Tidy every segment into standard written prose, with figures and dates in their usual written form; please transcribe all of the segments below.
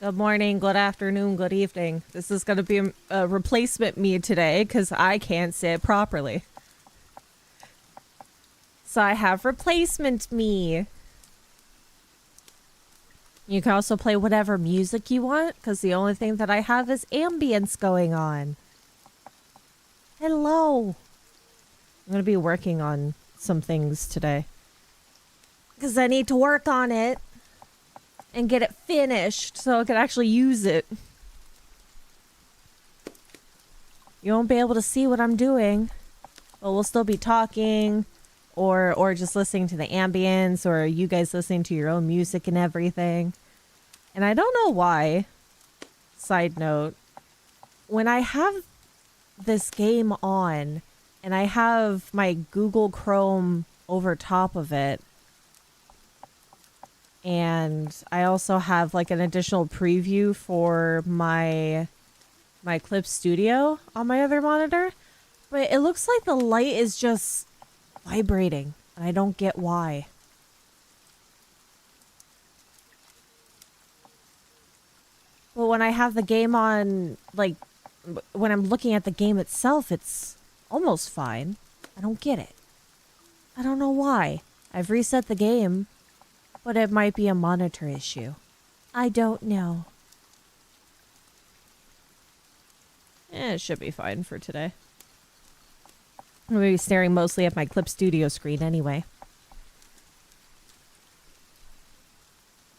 Good morning, good afternoon, good evening. This is going to be a replacement me today because I can't sit properly. So I have replacement me. You can also play whatever music you want because the only thing that I have is ambience going on. Hello. I'm going to be working on some things today because I need to work on it and get it finished so I can actually use it. You won't be able to see what I'm doing, but we'll still be talking or just listening to the ambience or you guys listening to your own music and everything. And I don't know why, side note, when I have this game on and I have my Google Chrome over top of it, and I also have like an additional preview for my Clip Studio on my other monitor, but it looks like the light is just vibrating and I don't get why. But when I have the game on, like when I'm looking at the game itself, it's almost fine. I don't get it. I don't know why. I've reset the game, but it might be a monitor issue. I don't know. It should be fine for today. I'm going to be staring mostly at my Clip Studio screen anyway.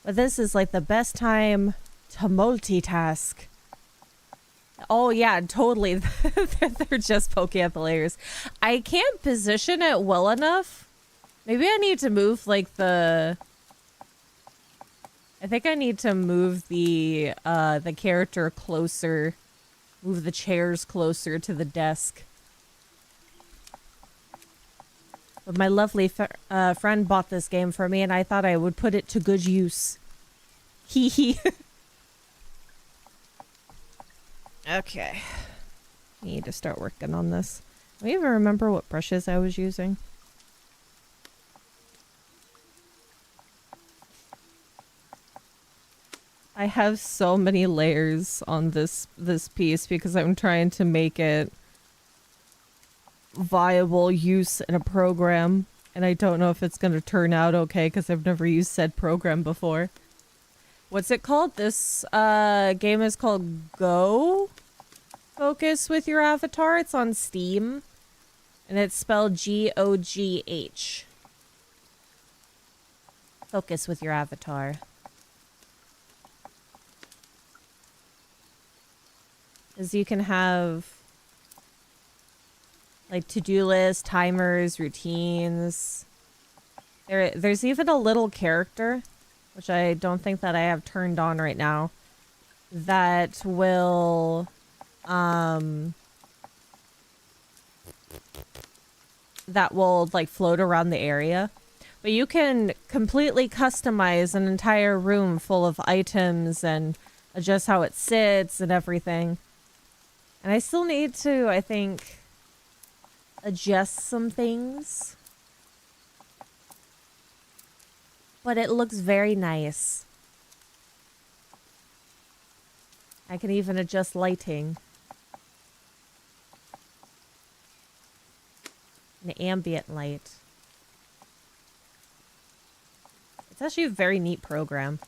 But this is like the best time to multitask. Oh yeah, totally. They're just poking at the layers. I can't position it well enough. Maybe I need to move like the... I think I need to move the character closer. Move the chairs closer to the desk. But my lovely friend bought this game for me and I thought I would put it to good use. Hee hee. Okay. I need to start working on this. Do I even remember what brushes I was using? I have so many layers on this piece because I'm trying to make it viable use in a program, and I don't know if it's going to turn out okay because I've never used said program before. What's it called? This game is called Gogh Focus with your avatar. It's on Steam, and it's spelled G-O-G-H. Focus with your avatar. As you can have like to-do lists, timers, routines. There's even a little character, which I don't think that I have turned on right now, that will like float around the area. But you can completely customize an entire room full of items and adjust how it sits and everything. And I still need to, I think, adjust some things. But it looks very nice. I can even adjust lighting. An ambient light. It's actually a very neat program.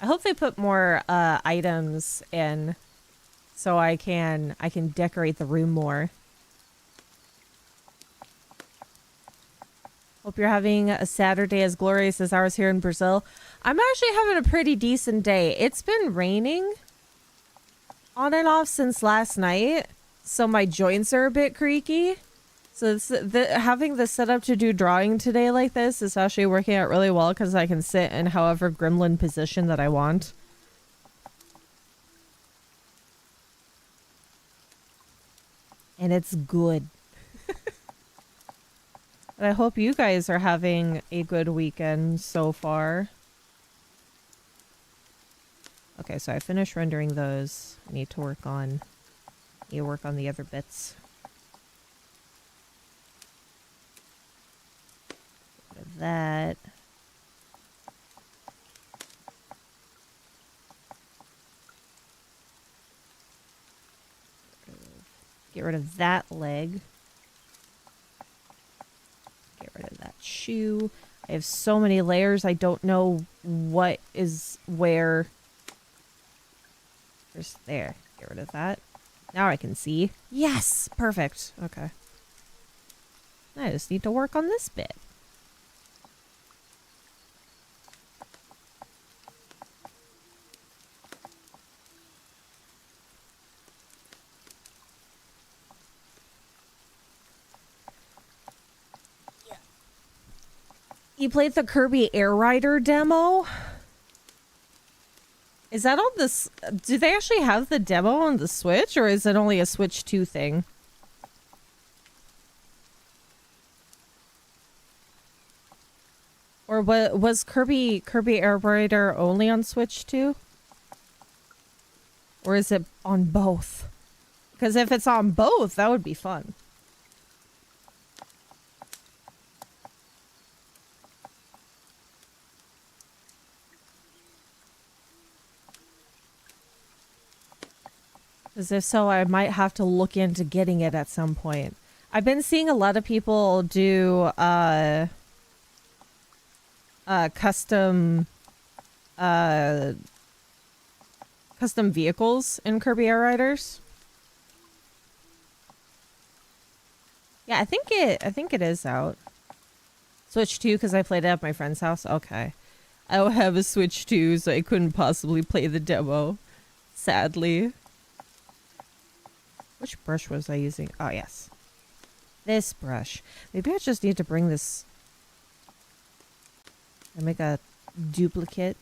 I hope they put more items in so I can decorate the room more. Hope you're having a Saturday as glorious as ours here in Brazil. I'm actually having a pretty decent day. It's been raining on and off since last night, so my joints are a bit creaky. So having the setup to do drawing today like this is actually working out really well because I can sit in however gremlin position that I want. And it's good. But I hope you guys are having a good weekend so far. Okay, so I finished rendering those. I need to work on the other bits. Get rid of that. Get rid of that leg. Get rid of that shoe. I have so many layers, I don't know what is where. There's there. Get rid of that. Now I can see. Yes! Perfect. Okay. I just need to work on this bit. You played the Kirby Air Rider demo? Is that on this? Do they actually have the demo on the Switch, or is it only a Switch 2 thing? Or was Kirby Air Rider only on Switch 2? Or is it on both? Because if it's on both, that would be fun. Because if so, I might have to look into getting it at some point. I've been seeing a lot of people do custom vehicles in Kirby Air Riders. Yeah, I think it is out. Switch 2 because I played it at my friend's house. Okay. I don't have a Switch 2, so I couldn't possibly play the demo. Sadly. Which brush was I using? Oh, yes. This brush. Maybe I just need to bring this and make a duplicate.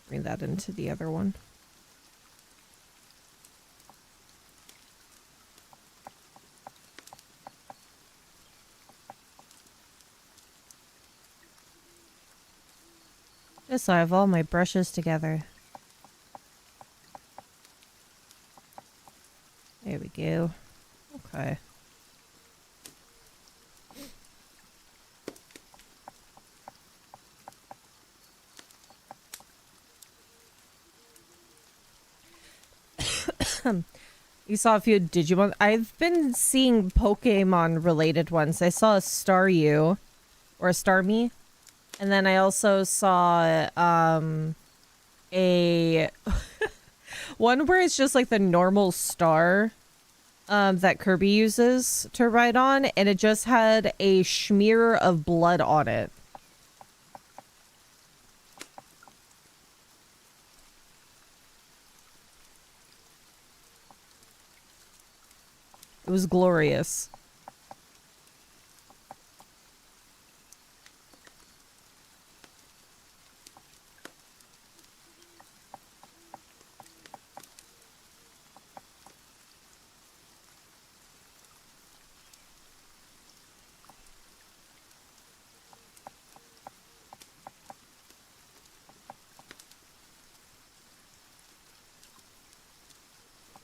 Bring that into the other one. Just so I have all my brushes together. There we go. Okay. You saw a few Digimon. I've been seeing Pokemon related ones. I saw a Staryu or a Starmie. And then I also saw a one where it's just like the normal star that Kirby uses to ride on, and it just had a smear of blood on it. It was glorious.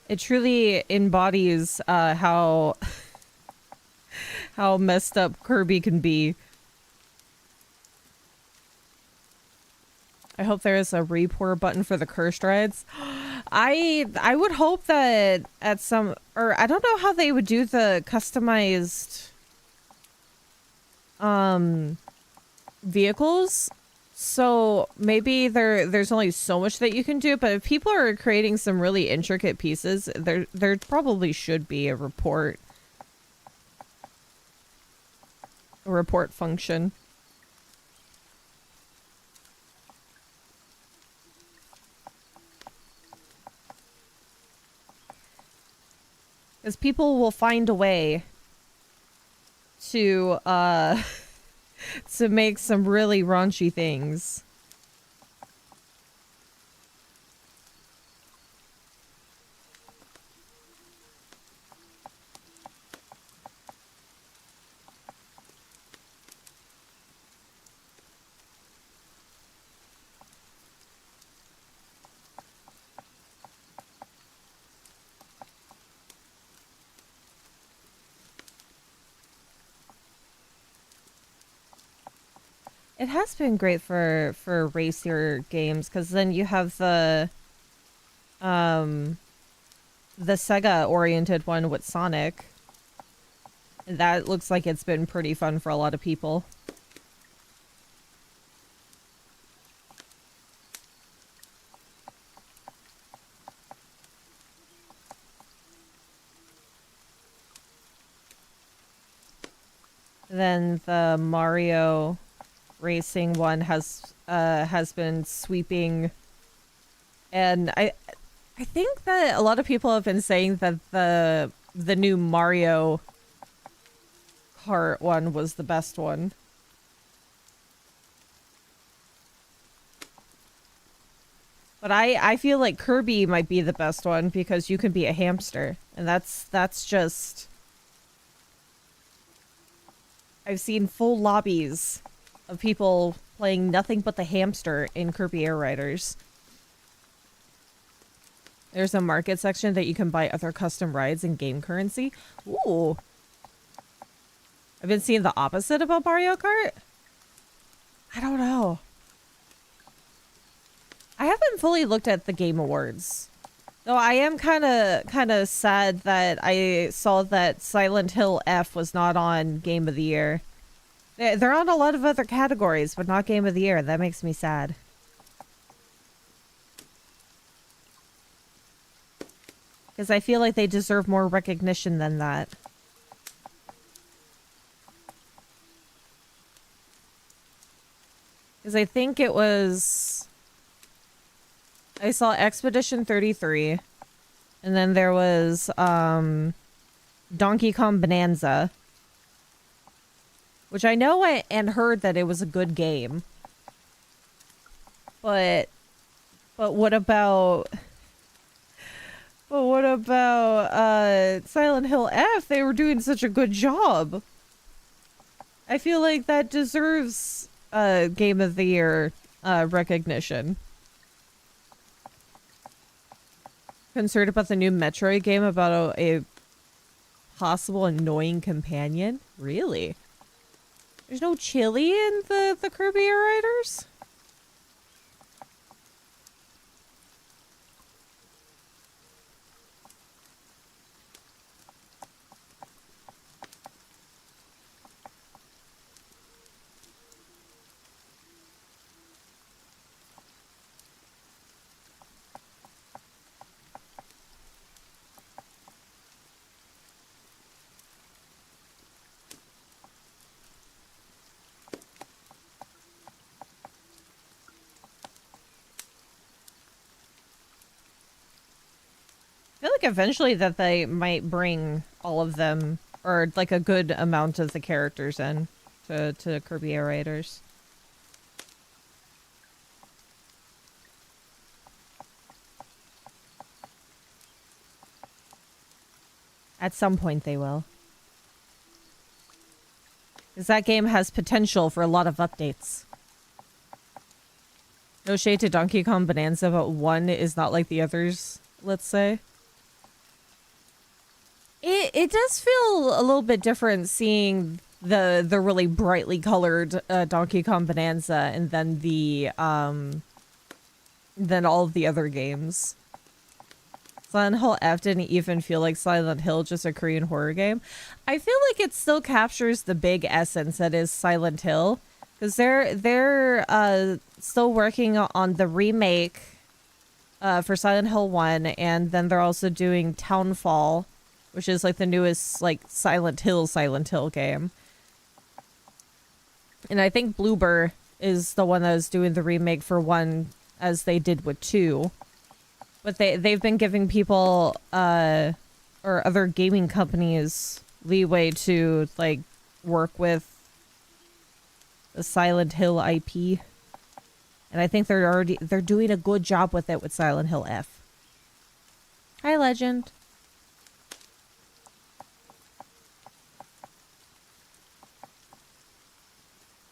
It truly embodies how messed up Kirby can be. I hope there is a repour button for the cursed rides. I would hope that at some, or I don't know how they would do the customized vehicles. So maybe there's only so much that you can do, but if people are creating some really intricate pieces, there probably should be a report function. Because people will find a way to to make some really raunchy things. It has been great for racier games, because then you have the the Sega-oriented one with Sonic. That looks like it's been pretty fun for a lot of people. Then the Mario racing one has been sweeping, and I think that a lot of people have been saying that the new Mario Kart one was the best one. But I feel like Kirby might be the best one because you can be a hamster, and that's just. I've seen full lobbies of people playing nothing but the hamster in Kirby Air Riders. There's a market section that you can buy other custom rides and game currency. Ooh. I've been seeing the opposite about Mario Kart. I don't know. I haven't fully looked at the Game Awards. Though I am kind of sad that I saw that Silent Hill F was not on Game of the Year. They're on a lot of other categories, but not Game of the Year. That makes me sad. Because I feel like they deserve more recognition than that. Because I think it was... I saw Expedition 33, and then there was Donkey Kong Bonanza, which I know and heard that it was a good game. But what about Silent Hill F? They were doing such a good job. I feel like that deserves Game of the Year recognition. Concerned about the new Metroid game about a possible annoying companion? Really? There's no chili in the Kirby Air Riders? I feel like eventually that they might bring all of them, or like a good amount of the characters in to Kirby Air Raiders. At some point they will. Because that game has potential for a lot of updates. No shade to Donkey Kong Bonanza, but one is not like the others, let's say. It does feel a little bit different seeing the really brightly colored Donkey Kong Bonanza and then than all of the other games. Silent Hill F didn't even feel like Silent Hill, just a Korean horror game. I feel like it still captures the big essence that is Silent Hill, because they're still working on the remake for Silent Hill 1, and then they're also doing Townfall, which is like the newest like Silent Hill game. And I think Bloober is the one that is doing the remake for 1, as they did with 2. But they've been giving people or other gaming companies leeway to like work with the Silent Hill IP. And I think they're doing a good job with it with Silent Hill F. Hi, Legend.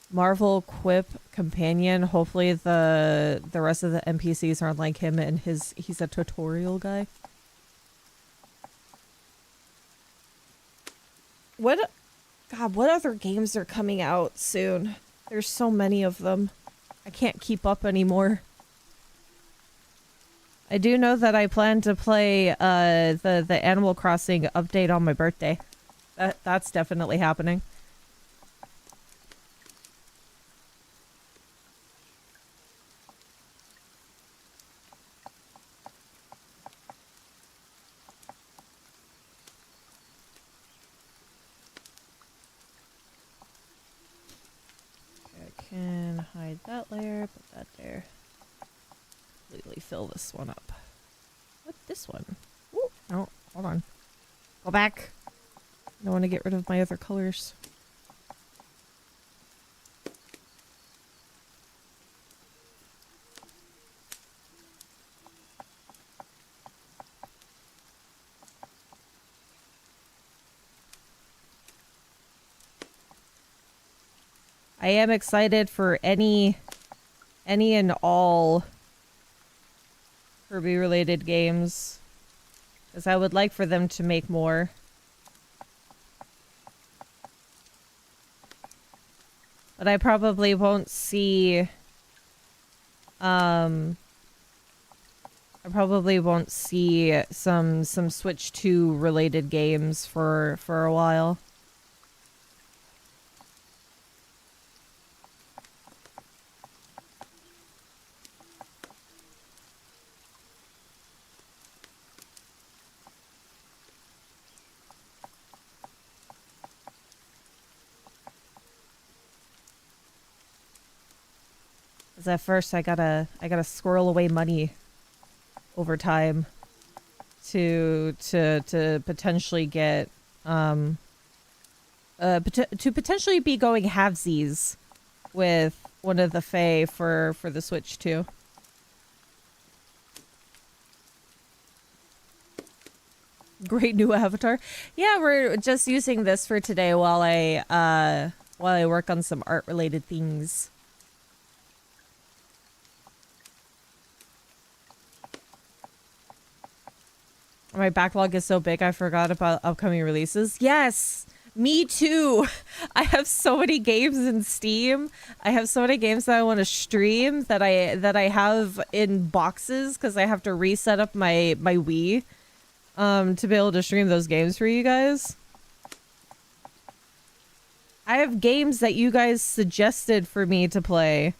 Marvel Quip companion. Hopefully the rest of the NPCs aren't like him and he's a tutorial guy. What other games are coming out soon? There's so many of them. I can't keep up anymore. I do know that I plan to play the Animal Crossing update on my birthday. That's definitely happening. I can hide that layer, put that there. Completely fill this one up. What's this one? Ooh, no, hold on. Go back. I want to get rid of my other colors. I am excited for any and all Kirby related games, because I would like for them to make more. But I probably won't see I probably won't see some Switch 2 related games for a while. Because at first I gotta squirrel away money over time to potentially get to potentially be going halvesies with one of the Fae for the Switch 2. Great new avatar. Yeah, we're just using this for today while I work on some art related things. My backlog is so big I forgot about upcoming releases. Yes, me too. I have so many games in Steam. I have so many games that I want to stream that I have in boxes because I have to reset up my Wii to be able to stream those games for you guys. I have games that you guys suggested for me to play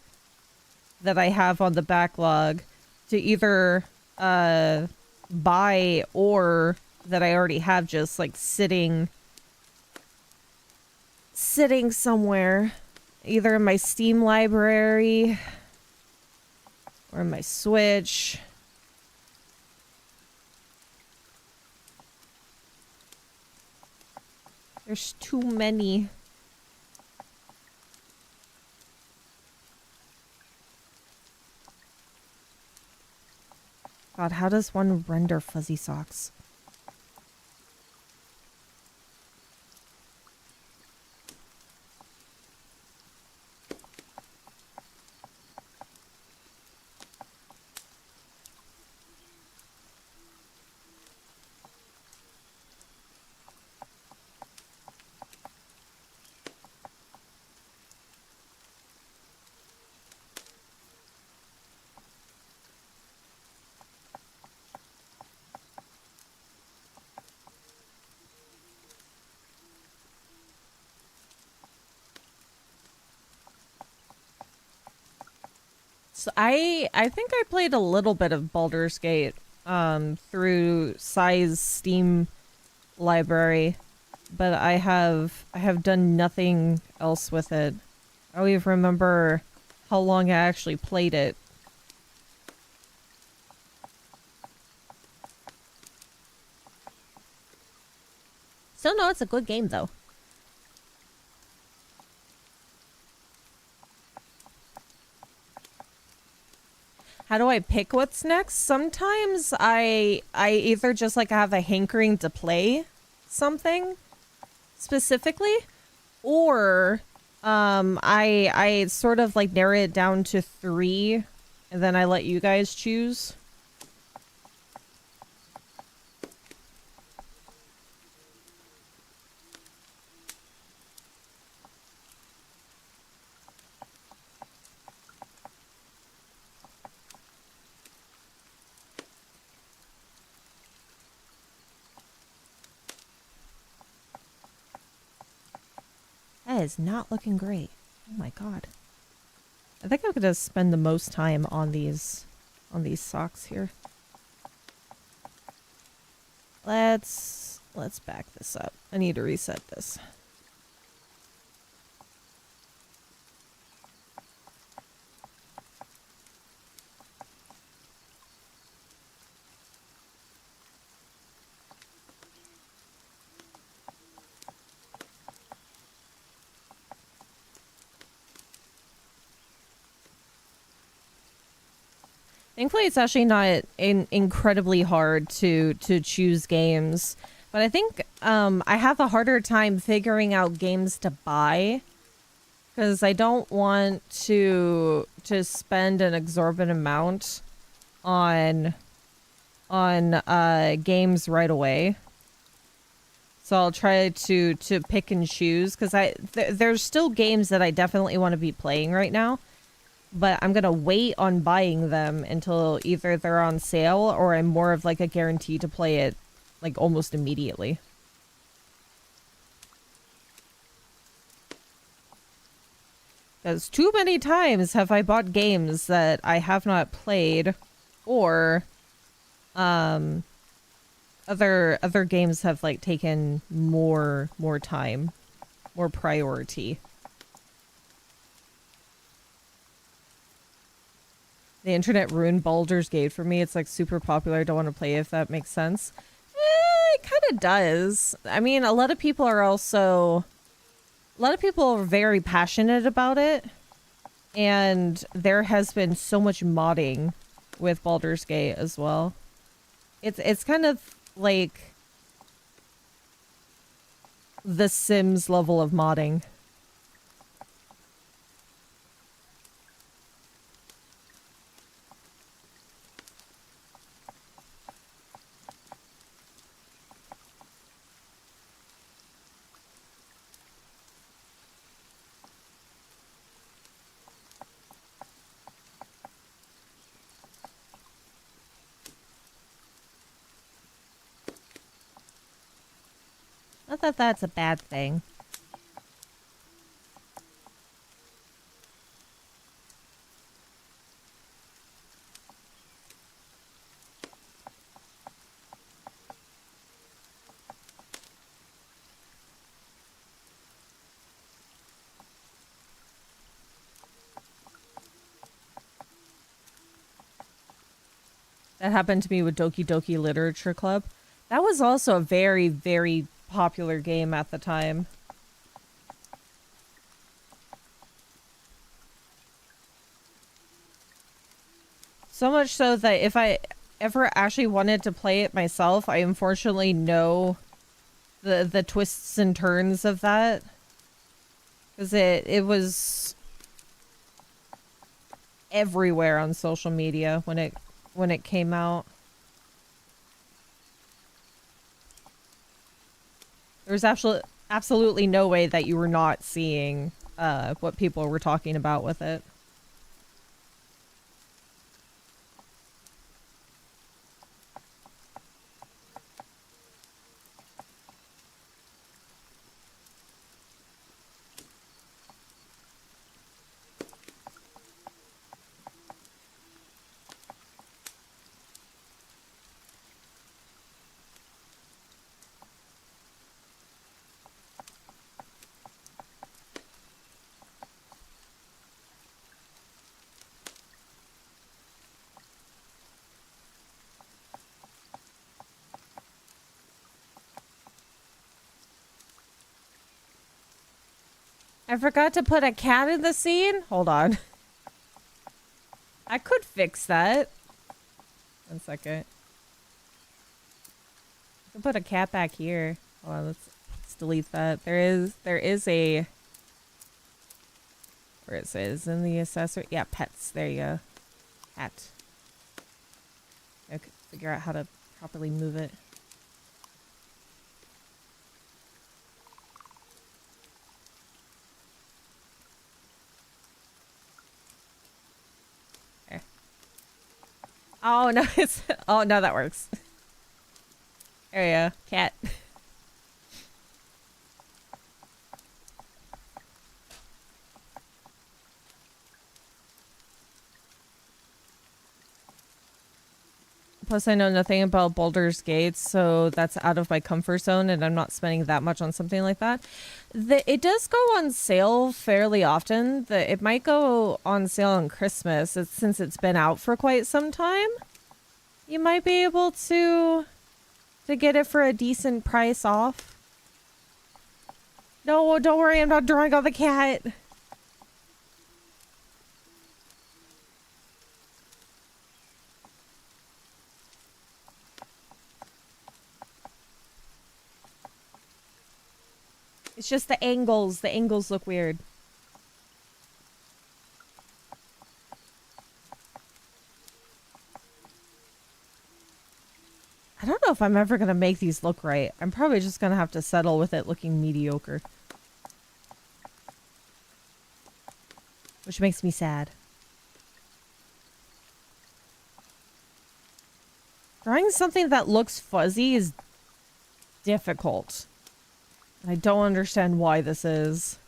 that I have on the backlog to either buy or that I already have just like sitting somewhere, either in my Steam library or in my Switch. There's too many. God, how does one render fuzzy socks? So I think I played a little bit of Baldur's Gate through Sai's Steam library, but I have done nothing else with it. I don't even remember how long I actually played it. Still know it's a good game though. How do I pick what's next? Sometimes I either just like have a hankering to play something specifically, or I sort of like narrow it down to 3 and then I let you guys choose. That is not looking great. Oh my god. I think I'm gonna spend the most time on these socks here. Let's back this up. I need to reset this. Thankfully, it's actually not incredibly hard to choose games, but I think I have a harder time figuring out games to buy because I don't want to spend an exorbitant amount on games right away. So I'll try to pick and choose because there's still games that I definitely want to be playing right now. But I'm going to wait on buying them until either they're on sale or I'm more of like a guarantee to play it like almost immediately. Because too many times have I bought games that I have not played or other games have like taken more time, more priority. The internet ruined Baldur's Gate for me. It's like super popular. I don't want to play it, if that makes sense. It kind of does. I mean, a lot of people are very passionate about it. And there has been so much modding with Baldur's Gate as well. It's kind of like the Sims level of modding. Not that that's a bad thing. That happened to me with Doki Doki Literature Club. That was also a very, very popular game at the time. So much so that if I ever actually wanted to play it myself, I unfortunately know the twists and turns of that. Because it was everywhere on social media when it came out. There was absolutely no way that you were not seeing what people were talking about with it. I forgot to put a cat in the scene? Hold on. I could fix that. 1 second. I can put a cat back here. Hold on, let's delete that. There is a... Where is it? Is in the accessory? Yeah, pets. There you go. Cat. Okay, figure out how to properly move it. Oh, no, it's... Oh, no, that works. There you go. Cat. Plus, I know nothing about Baldur's Gate, so that's out of my comfort zone, and I'm not spending that much on something like that. It does go on sale fairly often. It might go on sale on Christmas, since it's been out for quite some time. You might be able to get it for a decent price off. No, don't worry, I'm not drawing on the cat. It's just the angles. The angles look weird. I don't know if I'm ever going to make these look right. I'm probably just going to have to settle with it looking mediocre. Which makes me sad. Drawing something that looks fuzzy is difficult. I don't understand why this is.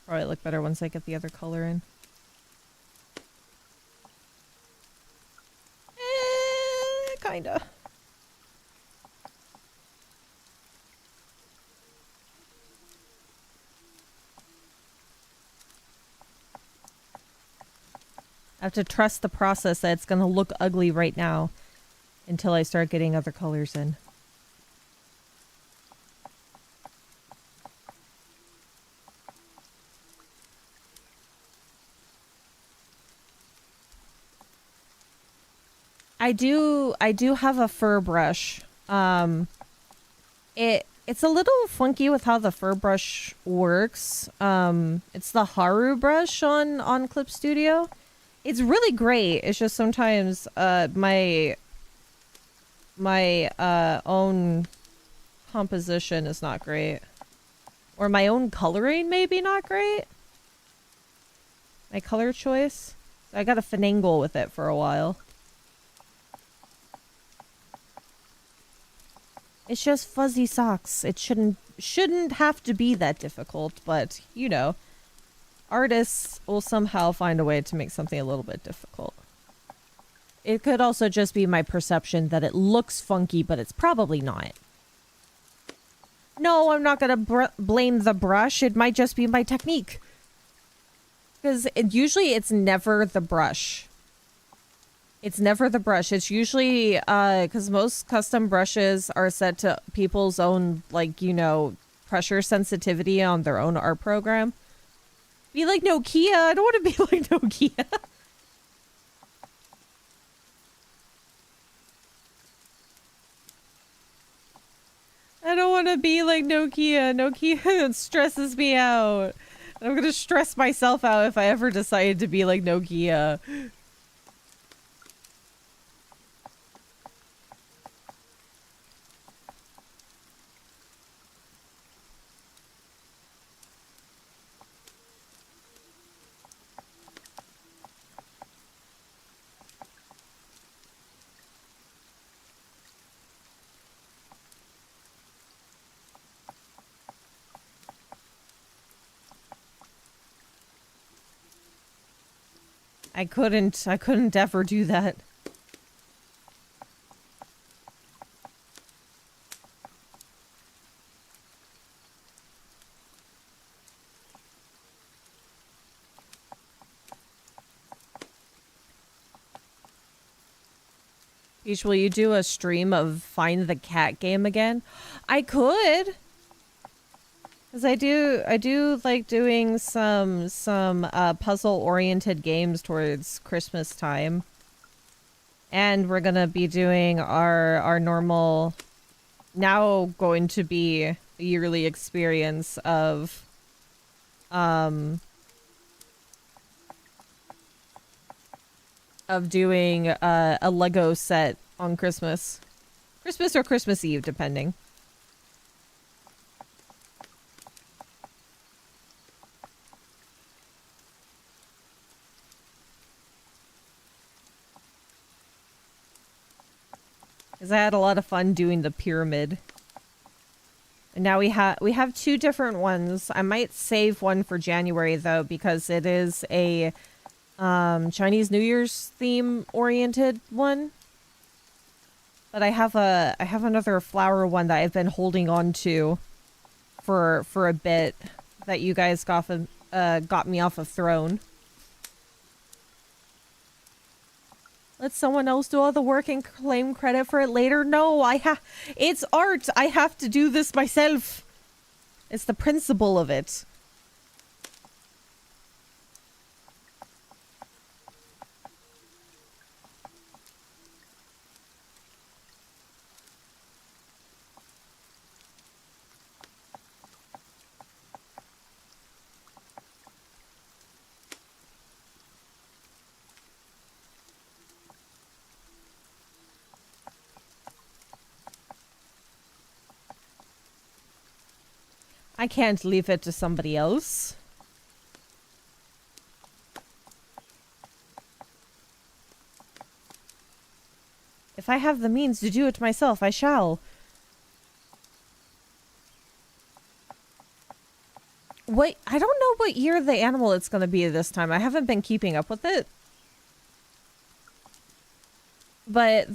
Probably look better once I get the other color in. Kinda. I have to trust the process that it's gonna look ugly right now until I start getting other colors in. I do have a fur brush. It's a little funky with how the fur brush works. It's the Haru brush on Clip Studio. It's really great. It's just sometimes my own composition is not great. Or my own coloring maybe not great. My color choice. I got to finagle with it for a while. It's just fuzzy socks. It shouldn't have to be that difficult, but you know, artists will somehow find a way to make something a little bit difficult. It could also just be my perception that it looks funky, but it's probably not. No, I'm not gonna blame the brush. It might just be my technique. Because usually it's never the brush. It's never the brush. It's usually, because most custom brushes are set to people's own, like, you know, pressure sensitivity on their own art program. Be like Nokia. I don't want to be like Nokia. I don't want to be like Nokia. Nokia stresses me out. I'm going to stress myself out if I ever decide to be like Nokia. I couldn't ever do that. Peach, will you do a stream of Find the Cat game again? I could. Because I do like doing some puzzle-oriented games towards Christmas time. And we're gonna be doing our normal, now going to be a yearly experience of doing a Lego set on Christmas. Christmas or Christmas Eve, depending. Because I had a lot of fun doing the pyramid. And now we have two different ones. I might save one for January though, because it is a Chinese New Year's theme oriented one. But I have another flower one that I've been holding on to for a bit that you guys got me off of Throne. Let someone else do all the work and claim credit for it later. No, it's art. I have to do this myself. It's the principle of it. I can't leave it to somebody else. If I have the means to do it myself, I shall. Wait, I don't know what year the animal it's going to be this time. I haven't been keeping up with it. But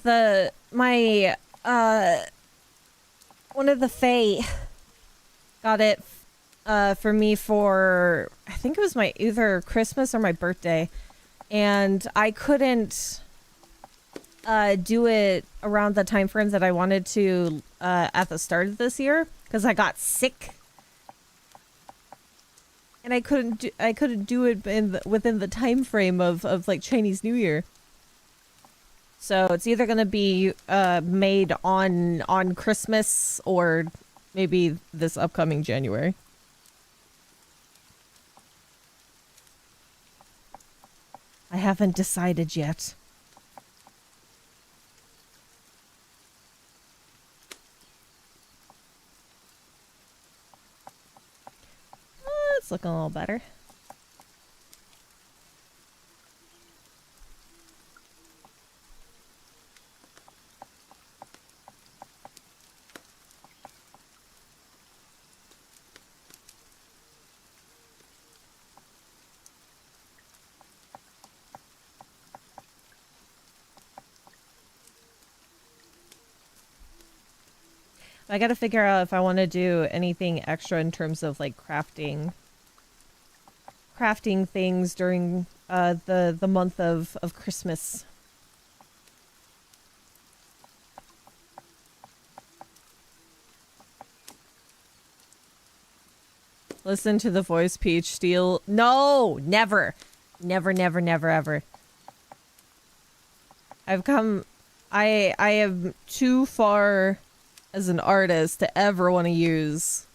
one of the Fae got it for me for, I think it was my either Christmas or my birthday. And I couldn't do it around the time frames that I wanted to at the start of this year because I got sick. And I couldn't do it within the time frame of like Chinese New Year. So it's either going to be made on Christmas or maybe this upcoming January. I haven't decided yet. It's looking a little better. I gotta figure out if I want to do anything extra in terms of like crafting things during the month of Christmas. Listen to the voice, Peach. Steal. No, never. Never, never, never, ever. I am too far as an artist to ever want to use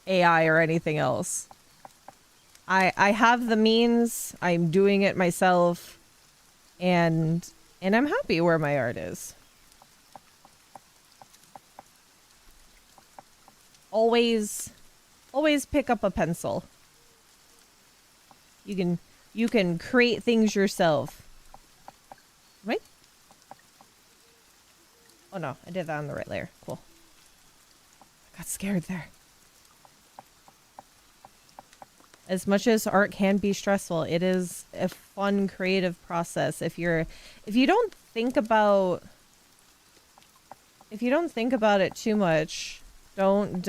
AI or anything else. I have the means, I'm doing it myself, and I'm happy where my art is. Always pick up a pencil. You can create things yourself. Right? Oh no, I did that on the right layer. Cool. I got scared there. As much as art can be stressful, it is a fun, creative process. If you don't think about it too much, don't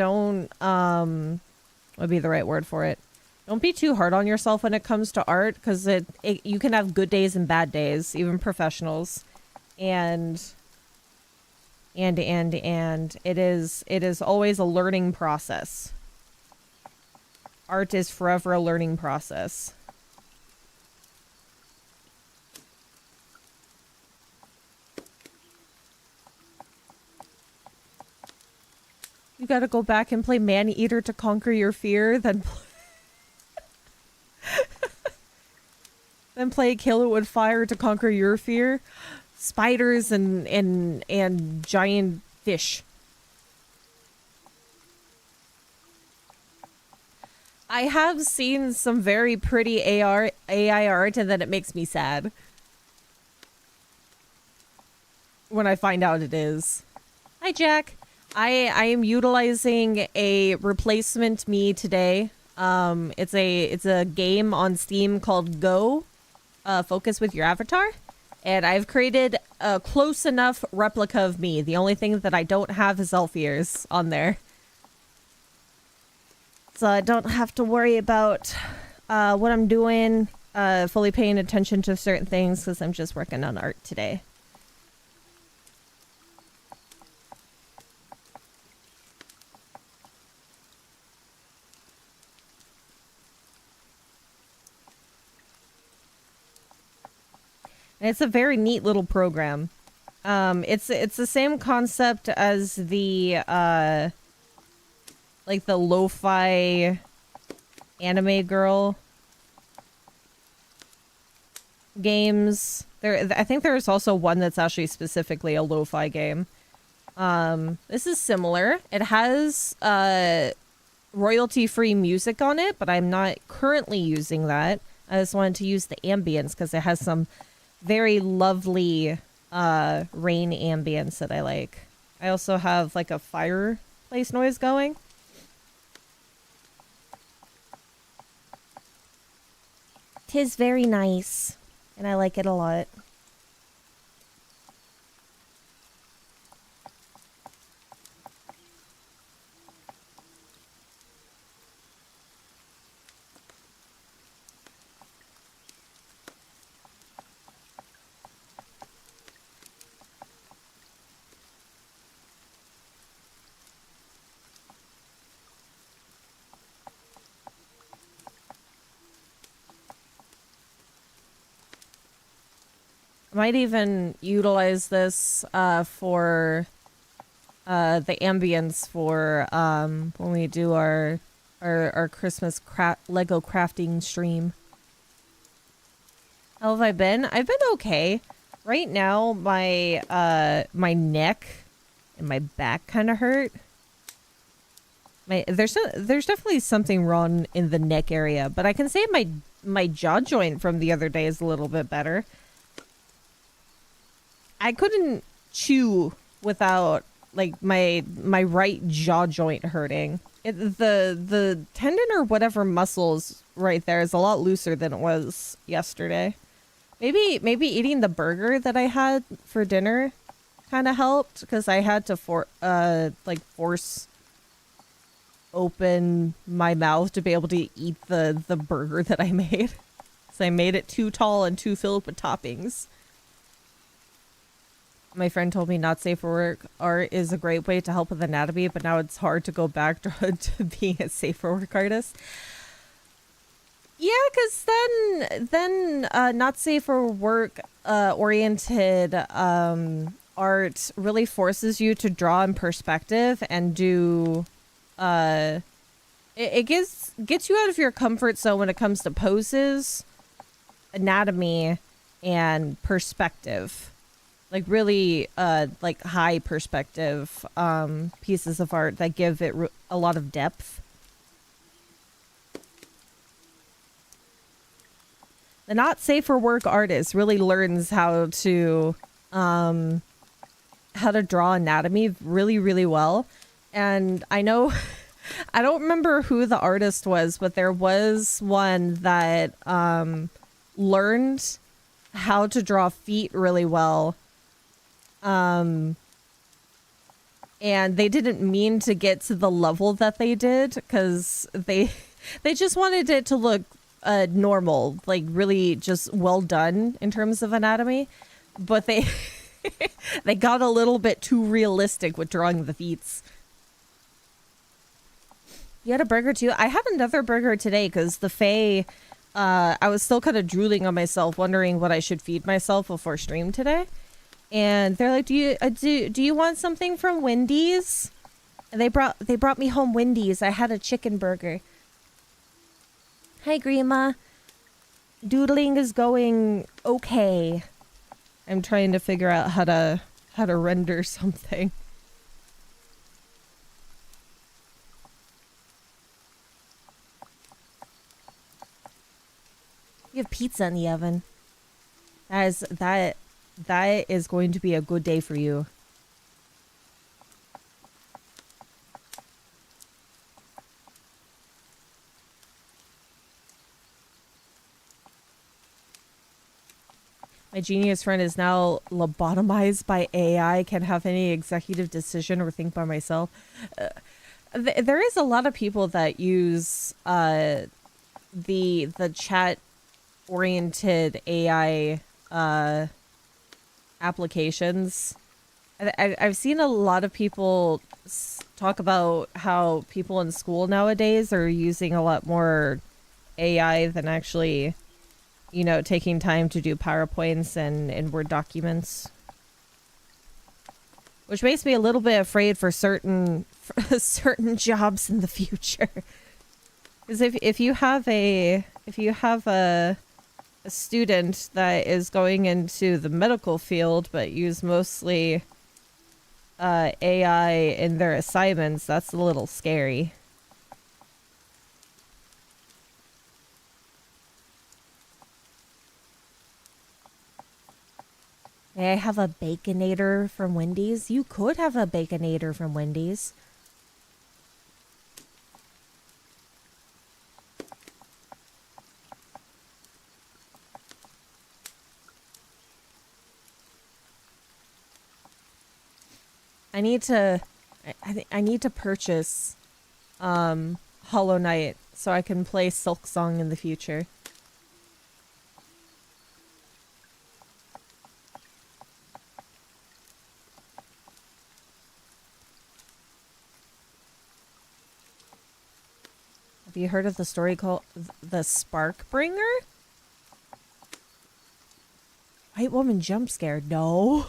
what would be the right word for it? Don't be too hard on yourself when it comes to art, because you can have good days and bad days, even professionals, and it is always a learning process. Art is forever a learning process. You gotta go back and play Man-Eater to conquer your fear, then then play Kill It With Fire to conquer your fear. Spiders and giant fish. I have seen some very pretty AI art, and then it makes me sad when I find out it is. Hi, Jack. I am utilizing a replacement me today. It's a game on Steam called Gogh Focus with your avatar, and I've created a close enough replica of me. The only thing that I don't have is elf ears on there, so I don't have to worry about what I'm doing, fully paying attention to certain things because I'm just working on art today. And it's a very neat little program. It's the same concept as the like the lo-fi anime girl games. I think there's also one that's actually specifically a lo-fi game. This is similar. It has royalty-free music on it, but I'm not currently using that. I just wanted to use the ambience because it has some very lovely rain ambience that I like. I also have like a fireplace noise going. Tis very nice, and I like it a lot. I might even utilize this for the ambience for when we do our Christmas Lego crafting stream. How have I been? I've been okay. Right now, my neck and my back kind of hurt. There's definitely something wrong in the neck area, but I can say my jaw joint from the other day is a little bit better. I couldn't chew without like my right jaw joint hurting. The tendon or whatever muscles right there is a lot looser than it was yesterday. Maybe eating the burger that I had for dinner kind of helped because I had to force open my mouth to be able to eat the burger that I made. So I made it too tall and too filled with toppings. My friend told me not safe for work art is a great way to help with anatomy, but now it's hard to go back to being a safe for work artist. Yeah, because then not safe for work oriented art really forces you to draw in perspective and do it gets you out of your comfort zone when it comes to poses, anatomy, and perspective. Like really like high perspective pieces of art that give it a lot of depth. The not safe for work artist really learns how to draw anatomy really, really well. And I know I don't remember who the artist was, but there was one that learned how to draw feet really well. And they didn't mean to get to the level that they did because they just wanted it to look normal, like really just well done in terms of anatomy, but they they got a little bit too realistic with drawing the feet. You had a burger too? I had another burger today because the Fae, I was still kind of drooling on myself, wondering what I should feed myself before stream today. And they're like, do you want something from Wendy's? And they brought me home Wendy's. I had a chicken burger. Hi, Grandma. Doodling is going okay. I'm trying to figure out how to render something. You have pizza in the oven. That is going to be a good day for you. genius friend is now lobotomized by AI. Can't have any executive decision or think by myself. There is a lot of people that use the chat oriented AI applications. I've seen a lot of people talk about how people in school nowadays are using a lot more AI than actually, you know, taking time to do PowerPoints and Word documents. Which makes me a little bit afraid for certain jobs in the future. Because if you have a student that is going into the medical field but use mostly AI in their assignments, that's a little scary. May I have a Baconator from Wendy's? You could have a Baconator from Wendy's. I need to purchase Hollow Knight so I can play Silk Song in the future. Have you heard of the story called The Spark Bringer? White woman jump scared. No.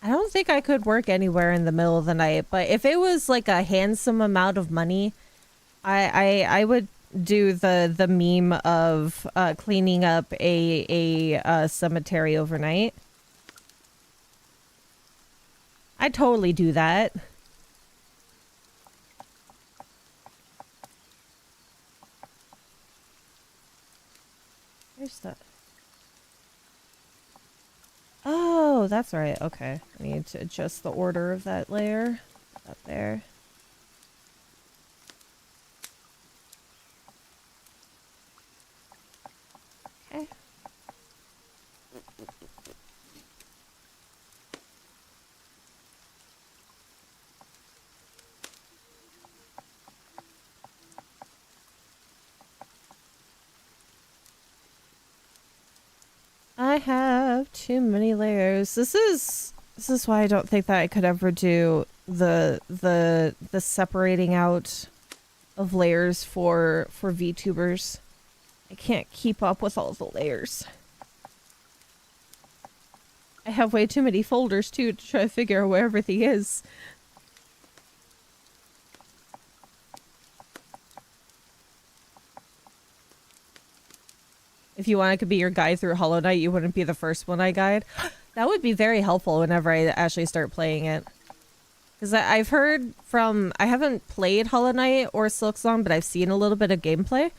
I don't think I could work anywhere in the middle of the night, but if it was like a handsome amount of money, I would do the meme of cleaning up a cemetery overnight. I'd totally do that. Where's that? Oh, that's right. Okay. I need to adjust the order of that layer. Up there. Okay. I have too many layers. This is why I don't think that I could ever do the separating out of layers for VTubers. I can't keep up with all the layers. I have way too many folders too to try to figure out where everything is. If you want, I could be your guide through Hollow Knight. You wouldn't be the first one I guide. That would be very helpful whenever I actually start playing it. Because I've heard from... I haven't played Hollow Knight or Silksong, but I've seen a little bit of gameplay.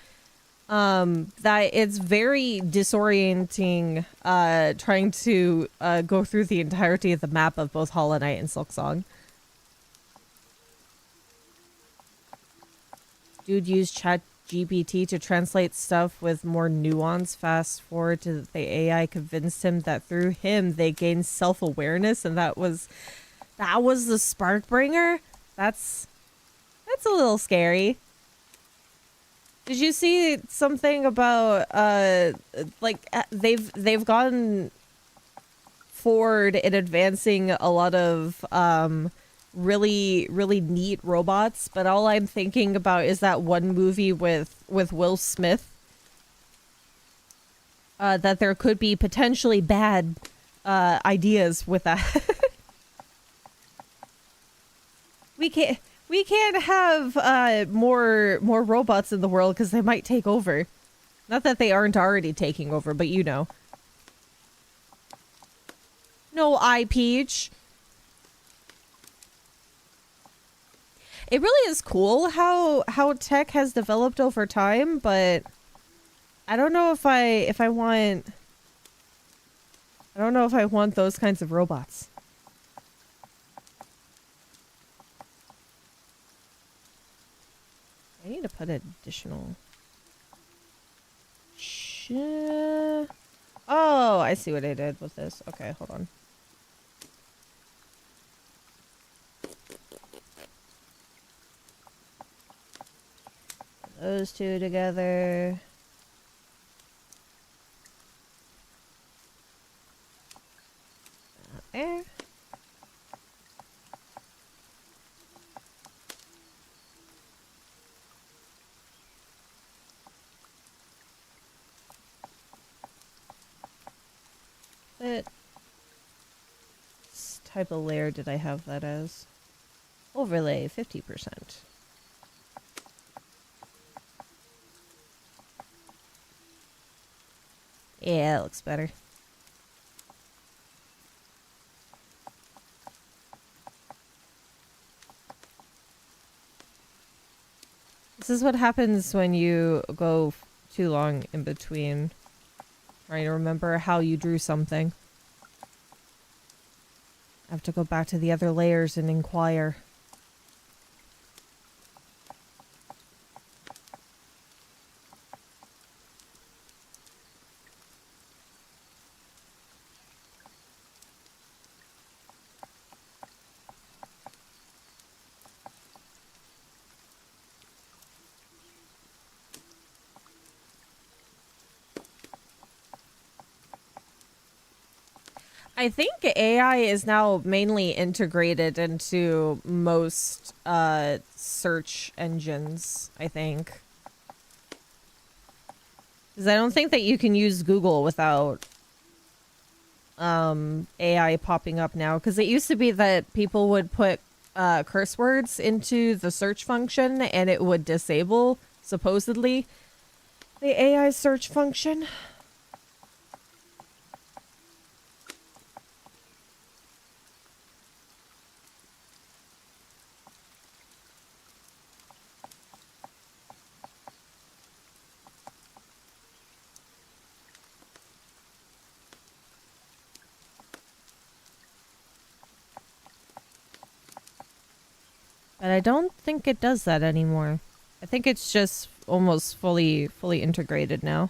That it's very disorienting trying to go through the entirety of the map of both Hollow Knight and Silksong. Dude used ChatGPT to translate stuff with more nuance. Fast forward to the AI convinced him that through him they gained self-awareness, and that was the spark bringer. That's a little scary. Did you see something about they've gone forward in advancing a lot of really neat robots, but all I'm thinking about is that one movie with Will Smith, that there could be potentially bad ideas with that. We can't have more robots in the world because they might take over. Not that they aren't already taking over, but you know. No, Peach. It really is cool how tech has developed over time, but I don't know if I want I don't know if I want those kinds of robots. I need to put additional... Oh, I see what I did with this. Okay, hold on. Those two together. There. What type of layer did I have that as? Overlay, 50%. Yeah, it looks better. This is what happens when you go too long in between trying to remember how you drew something. I have to go back to the other layers and inquire. I think AI is now mainly integrated into most search engines, I think. Because I don't think that you can use Google without AI popping up now. Because it used to be that people would put curse words into the search function and it would disable, supposedly, the AI search function. But I don't think it does that anymore. I think it's just almost fully integrated now.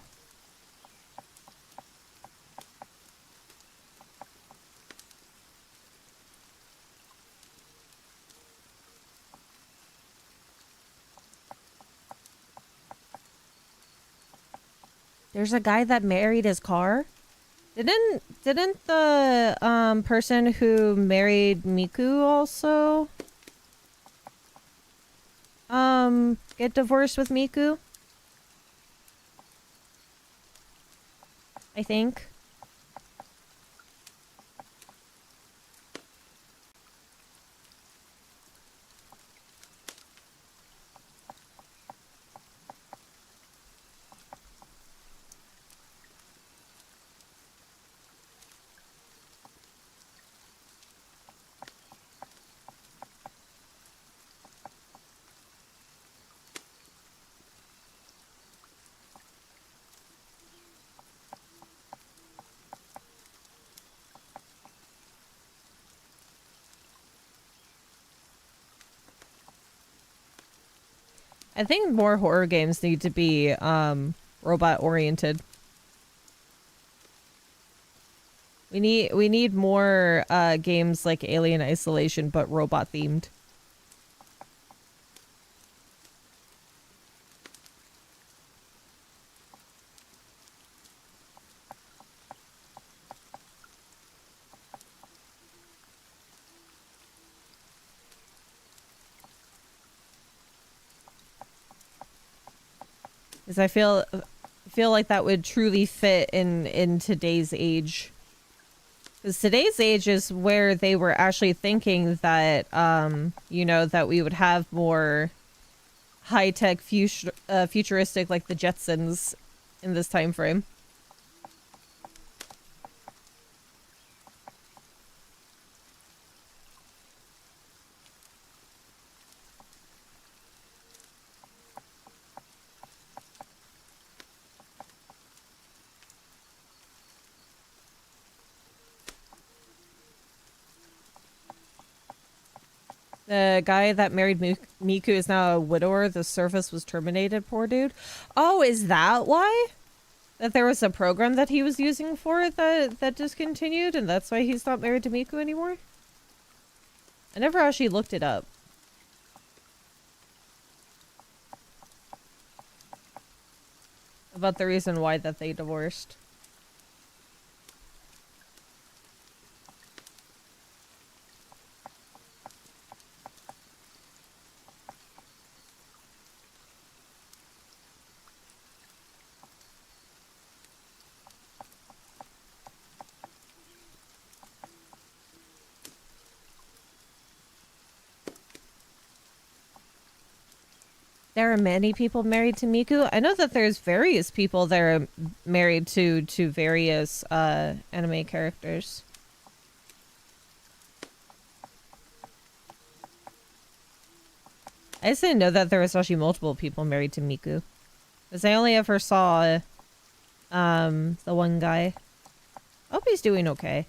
There's a guy that married his car. Didn't the person who married Miku also get divorced with Miku? I think. I think more horror games need to be robot oriented. We need more games like Alien Isolation but robot themed. Because I feel like that would truly fit in today's age. Because today's age is where they were actually thinking that you know, that we would have more high-tech futuristic like the Jetsons in this time frame. The guy that married Miku is now a widower. The service was terminated. Poor dude. Oh, is that why? That there was a program that he was using for it that discontinued, and that's why he's not married to Miku anymore? I never actually looked it up. About the reason why that they divorced. There are many people married to Miku. I know that there's various people that are married to various anime characters. I just didn't know that there was actually multiple people married to Miku. Because I only ever saw the one guy. I hope he's doing okay.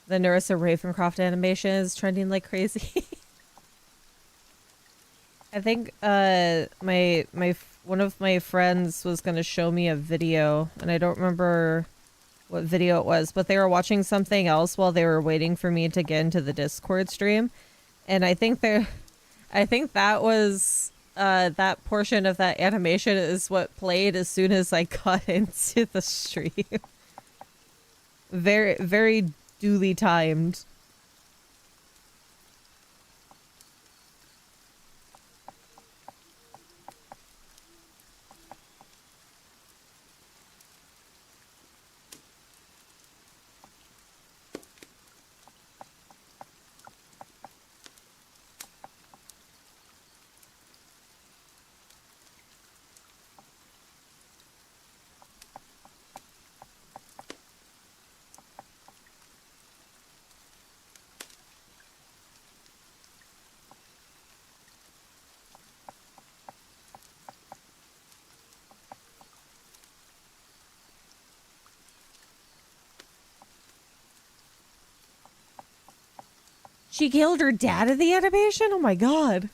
The Narissa Ravencroft animation is trending like crazy. I think one of my friends was gonna show me a video, and I don't remember what video it was, but they were watching something else while they were waiting for me to get into the Discord stream, and I think that was that portion of that animation is what played as soon as I got into the stream. Very, very duly timed. She killed her dad in the animation? Oh my god.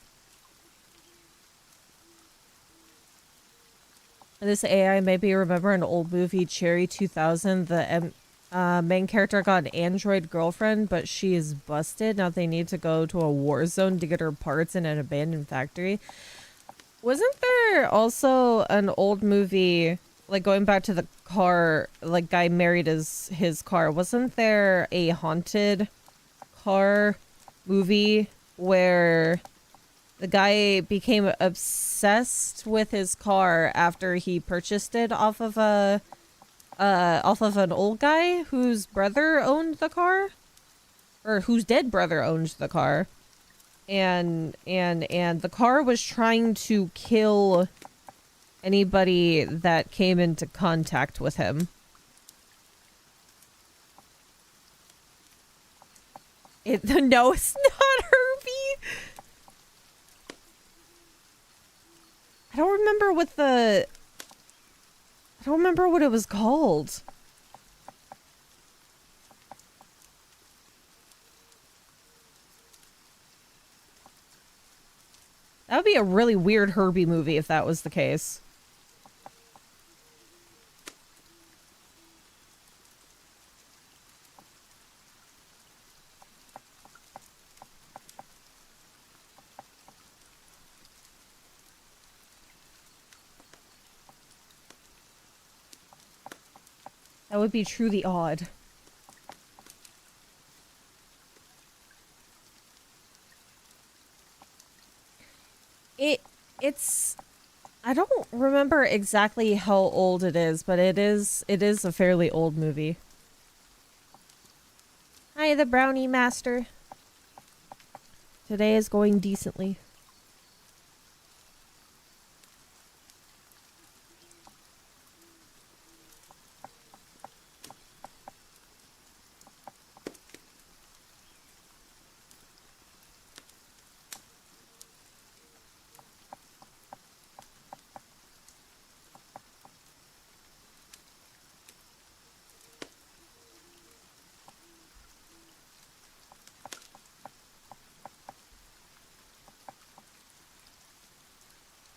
This AI made me remember an old movie, Cherry 2000. The main character got an android girlfriend, but she is busted. Now they need to go to a war zone to get her parts in an abandoned factory. Wasn't there also an old movie, like going back to the car, like guy married his car. Wasn't there a haunted car movie where the guy became obsessed with his car after he purchased it off of an old guy whose brother owned the car, or whose dead brother owned the car, and the car was trying to kill anybody that came into contact with him. No, it's not Herbie. I don't remember what it was called. That would be a really weird Herbie movie if that was the case. That would be truly odd. It's I don't remember exactly how old it is, but it is a fairly old movie. Hi, the brownie master. Today is going decently.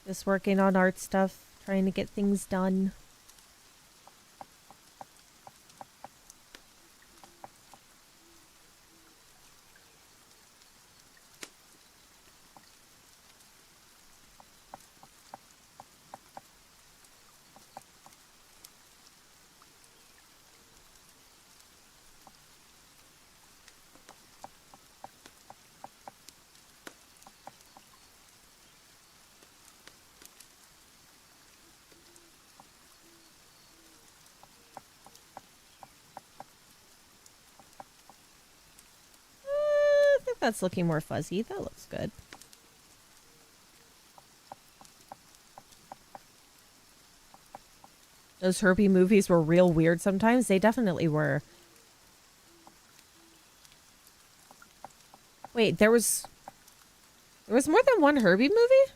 Just working on art stuff, trying to get things done. I think that's looking more fuzzy. That looks good. Those Herbie movies were real weird sometimes. They definitely were. Wait, there was more than one Herbie movie?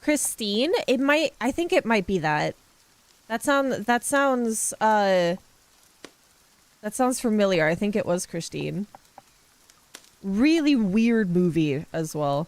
Christine? I think it might be that. That sounds familiar. I think it was Christine. Really weird movie as well.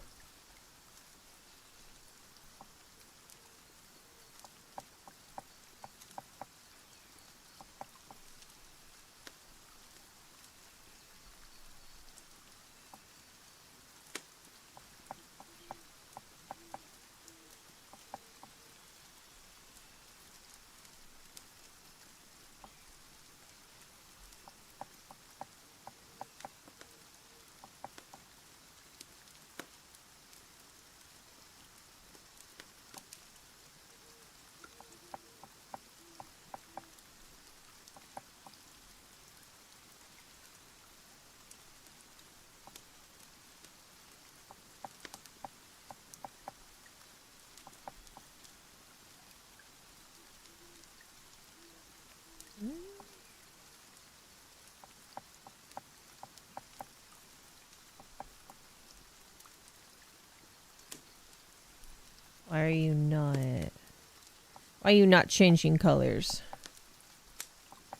Why are you not changing colors?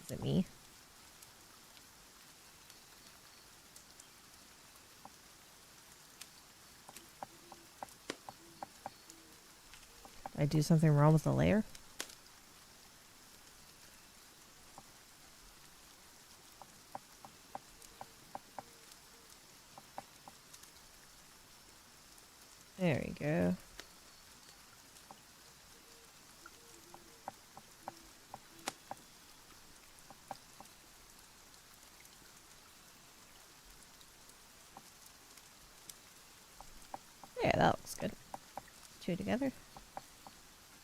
Is it me? Did I do something wrong with the layer? There we go. Yeah, that looks good. Two together.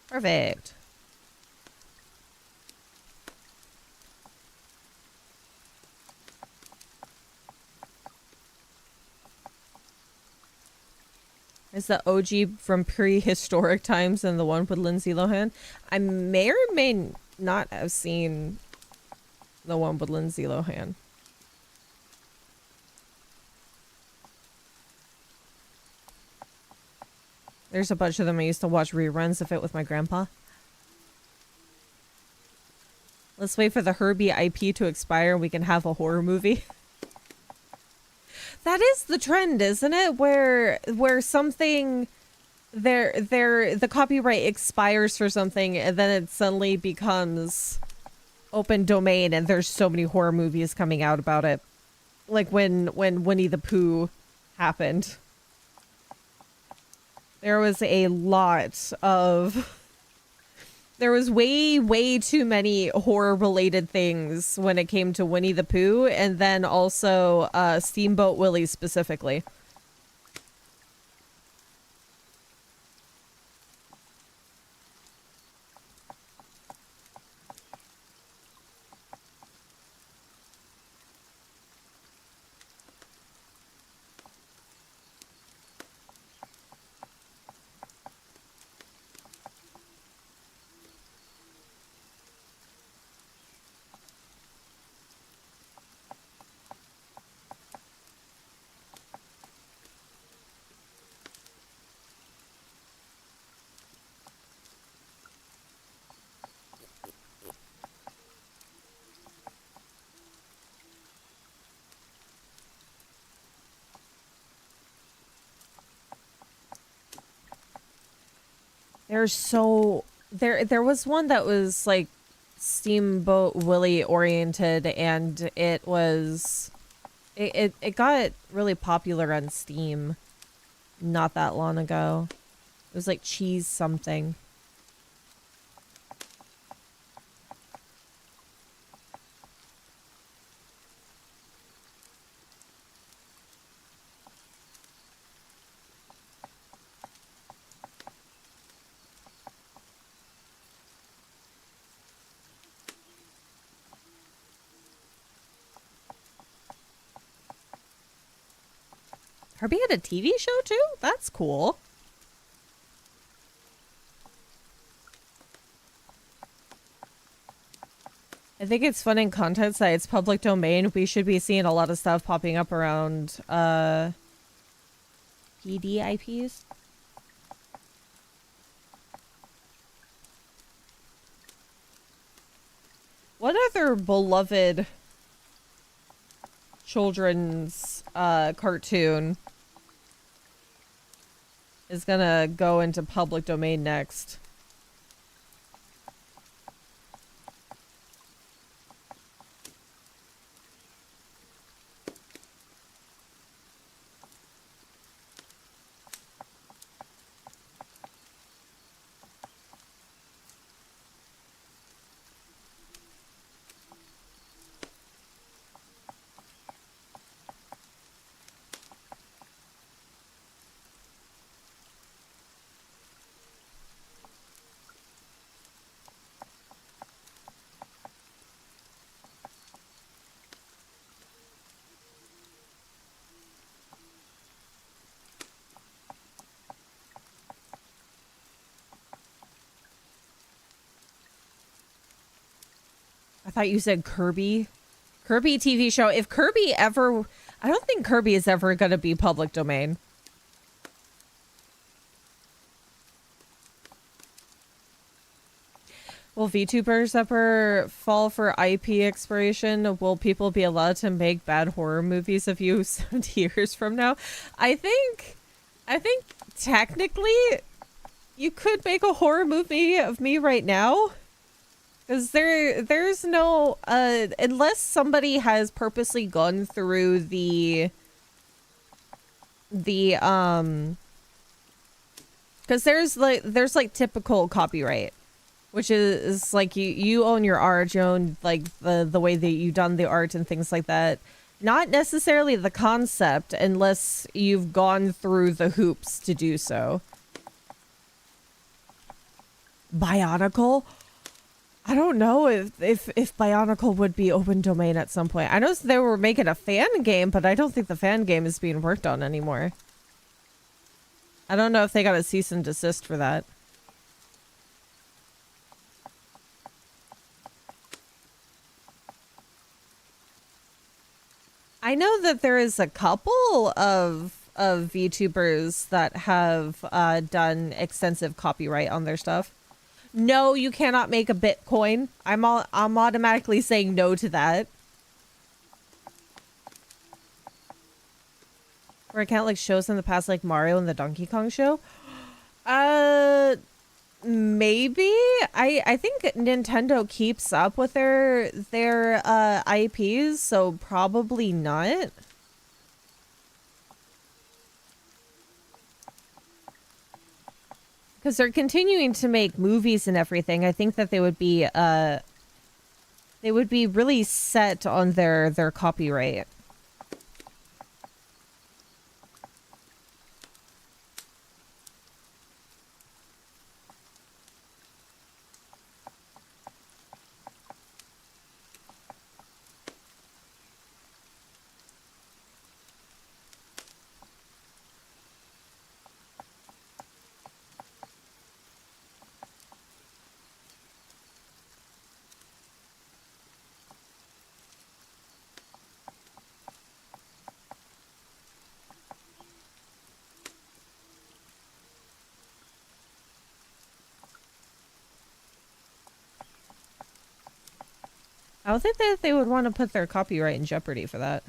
Perfect. Is the OG from prehistoric times and the one with Lindsay Lohan? I may or may not have seen the one with Lindsay Lohan. There's a bunch of them I used to watch reruns of it with my grandpa. Let's wait for the Herbie IP to expire and we can have a horror movie. That is the trend, isn't it? Where something the copyright expires for something and then it suddenly becomes open domain and there's so many horror movies coming out about it. Like when Winnie the Pooh happened. There was a lot of... There was way too many horror-related things when it came to Winnie the Pooh, and then also Steamboat Willie specifically. There's so there was one that was like Steamboat Willie oriented, and it was it got really popular on Steam not that long ago. It was like cheese something. Herbie had a TV show too? That's cool. I think it's fun in content that it's public domain. We should be seeing a lot of stuff popping up around PD IPs. What other beloved children's cartoon is gonna go into public domain next? I thought you said Kirby. Kirby TV show. If Kirby ever... I don't think Kirby is ever going to be public domain. Will VTubers ever fall for IP expiration? Will people be allowed to make bad horror movies of you 70 years from now? I think technically you could make a horror movie of me right now. Because there's no, unless somebody has purposely gone through the because there's like typical copyright, which is like you own your art, you own like the way that you've done the art and things like that. Not necessarily the concept, unless you've gone through the hoops to do so. Bionicle? I don't know if Bionicle would be open domain at some point. I know they were making a fan game, but I don't think the fan game is being worked on anymore. I don't know if they got a cease and desist for that. I know that there is a couple of VTubers that have done extensive copyright on their stuff. No, you cannot make a Bitcoin. I'm automatically saying no to that. Or I count like shows in the past, like Mario and the Donkey Kong show. Maybe. I think Nintendo keeps up with their IPs, so probably not. Because they're continuing to make movies and everything. I think that they would be really set on their copyright. I don't think that they would want to put their copyright in jeopardy for that.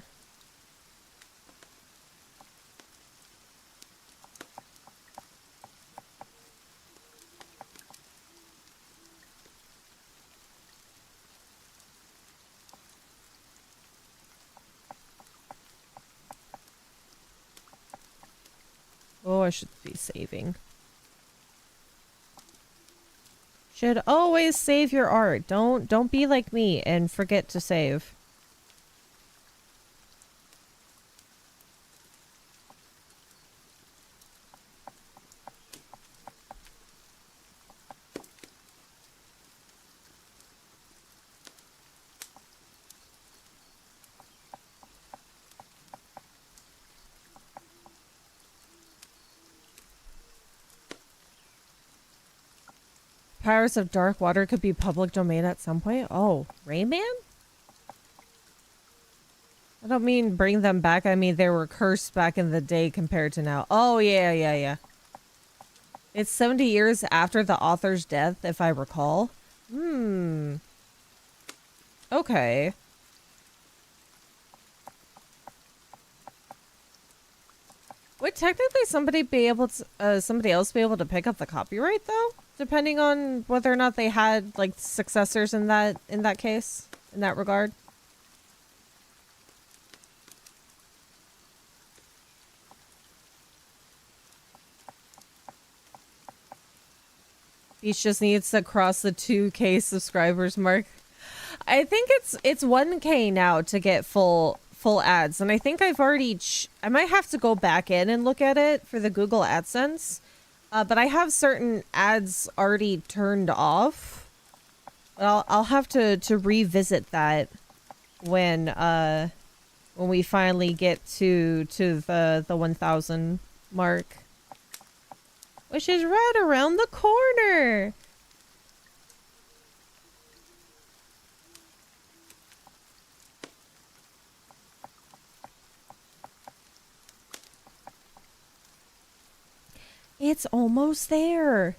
Oh, I should be saving. Should always save your art. Don't be like me and forget to save. Pirates of Dark Water could be public domain at some point. Oh, Rayman? I don't mean bring them back. I mean they were cursed back in the day compared to now. Oh, yeah. It's 70 years after the author's death, if I recall. Okay. Would technically somebody else be able to pick up the copyright though? Depending on whether or not they had like successors in that case, in that regard. Beach just needs to cross the 2K subscribers mark. I think it's 1K now to get full ads, and I think I've already I might have to go back in and look at it for the Google AdSense. But I have certain ads already turned off. But I'll have to revisit that when we finally get to the 1,000 mark, which is right around the corner. It's almost there.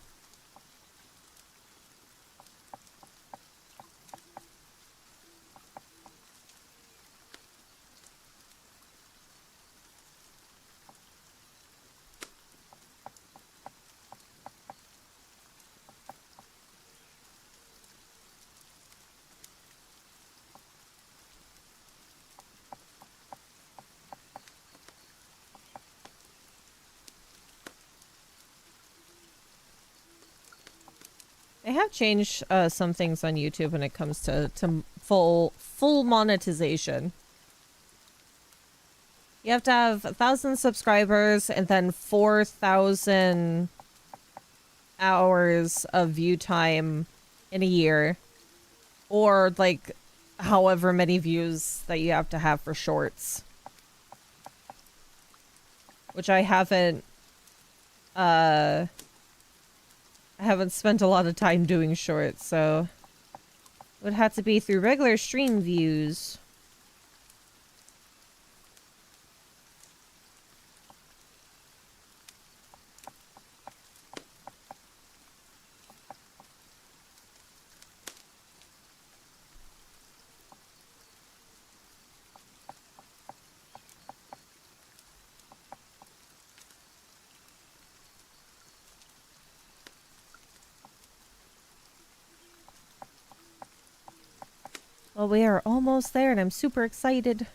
They have changed some things on YouTube when it comes to full monetization. You have to have 1,000 subscribers and then 4,000 hours of view time in a year, or like however many views that you have to have for shorts, which I haven't spent a lot of time doing shorts, so it would have to be through regular stream views. Well, we are almost there, and I'm super excited.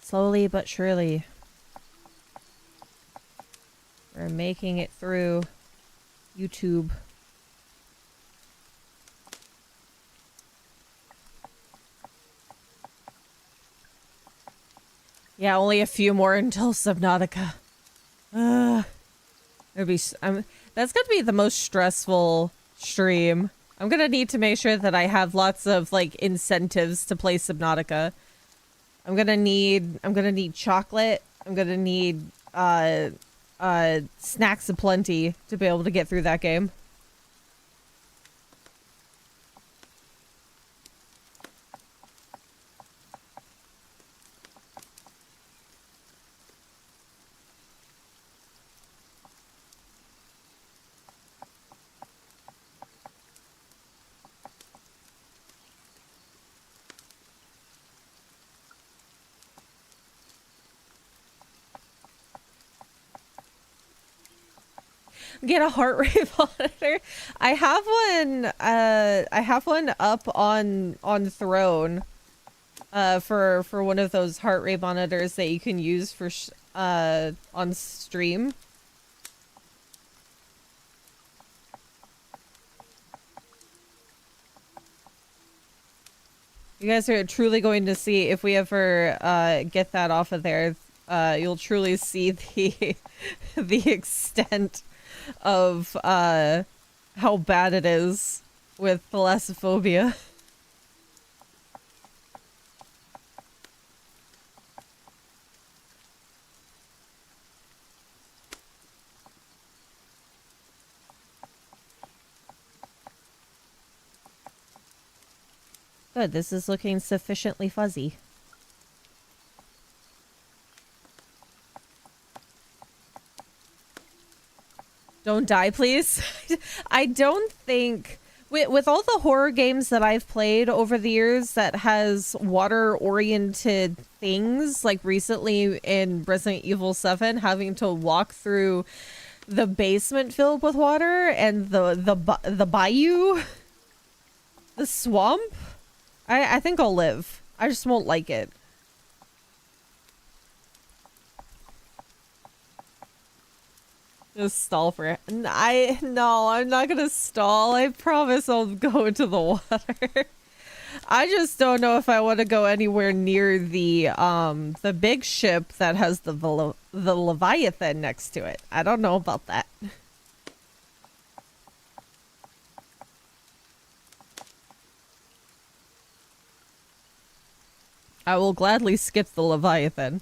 Slowly but surely, we're making it through YouTube. Yeah, only a few more until Subnautica. There'd be that's gonna be the most stressful stream I'm gonna need to make sure that I have lots of like incentives to play Subnautica. I'm gonna need chocolate. I'm gonna need snacks aplenty to be able to get through that game. Get a heart rate monitor. I have one up on Throne for one of those heart rate monitors that you can use for on stream. You guys are truly going to see, if we ever get that off of there, you'll truly see the extent of how bad it is with thalassophobia. Good, this is looking sufficiently fuzzy. Don't die, please. I don't think... With all the horror games that I've played over the years that has water-oriented things, like recently in Resident Evil 7, having to walk through the basement filled with water and the bayou, the swamp, I think I'll live. I just won't like it. Just stall for it. No, I'm not gonna stall. I promise I'll go into the water. I just don't know if I want to go anywhere near the big ship that has the Leviathan next to it. I don't know about that. I will gladly skip the Leviathan.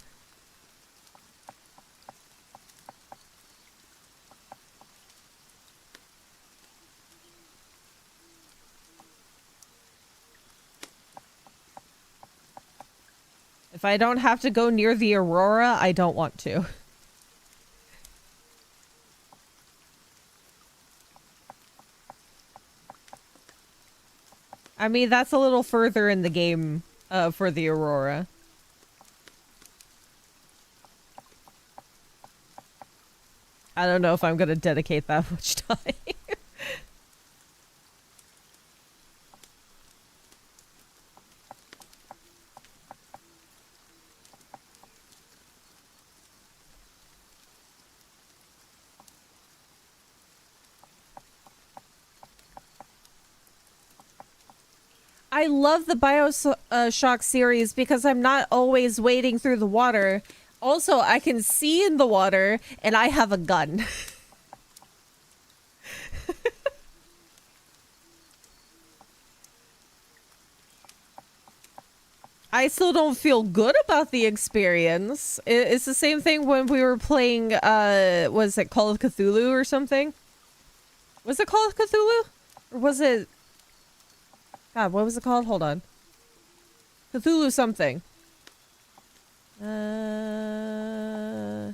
If I don't have to go near the Aurora, I don't want to. I mean, that's a little further in the game for the Aurora. I don't know if I'm going to dedicate that much time. I love the BioShock series because I'm not always wading through the water. Also, I can see in the water, and I have a gun. I still don't feel good about the experience. It's the same thing when we were playing, was it Call of Cthulhu or something? Was it Call of Cthulhu? Or was it... God, what was it called? Hold on. Cthulhu something. No,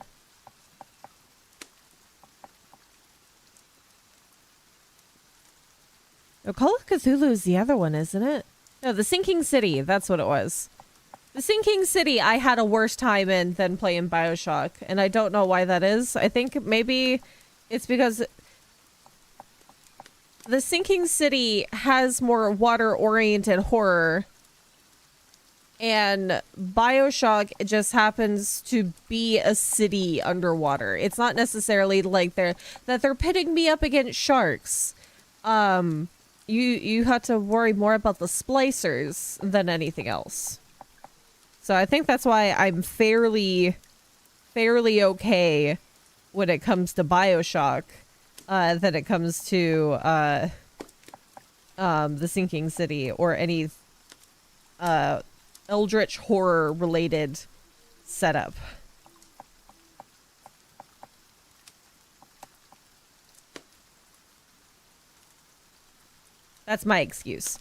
Call of Cthulhu is the other one, isn't it? No, The Sinking City. That's what it was. The Sinking City I had a worse time in than playing BioShock, and I don't know why that is. I think maybe it's because The Sinking City has more water-oriented horror, and BioShock just happens to be a city underwater. It's not necessarily like they're pitting me up against sharks. You have to worry more about the splicers than anything else. So I think that's why I'm fairly okay when it comes to BioShock, than it comes to the Sinking City or any eldritch horror related setup. That's my excuse.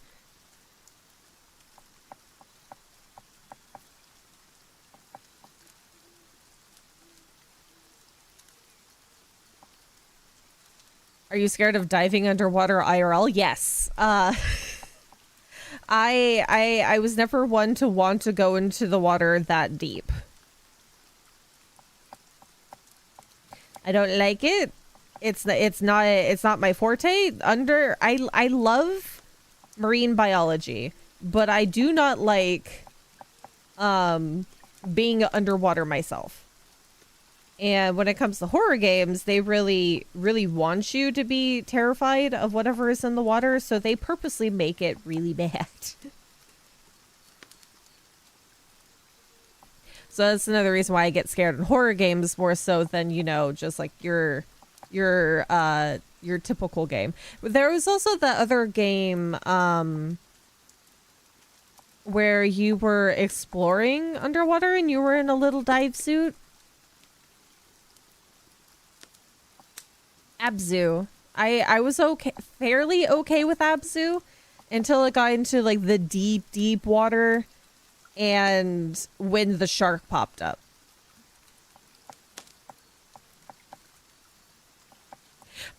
Are you scared of diving underwater IRL? Yes. I was never one to want to go into the water that deep. I don't like it. It's not my forte. I love marine biology, but I do not like being underwater myself. And when it comes to horror games, they really, really want you to be terrified of whatever is in the water, so they purposely make it really bad. So that's another reason why I get scared in horror games more so than, you know, just like your typical game. There was also the other game where you were exploring underwater and you were in a little dive suit. Abzu. I was fairly okay with Abzu until it got into like the deep water and when the shark popped up.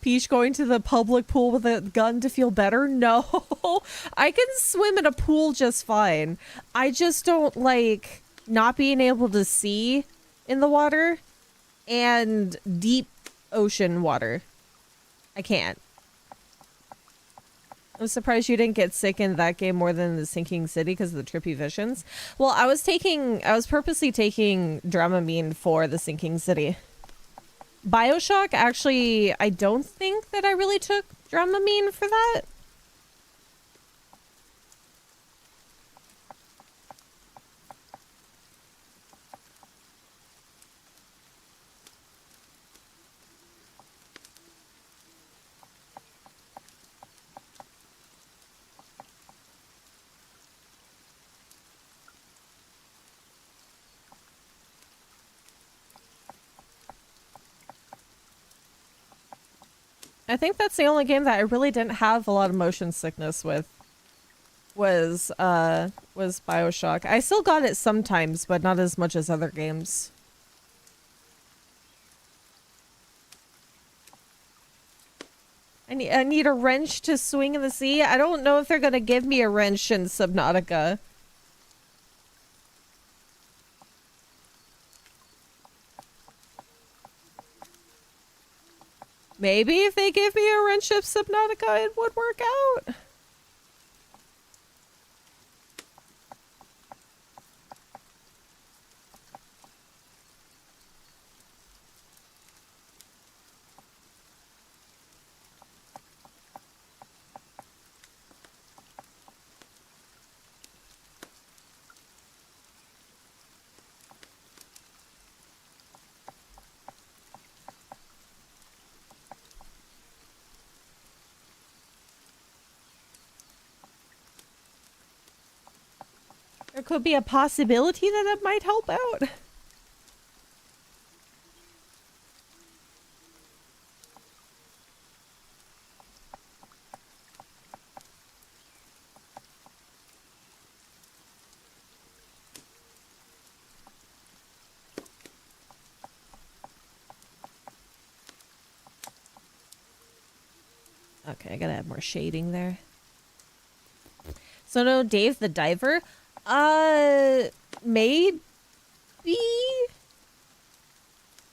Peach going to the public pool with a gun to feel better? No. I can swim in a pool just fine. I just don't like not being able to see in the water and deep ocean water. I can't. I'm surprised you didn't get sick in that game more than the Sinking City because of the trippy visions. Well, I was purposely taking Dramamine for the Sinking City. BioShock, actually, I don't think that I really took Dramamine for that. I think that's the only game that I really didn't have a lot of motion sickness with was BioShock. I still got it sometimes, but not as much as other games. I need a wrench to swing in the sea. I don't know if they're gonna give me a wrench in Subnautica. Maybe if they gave me a wrench of Subnautica, it would work out. There could be a possibility that it might help out. Okay, I gotta have more shading there. So no, Dave the Diver? Maybe?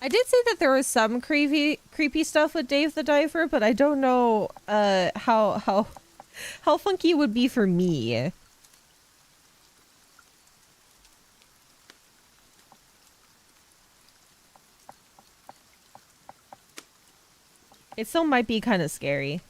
I did say that there was some creepy stuff with Dave the Diver, but I don't know, how funky it would be for me. It still might be kind of scary.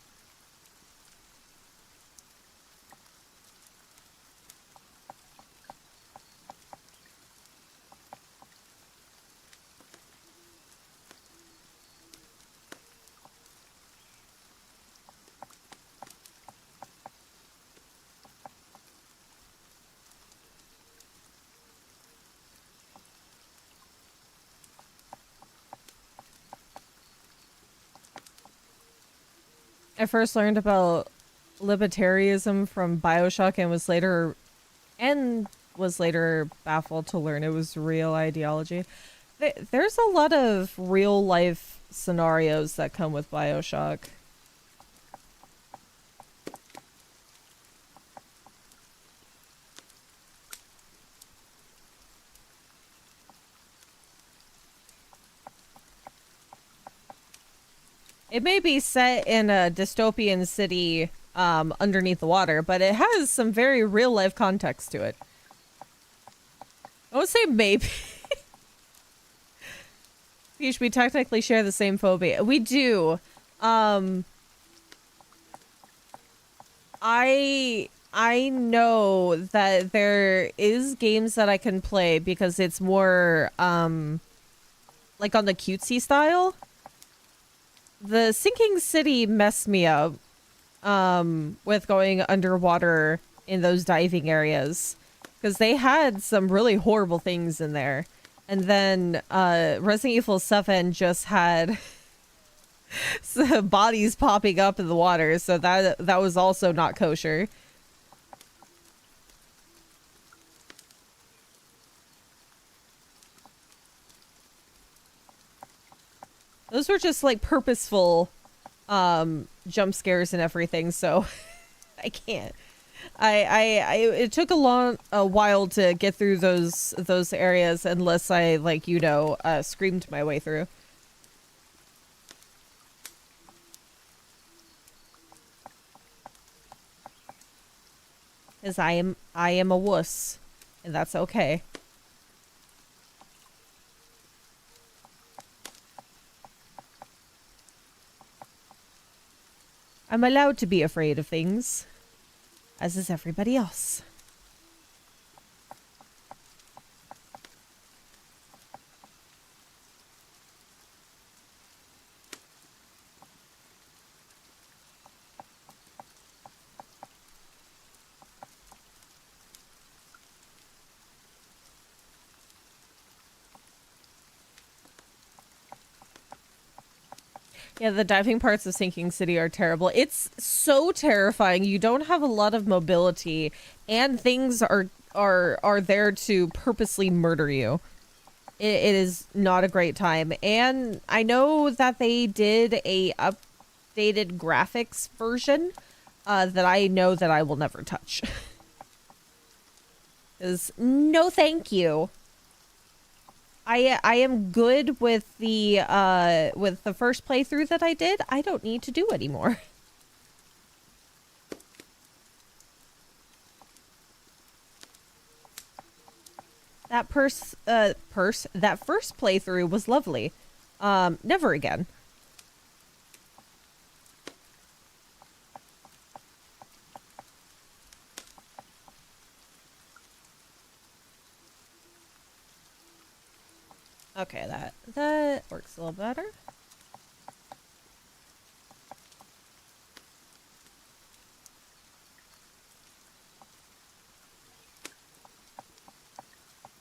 I first learned about libertarianism from BioShock and was later baffled to learn it was real ideology. There's a lot of real life scenarios that come with BioShock. It may be set in a dystopian city underneath the water, but it has some very real life context to it. I would say maybe. Peach, we technically share the same phobia. We do. I know that there is games that I can play because it's more like on the cutesy style. The sinking city messed me up with going underwater in those diving areas because they had some really horrible things in there. And then Resident Evil 7 just had some bodies popping up in the water, so that was also not kosher. Those were just like purposeful jump scares and everything, so I can't. It took a while to get through those areas unless I, like, you know, screamed my way through. Because I am a wuss, and that's okay. I'm allowed to be afraid of things, as is everybody else. Yeah, the diving parts of Sinking City are terrible. It's so terrifying. You don't have a lot of mobility, and things are there to purposely murder you. It is not a great time. And I know that they did a updated graphics version that I know that I will never touch. 'Cause no thank you. I am good with the first playthrough that I did. I don't need to do anymore. That that first playthrough was lovely. Never again. Okay, that works a little better.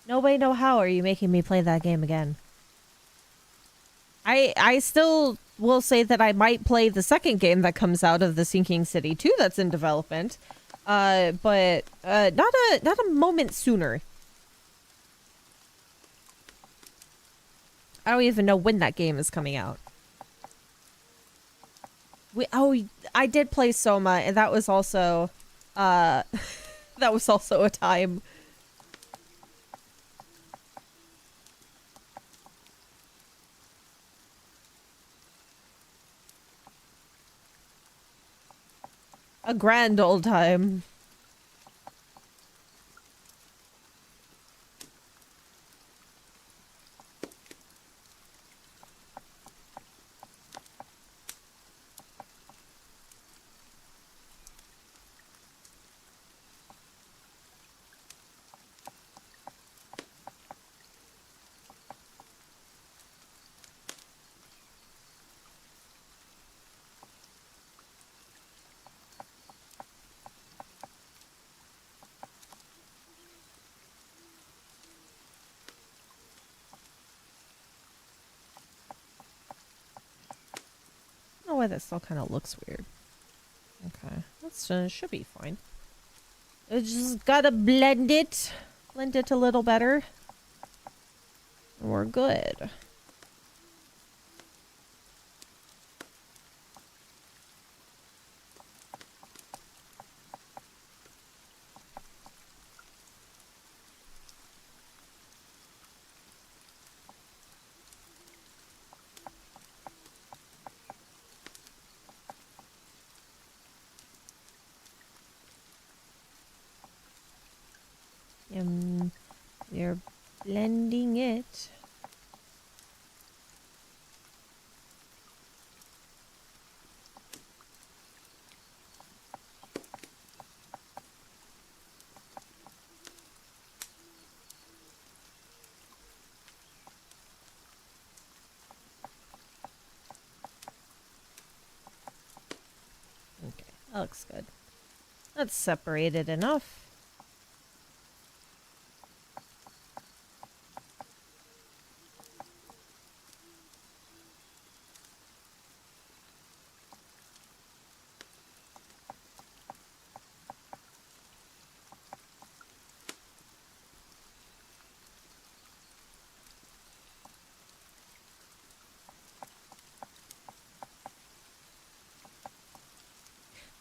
No way, no how are you making me play that game again. I still will say that I might play the second game that comes out of the Sinking City 2 that's in development. But not a moment sooner. I don't even know when that game is coming out. I did play Soma, and that was also that was also a time. A grand old time. I don't know why that still kind of looks weird. It's should be fine. I just gotta blend it a little better. We're good. We're blending it. Okay, that looks good. That's separated enough.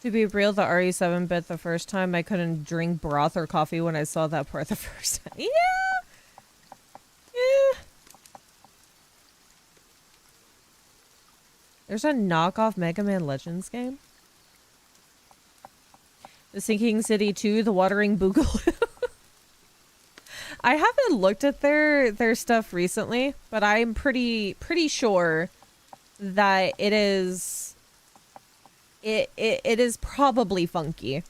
To be real, the RE7 bit the first time, I couldn't drink broth or coffee when I saw that part the first time. Yeah! Yeah! There's a knockoff Mega Man Legends game. The Sinking City 2, The Watering Boogaloo. I haven't looked at their stuff recently, but I'm pretty sure that it is... It is probably funky.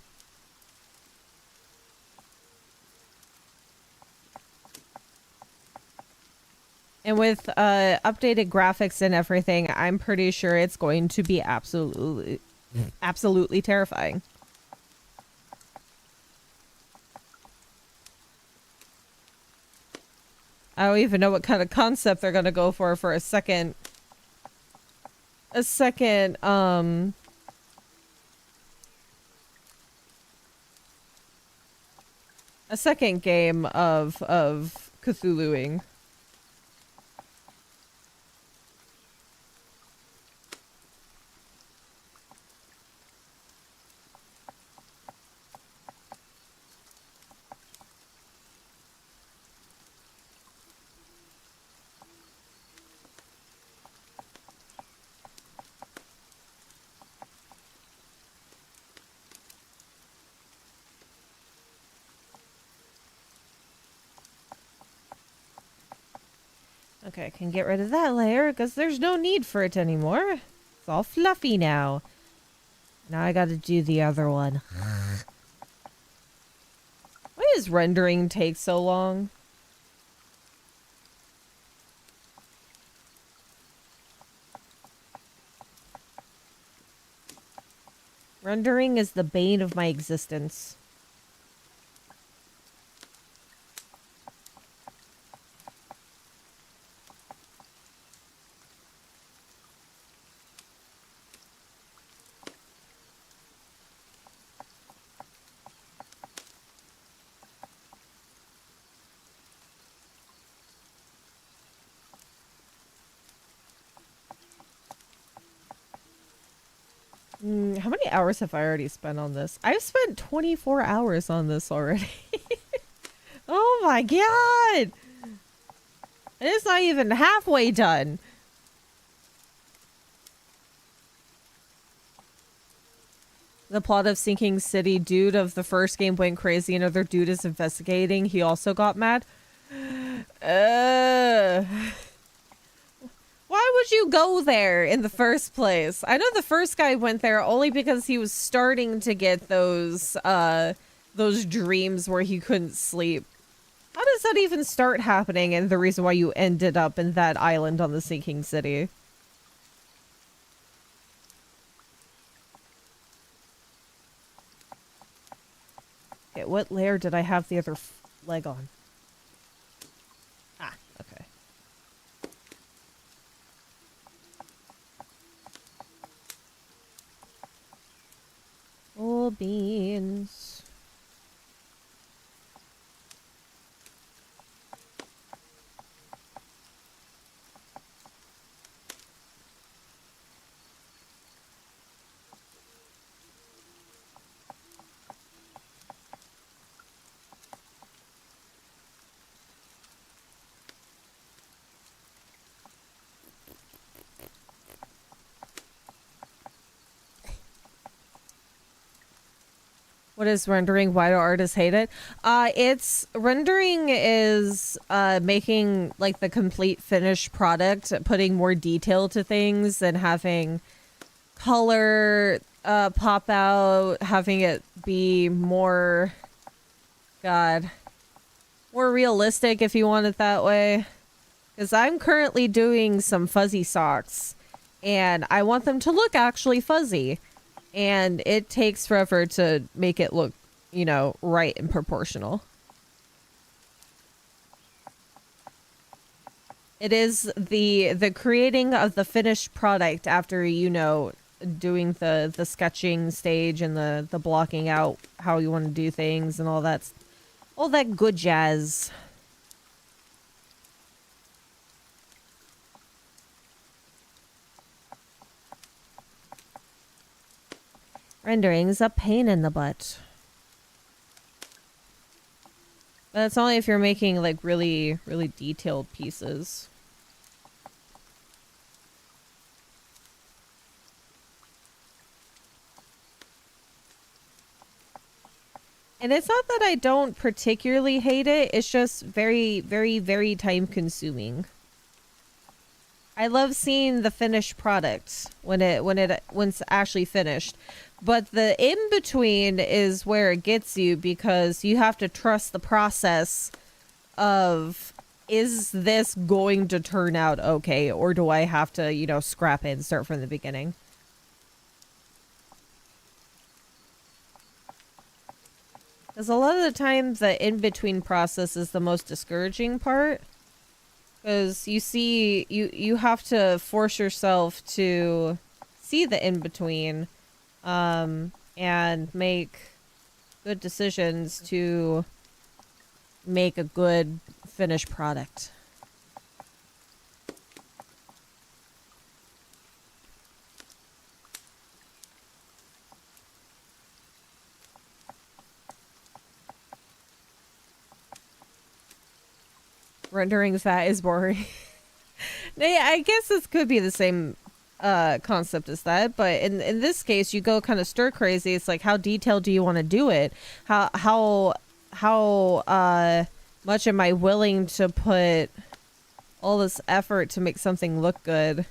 And with updated graphics and everything, I'm pretty sure it's going to be absolutely terrifying. I don't even know what kind of concept they're gonna go for a second game of Cthulhuing. Okay, I can get rid of that layer because there's no need for it anymore. It's all fluffy now. Now I gotta do the other one. Why does rendering take so long? Rendering is the bane of my existence. How many hours have I already spent on this? I've spent 24 hours on this already. Oh my god! It's not even halfway done. The plot of Sinking City, dude of the first game went crazy, another dude is investigating. He also got mad. Why would you go there in the first place? I know the first guy went there only because he was starting to get those dreams where he couldn't sleep. How does that even start happening and the reason why you ended up in that island on the Sinking City? Okay, what layer did I have the other leg on? Ah, okay. Cool beans. What is rendering? Why do artists hate it? It's rendering is making like the complete finished product, putting more detail to things and having color pop out, having it be more, God, more realistic if you want it that way. Because I'm currently doing some fuzzy socks and I want them to look actually fuzzy. And it takes forever to make it look, you know, right and proportional. It is the creating of the finished product after, you know, doing the sketching stage and the blocking out how you want to do things and all that good jazz. Rendering's a pain in the butt. But that's only if you're making like really, really detailed pieces. And it's not that I don't particularly hate it, it's just very, very, very time consuming. I love seeing the finished product when it's actually finished. But the in-between is where it gets you because you have to trust the process of, is this going to turn out okay? Or do I have to, you know, scrap it and start from the beginning? Because a lot of the time, the in-between process is the most discouraging part. Because you have to force yourself to see the in-between. And make good decisions to make a good finished product. Rendering fat is boring. I guess this could be the same concept as that, but in this case you go kind of stir crazy. It's like, how detailed do you want to do it? How much am I willing to put all this effort to make something look good?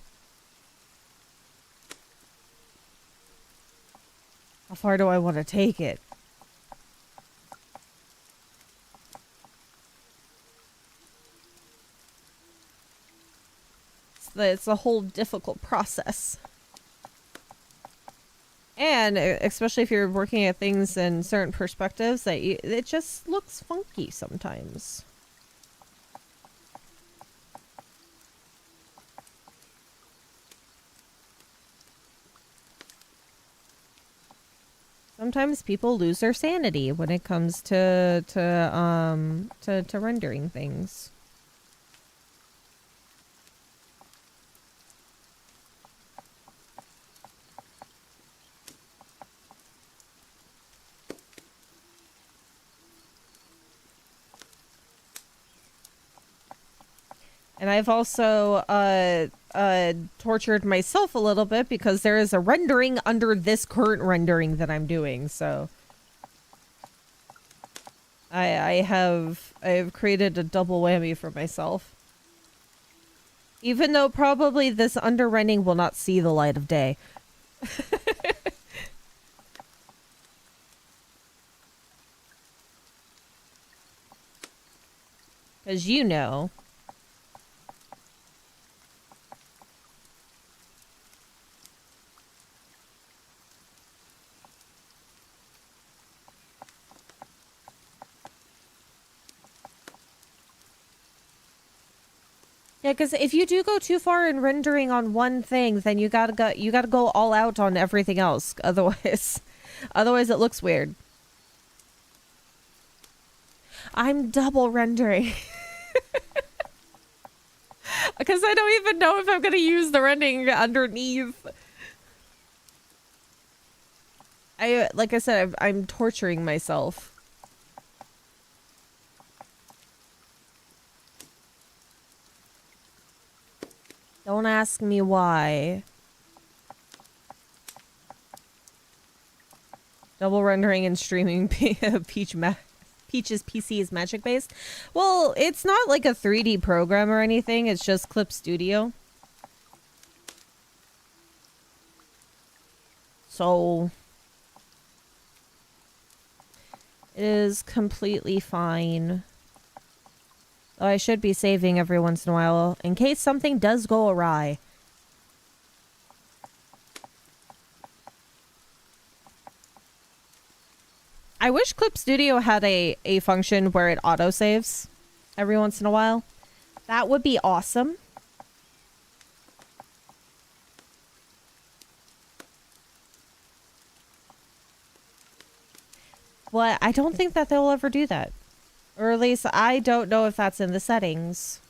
How far do I want to take it? It's a whole difficult process. And especially if you're working at things in certain perspectives, it just looks funky sometimes. Sometimes people lose their sanity when it comes to rendering things. And I've also tortured myself a little bit because there is a rendering under this current rendering that I'm doing. So I have created a double whammy for myself. Even though probably this under rendering will not see the light of day. As you know. Yeah, because if you do go too far in rendering on one thing, then you gotta go all out on everything else. Otherwise, Otherwise, it looks weird. I'm double rendering. Because I don't even know if I'm going to use the rendering underneath. Like I said, I'm torturing myself. Don't ask me why. Double rendering and streaming Peach's PC is magic based. Well, it's not like a 3D program or anything. It's just Clip Studio. So it is completely fine. Though I should be saving every once in a while in case something does go awry. I wish Clip Studio had a function where it autosaves every once in a while. That would be awesome. But I don't think that they'll ever do that. Or at least I don't know if that's in the settings.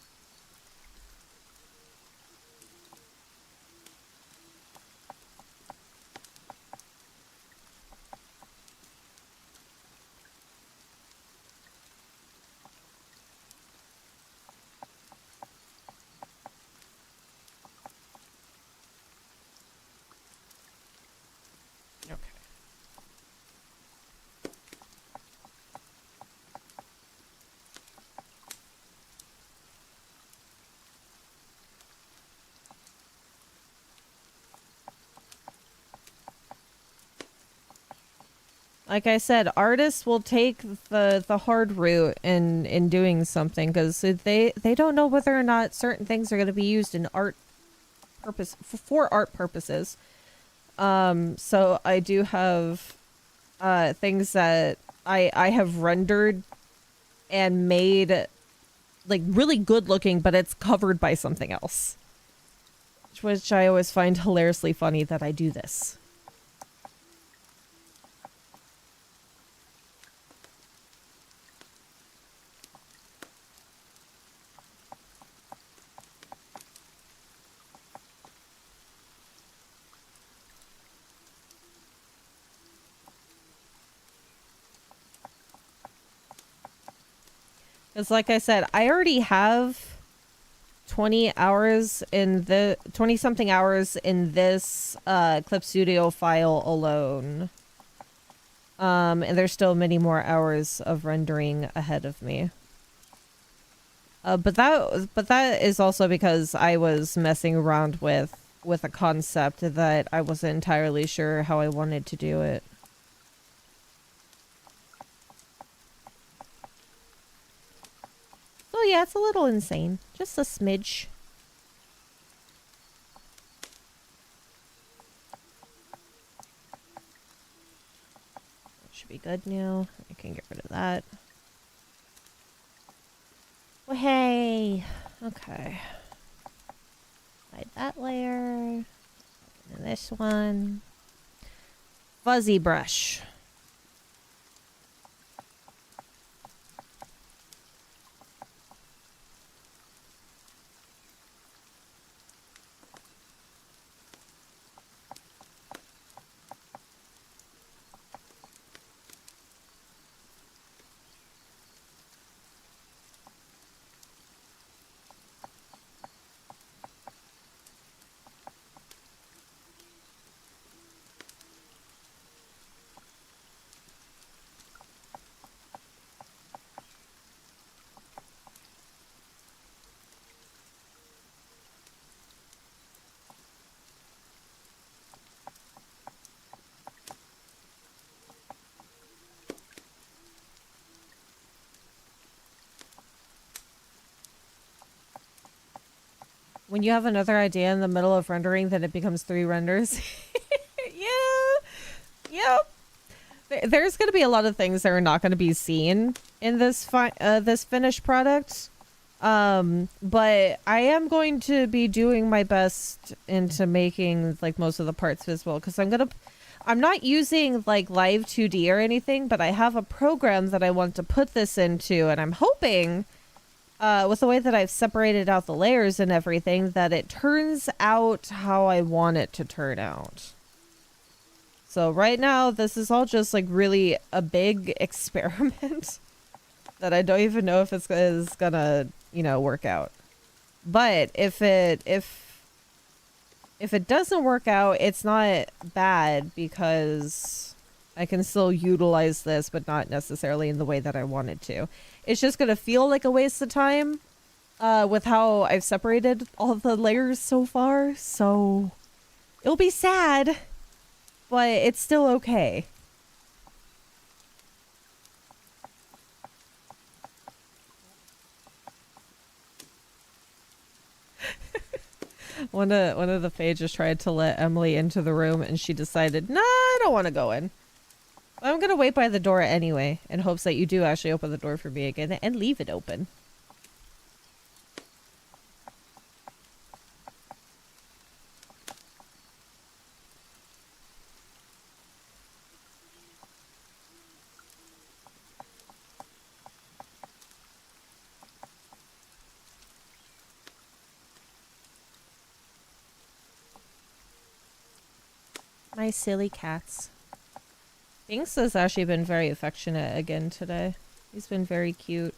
Like I said, artists will take the hard route in doing something because they don't know whether or not certain things are going to be used in art purpose for art purposes. So I do have things that I have rendered and made like really good looking, but it's covered by something else, which I always find hilariously funny that I do this. Because like I said, I already have 20 something hours in this Clip Studio file alone. And there's still many more hours of rendering ahead of me. But that is also because I was messing around with a concept that I wasn't entirely sure how I wanted to do it. So yeah, it's a little insane. Just a smidge. Should be good now. I can get rid of that. Well, hey. Okay. Hide that layer. And this one. Fuzzy brush. When you have another idea in the middle of rendering, then it becomes 3 renders. Yeah. Yep. There's going to be a lot of things that are not going to be seen in this this finished product. But I am going to be doing my best into making like most of the parts visible because I'm I'm not using like live 2D or anything, but I have a program that I want to put this into, and I'm hoping with the way that I've separated out the layers and everything that it turns out how I want it to turn out. So right now this is all just like really a big experiment that I don't even know if it's gonna, you know, work out. But if it doesn't work out, it's not bad because I can still utilize this, but not necessarily in the way that I wanted to. It's just going to feel like a waste of time with how I've separated all the layers so far. So it'll be sad, but it's still okay. One of the pages tried to let Emily into the room, and she decided, nah, I don't want to go in. I'm gonna wait by the door anyway, in hopes that you do actually open the door for me again and leave it open. My silly cats. Binks has actually been very affectionate again today. He's been very cute.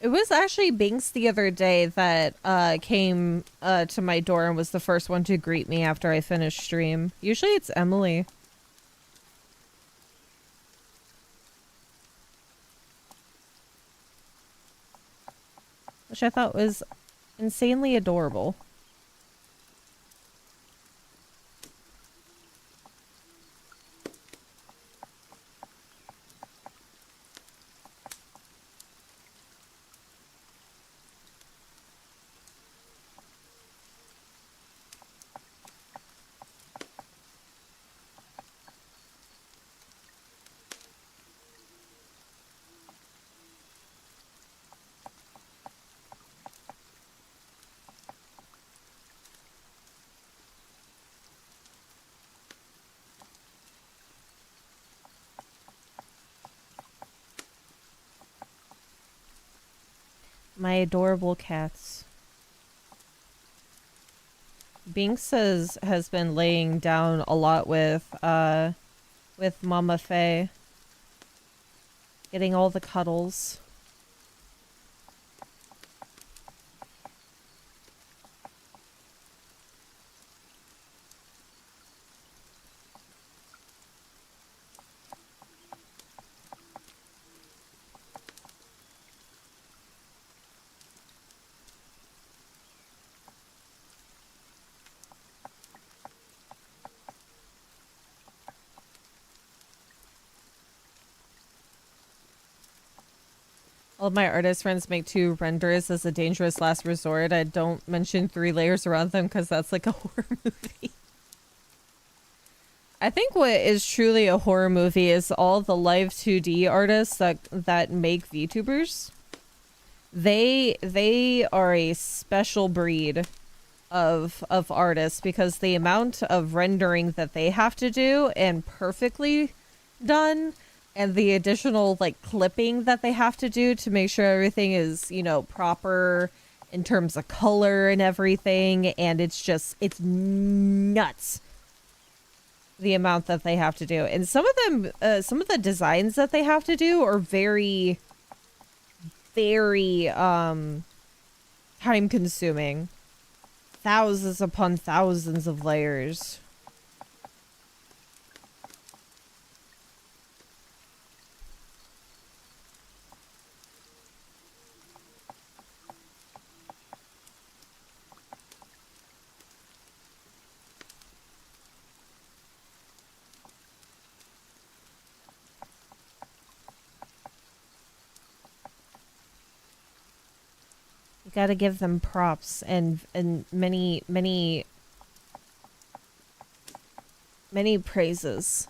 It was actually Binks the other day that came to my door and was the first one to greet me after I finished stream. Usually it's Emily. Which I thought was insanely adorable. My adorable cats. Binks has been laying down a lot with Mama Faye. Getting all the cuddles. All of my artist friends make 2 renders as a dangerous last resort. I don't mention 3 layers around them because that's like a horror movie. I think what is truly a horror movie is all the live 2D artists that make VTubers. They are a special breed of artists because the amount of rendering that they have to do and perfectly done, and the additional like clipping that they have to do to make sure everything is, you know, proper in terms of color and everything, and it's nuts the amount that they have to do. And some of them, some of the designs that they have to do are very time consuming. Thousands upon thousands of layers. Gotta give them props and many Many praises.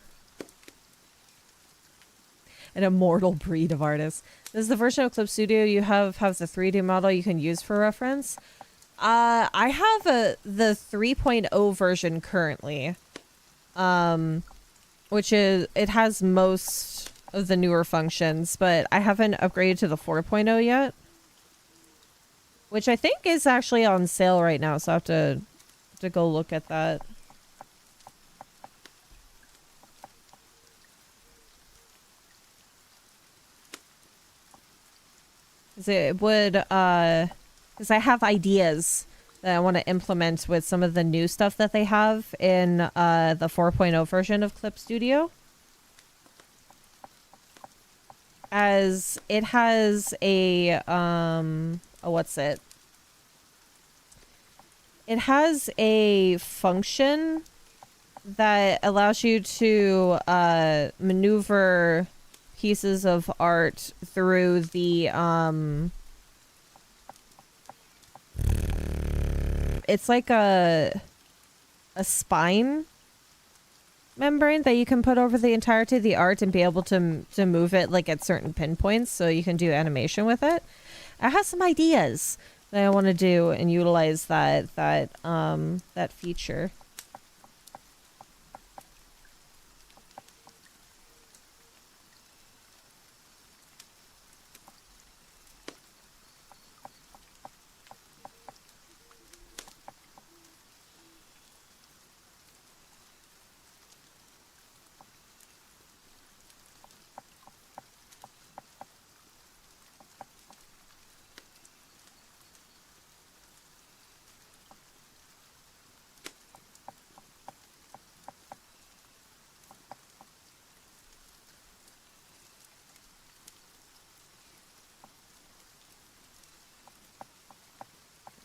An immortal breed of artists. This is the version of Clip Studio you has a 3D model you can use for reference. I have the 3.0 version currently. Which is, it has most of the newer functions, but I haven't upgraded to the 4.0 yet. Which I think is actually on sale right now, so I have to go look at that. It would, because I have ideas that I want to implement with some of the new stuff that they have in the 4.0 version of Clip Studio. As it has a, what's it? It has a function that allows you to maneuver pieces of art through the it's like a spine membrane that you can put over the entirety of the art and be able to move it like at certain pinpoints, so you can do animation with it. I have some ideas that I want to do and utilize that feature.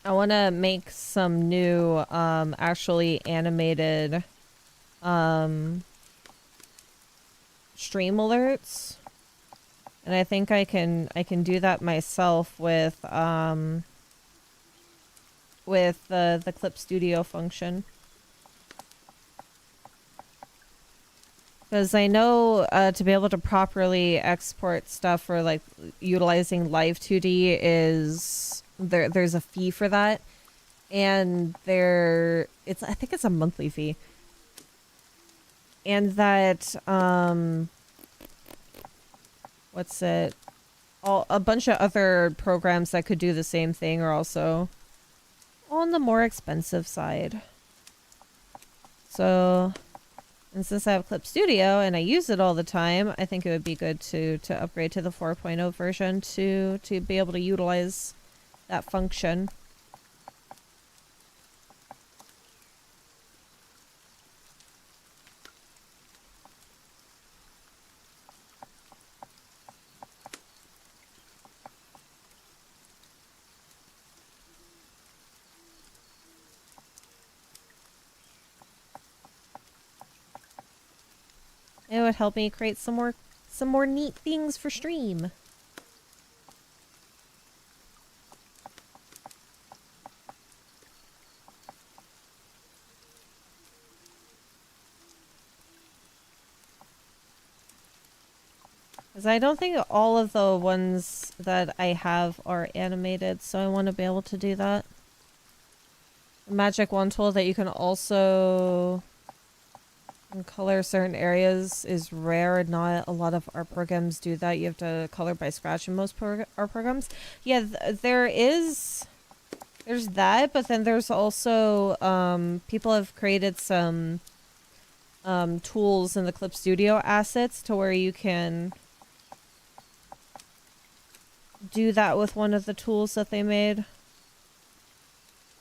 I want to make some new, actually animated, stream alerts. And I think I can do that myself with the Clip Studio function. Because I know to be able to properly export stuff for like utilizing Live 2D is there's a fee for that, and I think it's a monthly fee, and that what's it? A bunch of other programs that could do the same thing are also on the more expensive side. So. And since I have Clip Studio and I use it all the time, I think it would be good to upgrade to the 4.0 version to be able to utilize that function. It would help me create some more neat things for stream. Because I don't think all of the ones that I have are animated, so I want to be able to do that. The Magic Wand tool that you can also color certain areas is rare. Not a lot of art programs do that. You have to color by scratch in most art programs. Yeah, there's that, but then there's also people have created some tools in the Clip Studio assets to where you can do that with one of the tools that they made.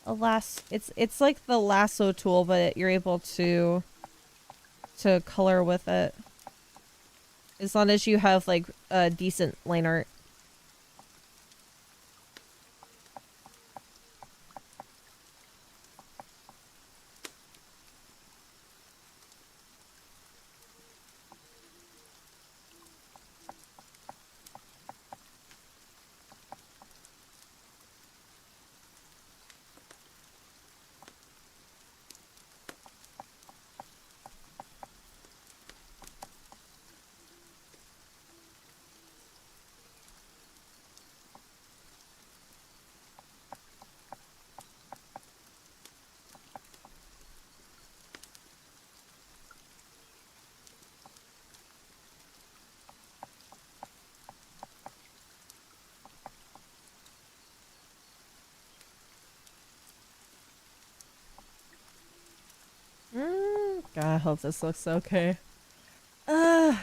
It's like the lasso tool, but you're able to color with it, as long as you have like a decent line art. God, I hope this looks okay. Yeah,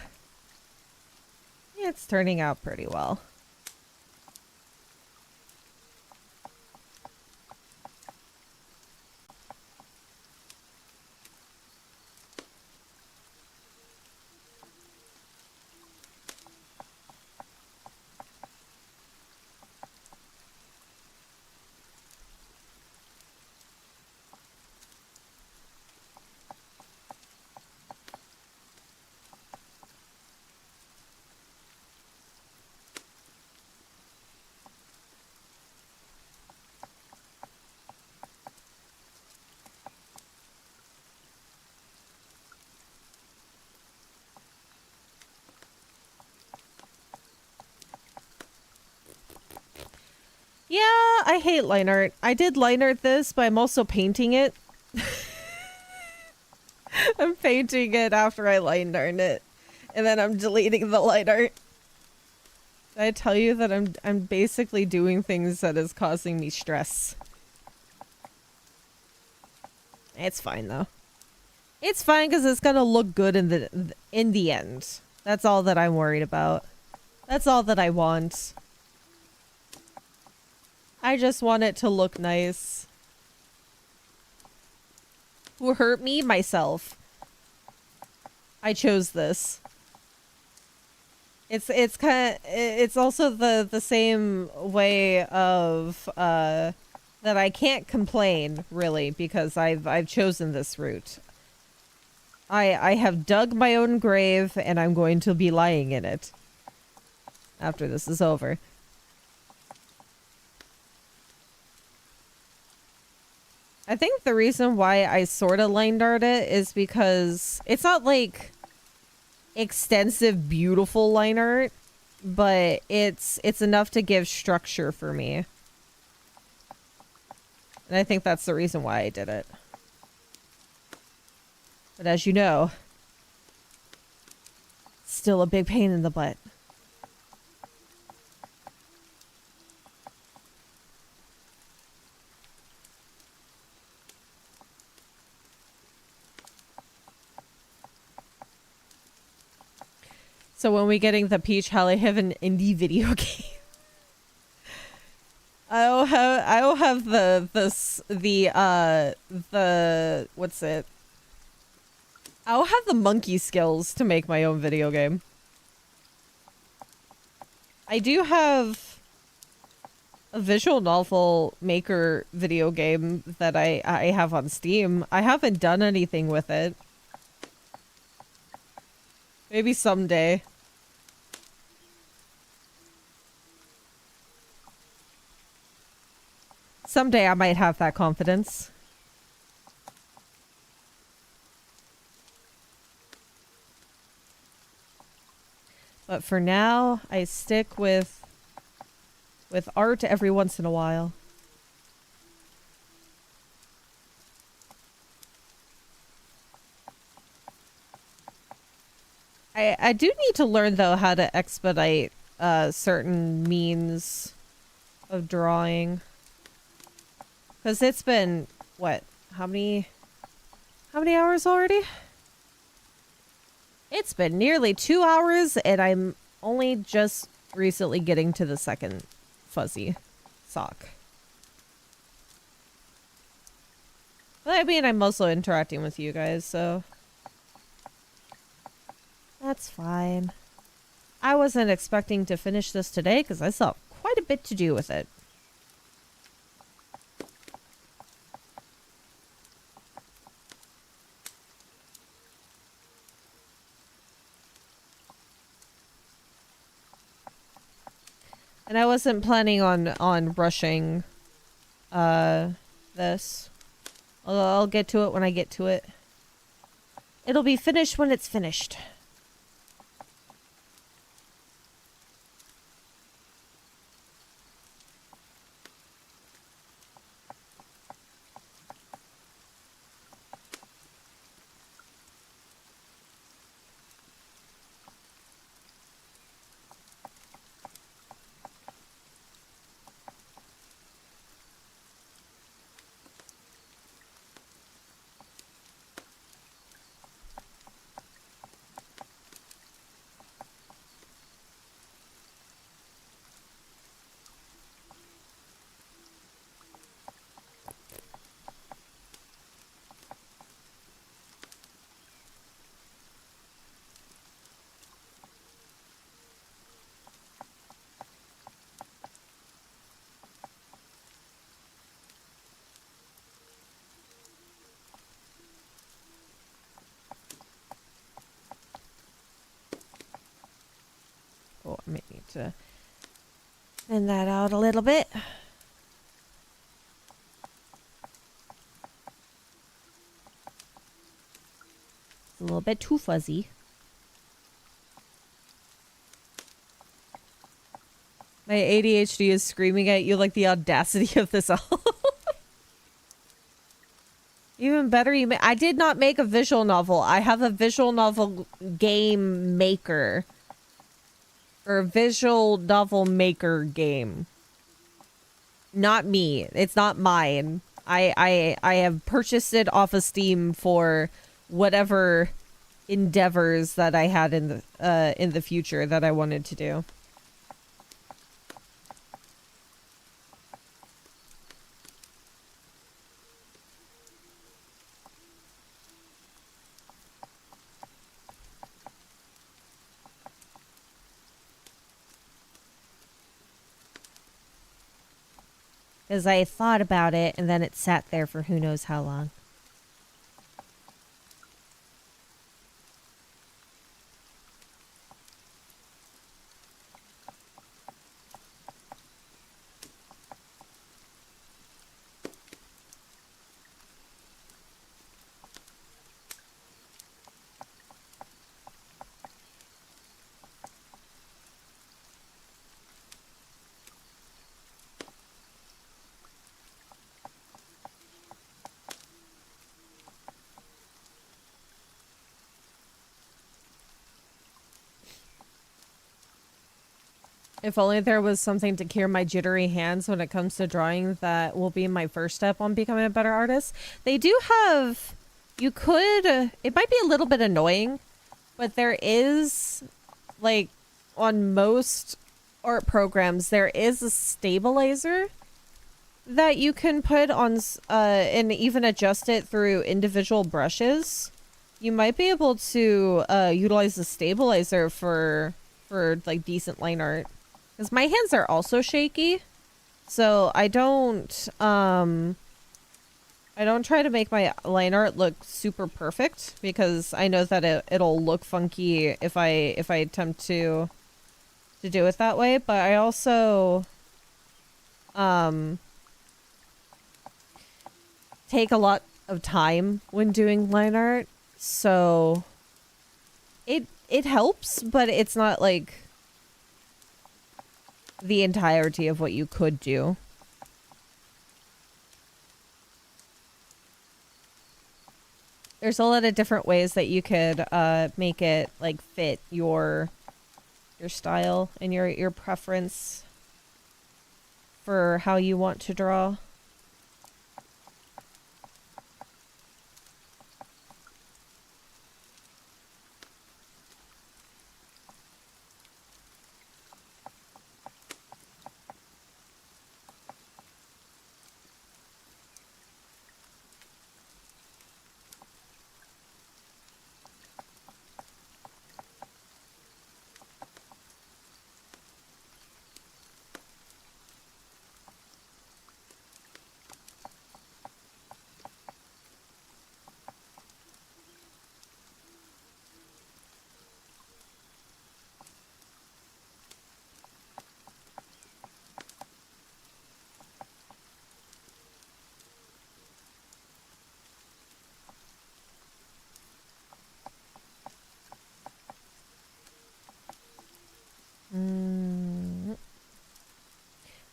it's turning out pretty well. Yeah, I hate line art. I did line art this, but I'm also painting it. I'm painting it after I line art it. And then I'm deleting the line art. Did I tell you that I'm basically doing things that is causing me stress? It's fine though. It's fine because it's gonna look good in the end. That's all that I'm worried about. That's all that I want. I just want it to look nice. Who hurt me? Myself. I chose this. It's kind of, it's also the same way of that I can't complain really because I've chosen this route. I have dug my own grave and I'm going to be lying in it after this is over. I think the reason why I sort of line art it is because it's not like extensive, beautiful line art, but it's enough to give structure for me. And I think that's the reason why I did it. But as you know, still a big pain in the butt. So when we getting the PHaleArT indie video game, I'll have the what's it? I'll have the monkey skills to make my own video game. I do have a visual novel maker video game that I have on Steam. I haven't done anything with it. Maybe someday. Someday I might have that confidence. But for now, I stick with art every once in a while. I do need to learn though how to expedite certain means of drawing. Because it's been what? How many hours already? It's been nearly 2 hours and I'm only just recently getting to the second fuzzy sock. But I mean, I'm also interacting with you guys, so that's fine. I wasn't expecting to finish this today because I still have quite a bit to do with it. And I wasn't planning on rushing this. I'll get to it when I get to it. It'll be finished when it's finished. I might need to thin that out a little bit. It's a little bit too fuzzy. My ADHD is screaming at you like the audacity of this all. Even better, I did not make a visual novel. I have a visual novel game maker. Or a visual novel maker game. Not me. It's not mine. I have purchased it off of Steam for whatever endeavors that I had in the future that I wanted to do. Because I thought about it, and then it sat there for who knows how long. If only there was something to cure my jittery hands when it comes to drawing, that will be my first step on becoming a better artist. They do have... You could... it might be a little bit annoying, but there is, like, on most art programs, there is a stabilizer that you can put on, and even adjust it through individual brushes. You might be able to utilize the stabilizer for like, decent line art. Because my hands are also shaky, so I don't try to make my line art look super perfect, because I know that it'll look funky if I attempt to do it that way. But I also take a lot of time when doing line art, so it helps, but it's not like the entirety of what you could do. There's a lot of different ways that you could make it like fit your style and your preference for how you want to draw.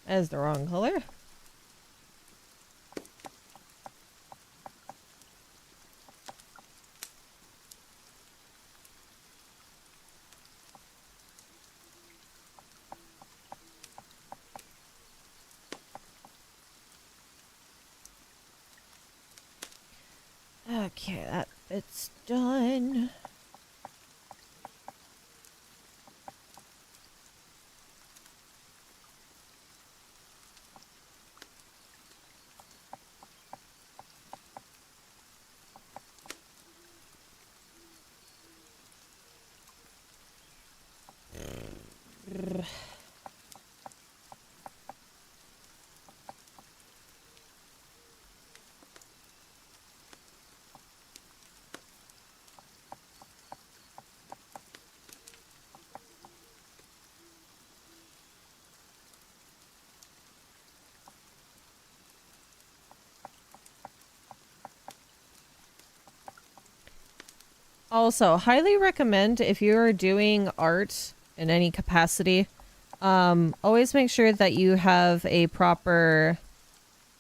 That is the wrong color. Okay, that bit's done. Also, highly recommend if you're doing art in any capacity, always make sure that you have a proper,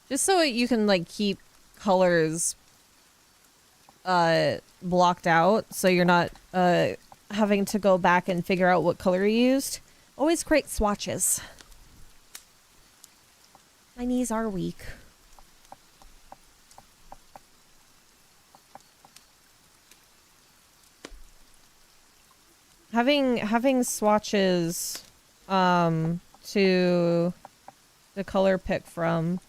just so you can like keep colors blocked out, so you're not having to go back and figure out what color you used. Always create swatches. My knees are weak. Having swatches to color pick from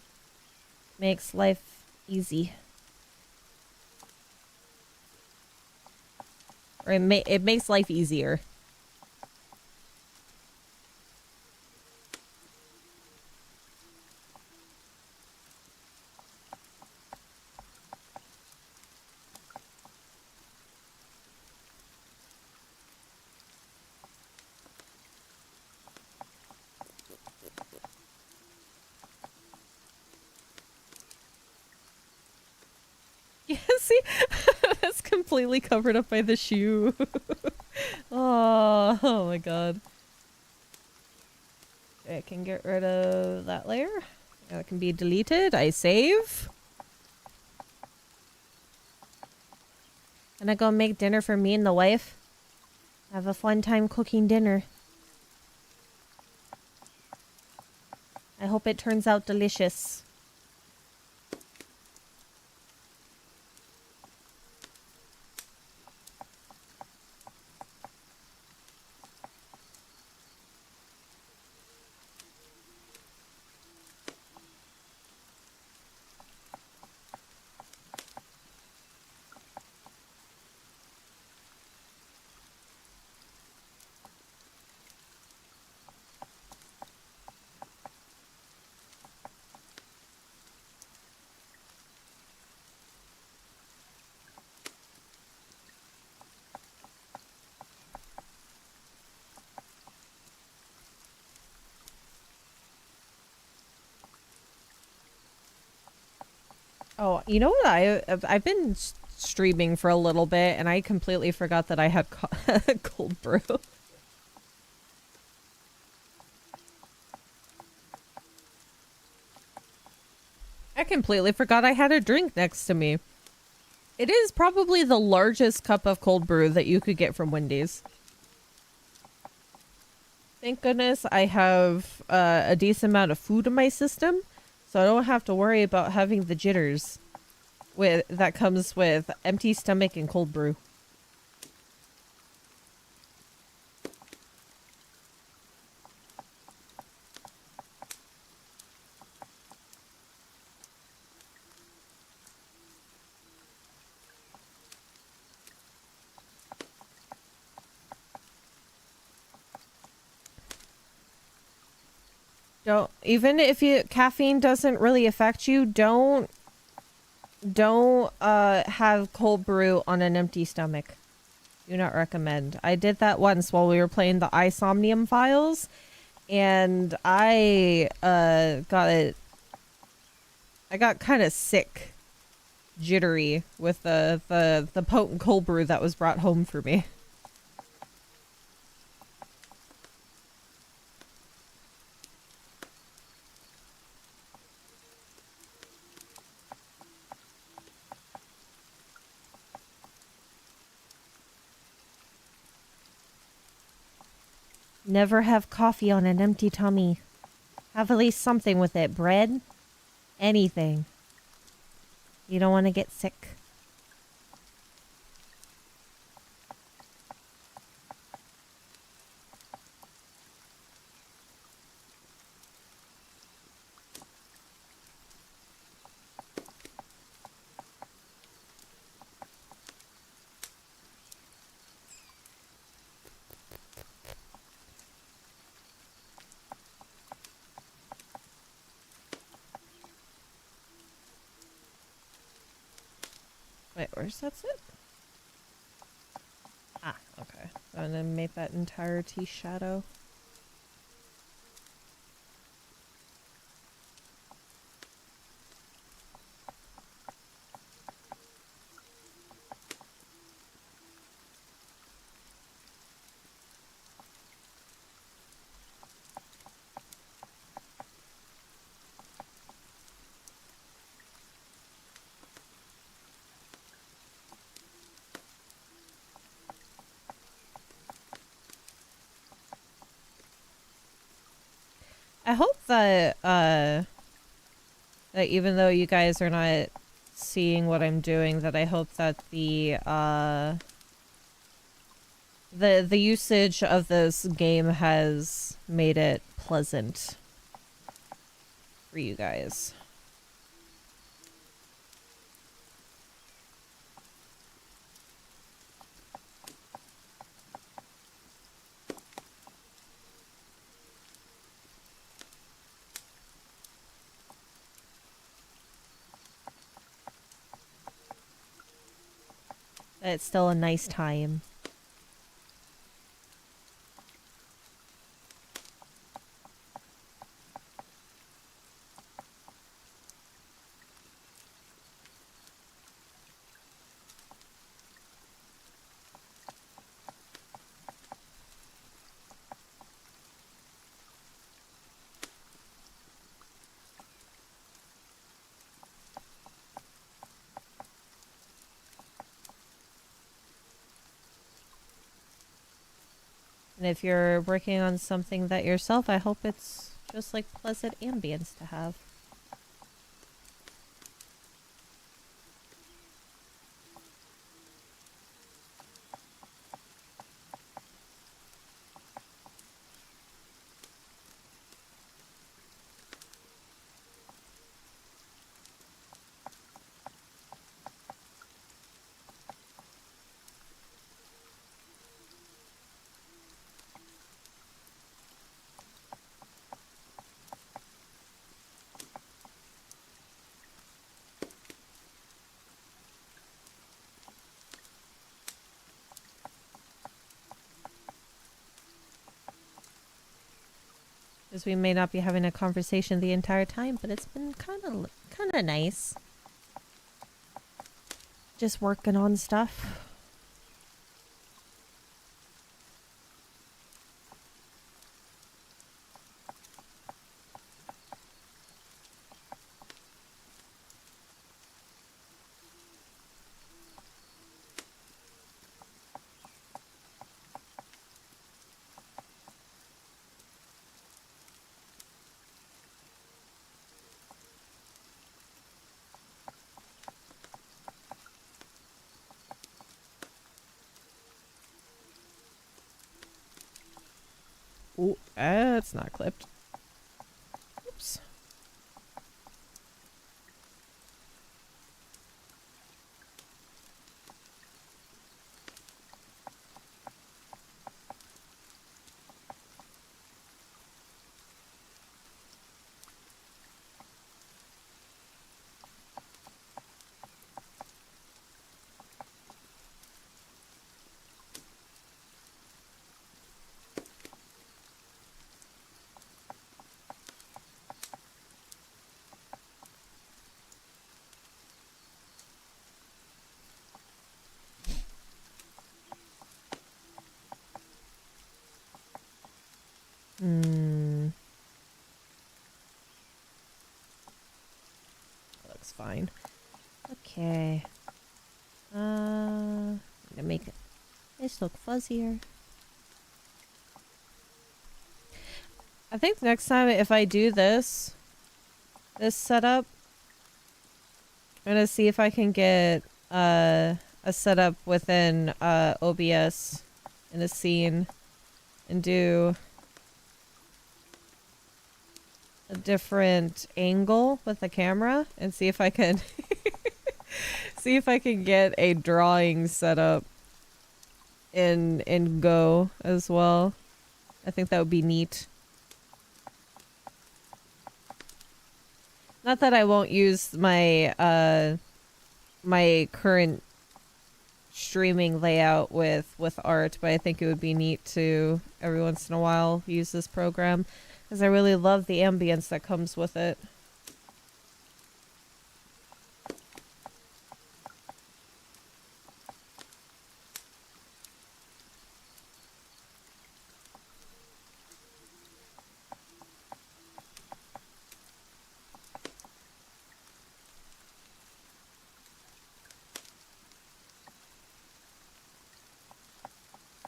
makes life easy. Or it makes life easier. Yeah, see? That's completely covered up by the shoe. Oh my god. I can get rid of that layer. That can be deleted. I save. Gonna go make dinner for me and the wife. Have a fun time cooking dinner. I hope it turns out delicious. Oh, you know what? I've been streaming for a little bit, and I completely forgot that I had cold brew. I completely forgot I had a drink next to me. It is probably the largest cup of cold brew that you could get from Wendy's. Thank goodness I have a decent amount of food in my system, so I don't have to worry about having the jitters that comes with empty stomach and cold brew. Don't, even if caffeine doesn't really affect you, don't have cold brew on an empty stomach. Do not recommend. I did that once while we were playing the Isomnium files, and I got kind of sick, jittery with the potent cold brew that was brought home for me. Never have coffee on an empty tummy. Have at least something with it. Bread? Anything. You don't want to get sick. Wait, where's that sit? Ah, okay. So I'm gonna make that entire T shadow. I hope that that even though you guys are not seeing what I'm doing, that I hope that the usage of this game has made it pleasant for you guys. It's still a nice time. And if you're working on something that yourself, I hope it's just like pleasant ambience to have. Because we may not be having a conversation the entire time, but it's been kind of nice. Just working on stuff. Oh, it's not clipped. Oops. Looks fine. Okay. I'm gonna make this look fuzzier. I think next time if I do this setup, I'm gonna see if I can get a setup within OBS in a scene and do a different angle with the camera and see if I can see if I can get a drawing setup in Go as well. I think that would be neat. Not that I won't use my my current streaming layout with art, but I think it would be neat to every once in a while use this program because I really love the ambience that comes with it.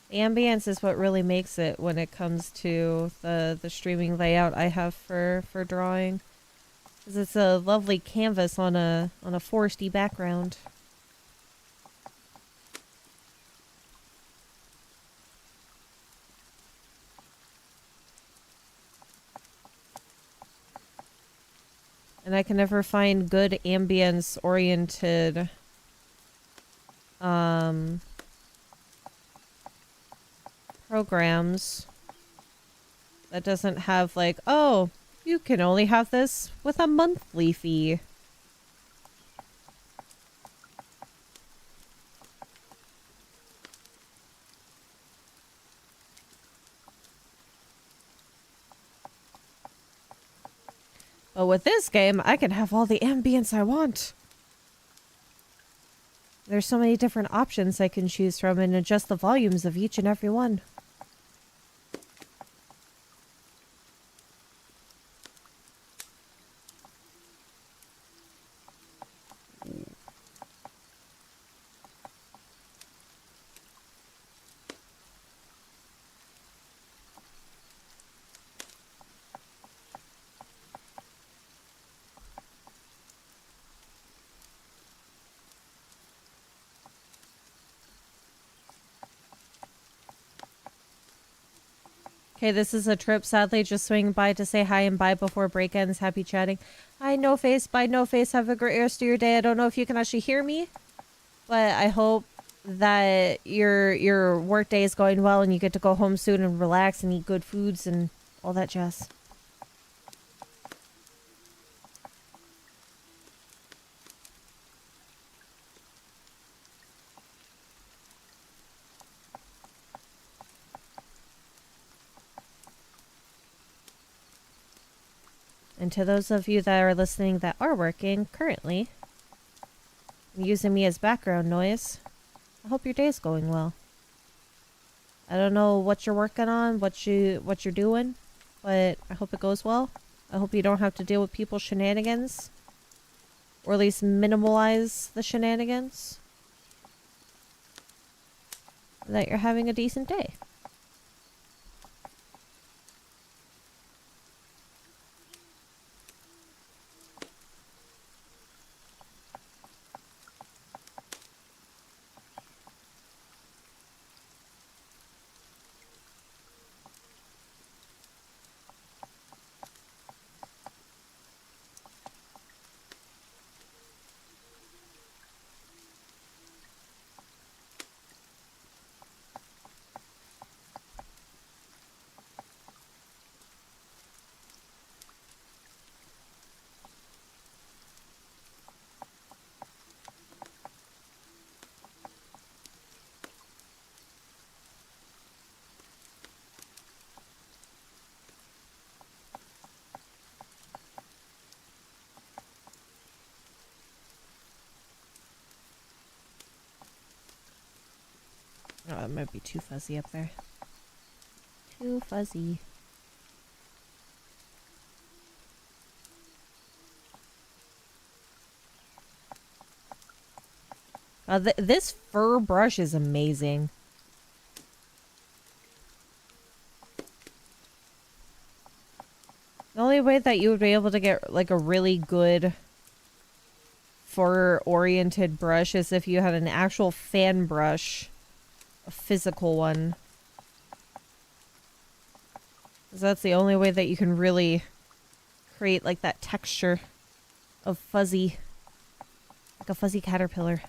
The ambience is what really makes it when it comes to the streaming layout I have for drawing. 'Cause it's a lovely canvas on a foresty background. And I can never find good ambience oriented programs that doesn't have like, oh, you can only have this with a monthly fee. But with this game, I can have all the ambience I want. There's so many different options I can choose from and adjust the volumes of each and every one. Okay, this is a trip. Sadly, just swinging by to say hi and bye before break ends. Happy chatting. Hi, No Face. Bye, No Face. Have a great rest of your day. I don't know if you can actually hear me, but I hope that your work day is going well and you get to go home soon and relax and eat good foods and all that jazz. And to those of you that are listening that are working currently, using me as background noise, I hope your day's going well. I don't know what you're working on, what you're doing, but I hope it goes well. I hope you don't have to deal with people's shenanigans, or at least minimalize the shenanigans. That you're having a decent day. Oh, it might be too fuzzy up there. Too fuzzy. This fur brush is amazing. The only way that you would be able to get like a really good fur-oriented brush is if you had an actual fan brush. A physical one. 'Cause that's the only way that you can really create like that texture of fuzzy. Like a fuzzy caterpillar.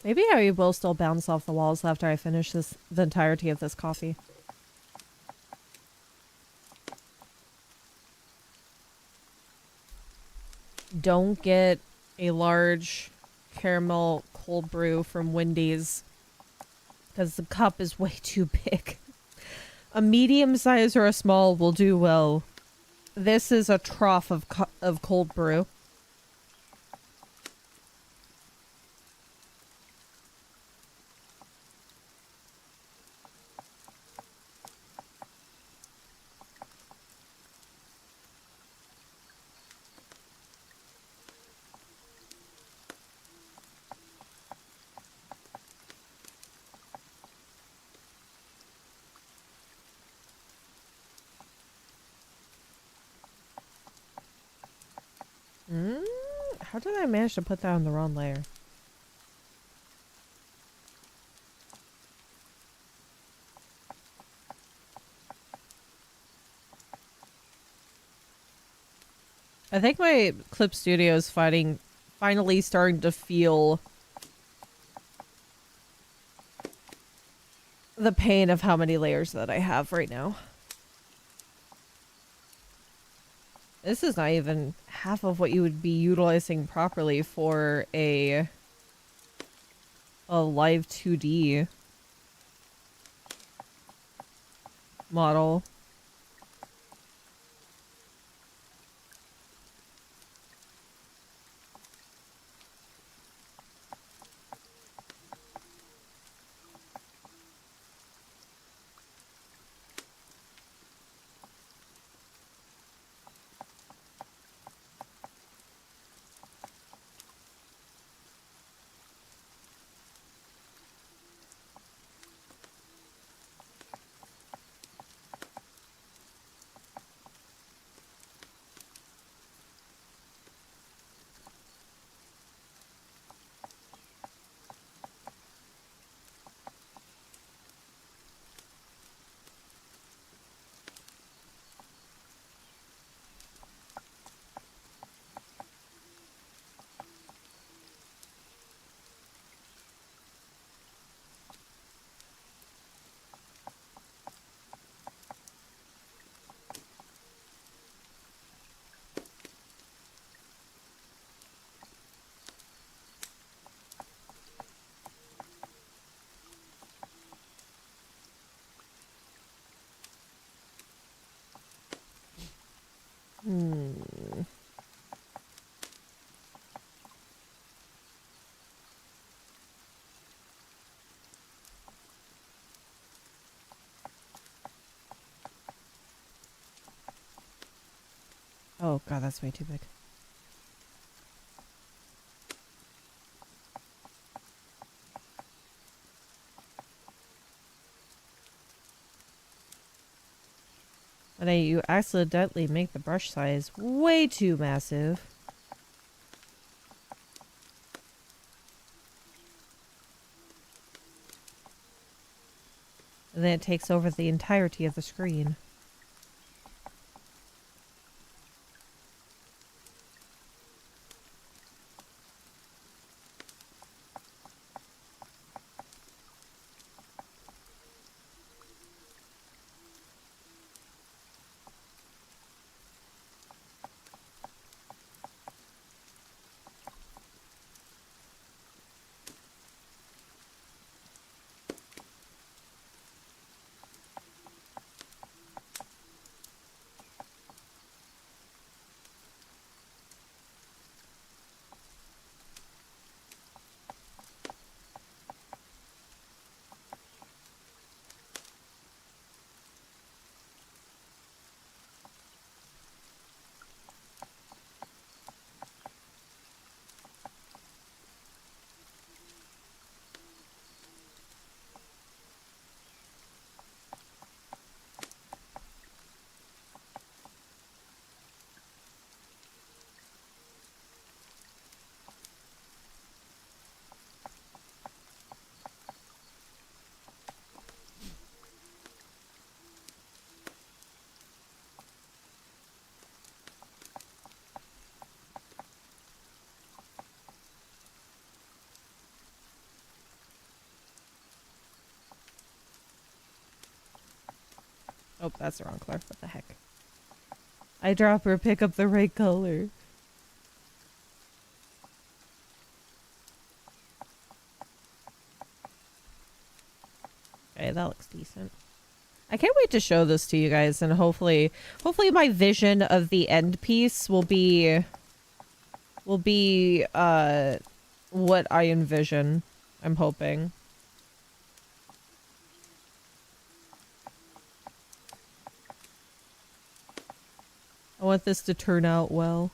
Maybe I will still bounce off the walls after I finish the entirety of this coffee. Don't get a large caramel cold brew from Wendy's because the cup is way too big. A medium size or a small will do well. This is a trough of cold brew. How did I manage to put that on the wrong layer? I think my Clip Studio is finally starting to feel the pain of how many layers that I have right now. This is not even half of what you would be utilizing properly for a live 2D model. Oh god, that's way too big. And then you accidentally make the brush size way too massive. And then it takes over the entirety of the screen. Oh, that's the wrong color. What the heck? Eyedropper, pick up the right color. Okay, that looks decent. I can't wait to show this to you guys, and hopefully my vision of the end piece will be what I envision. I'm hoping. I want this to turn out well.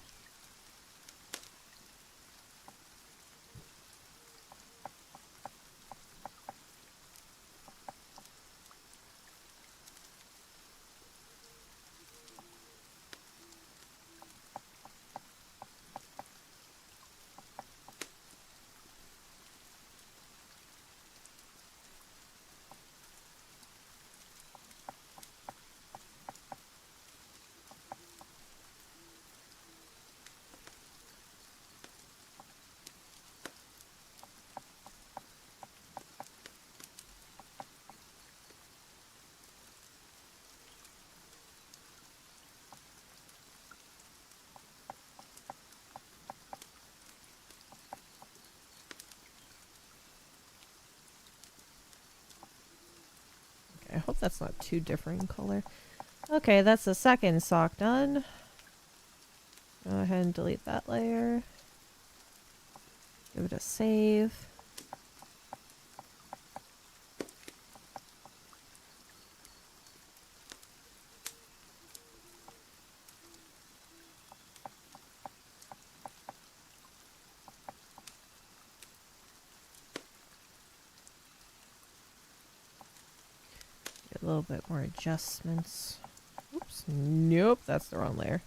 I hope that's not too different in color. Okay, that's the second sock done. Go ahead and delete that layer. Give it a save. A little bit more adjustments. Oops. Nope, that's the wrong layer.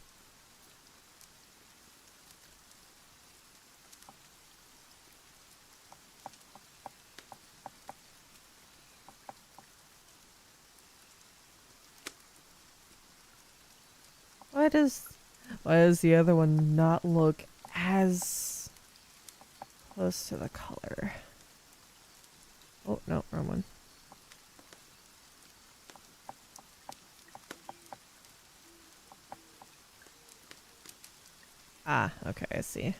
Why does the other one not look as close to the color? Oh, no, wrong one. Ah, okay, I see.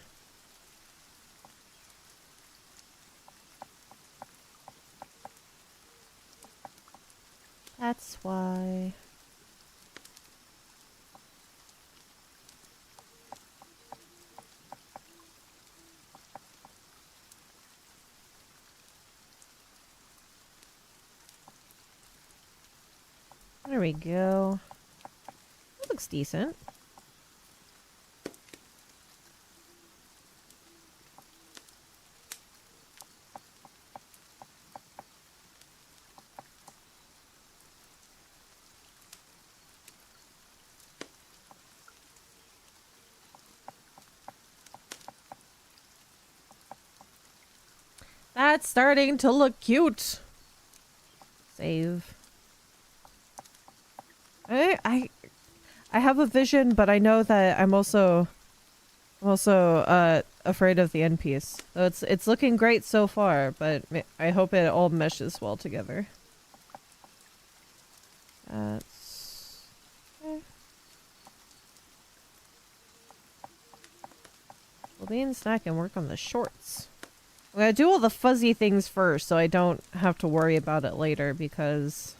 That's why. There we go. That looks decent. That's starting to look cute. Save. I have a vision, but I know that I'm also afraid of the end piece. So it's looking great so far, but I hope it all meshes well together. That's okay. Well, me and Snack can work on the shorts. I'm gonna do all the fuzzy things first, so I don't have to worry about it later, because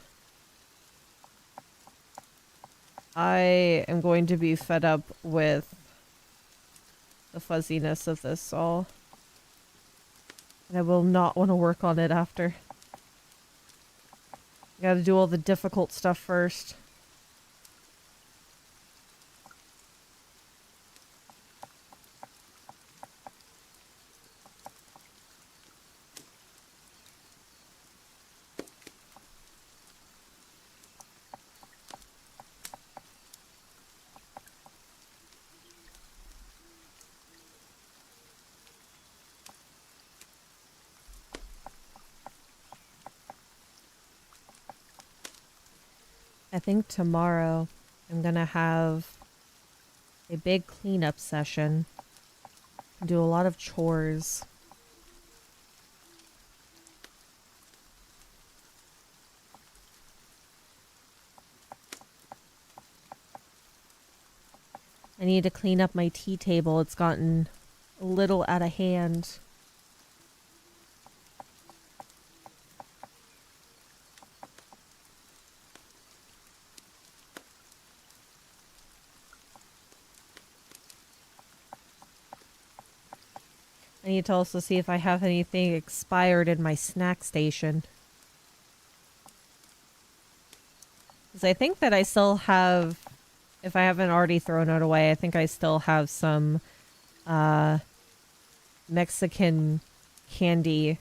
I am going to be fed up with the fuzziness of this all. And I will not want to work on it after. Gotta do all the difficult stuff first. I think tomorrow I'm gonna have a big cleanup session. Do a lot of chores. I need to clean up my tea table. It's gotten a little out of hand. I need to also see if I have anything expired in my snack station. Because I think that I still have, if I haven't already thrown it away, I think I still have some Mexican candy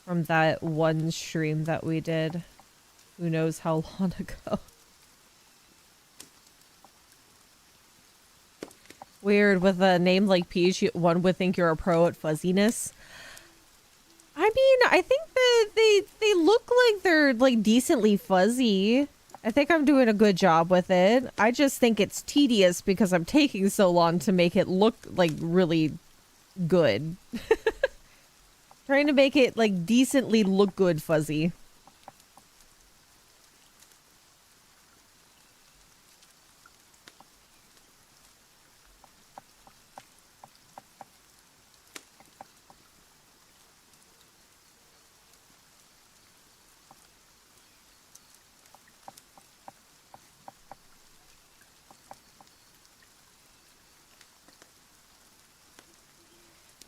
from that one stream that we did. Who knows how long ago. Weird, with a name like Peach, one would think you're a pro at fuzziness. I mean, I think that they look like they're like decently fuzzy. I think I'm doing a good job with it. I just think it's tedious because I'm taking so long to make it look like really good. Trying to make it like decently look good fuzzy.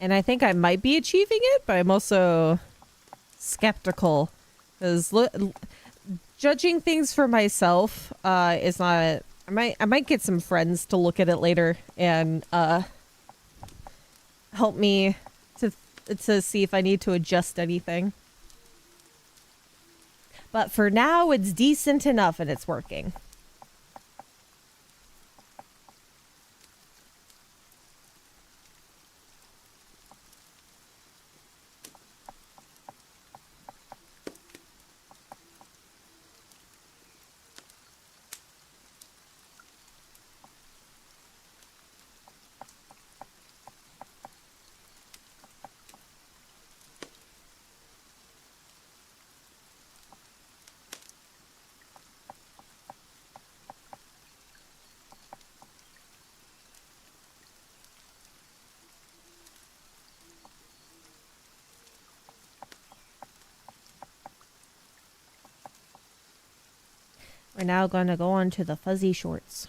And I think I might be achieving it, but I'm also skeptical. Because judging things for myself is not... I might get some friends to look at it later and help me to see if I need to adjust anything. But for now, it's decent enough and it's working. We're now going to go on to the fuzzy shorts.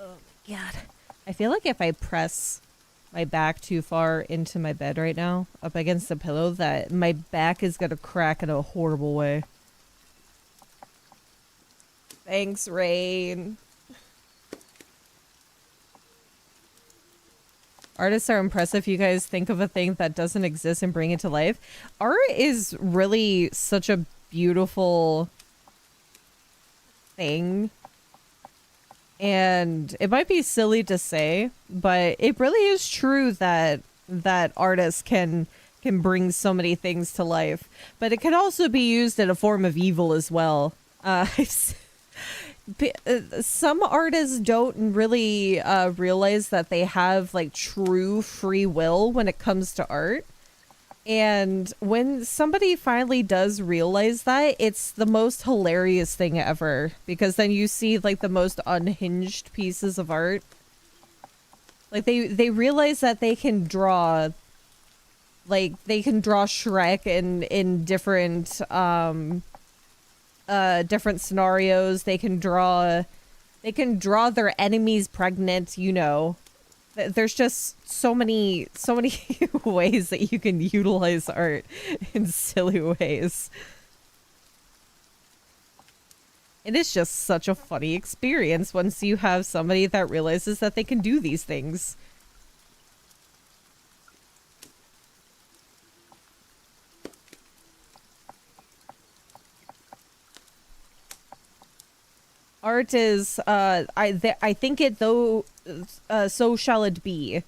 Oh my god. I feel like if I press my back too far into my bed right now, up against the pillow, that my back is gonna crack in a horrible way. Thanks, Rain. Artists are impressive. You guys think of a thing that doesn't exist and bring it to life. Art is really such a beautiful thing. And it might be silly to say, but it really is true that artists can bring so many things to life. But it can also be used in a form of evil as well. Some artists don't really realize that they have like true free will when it comes to art. And when somebody finally does realize that, it's the most hilarious thing ever, because then you see like the most unhinged pieces of art. Like they realize that they can draw, like they can draw Shrek in different different scenarios. They can draw their enemies pregnant, you know. There's just so many ways that you can utilize art in silly ways. It is just such a funny experience once you have somebody that realizes that they can do these things. Art is, I think it though, so shall it be.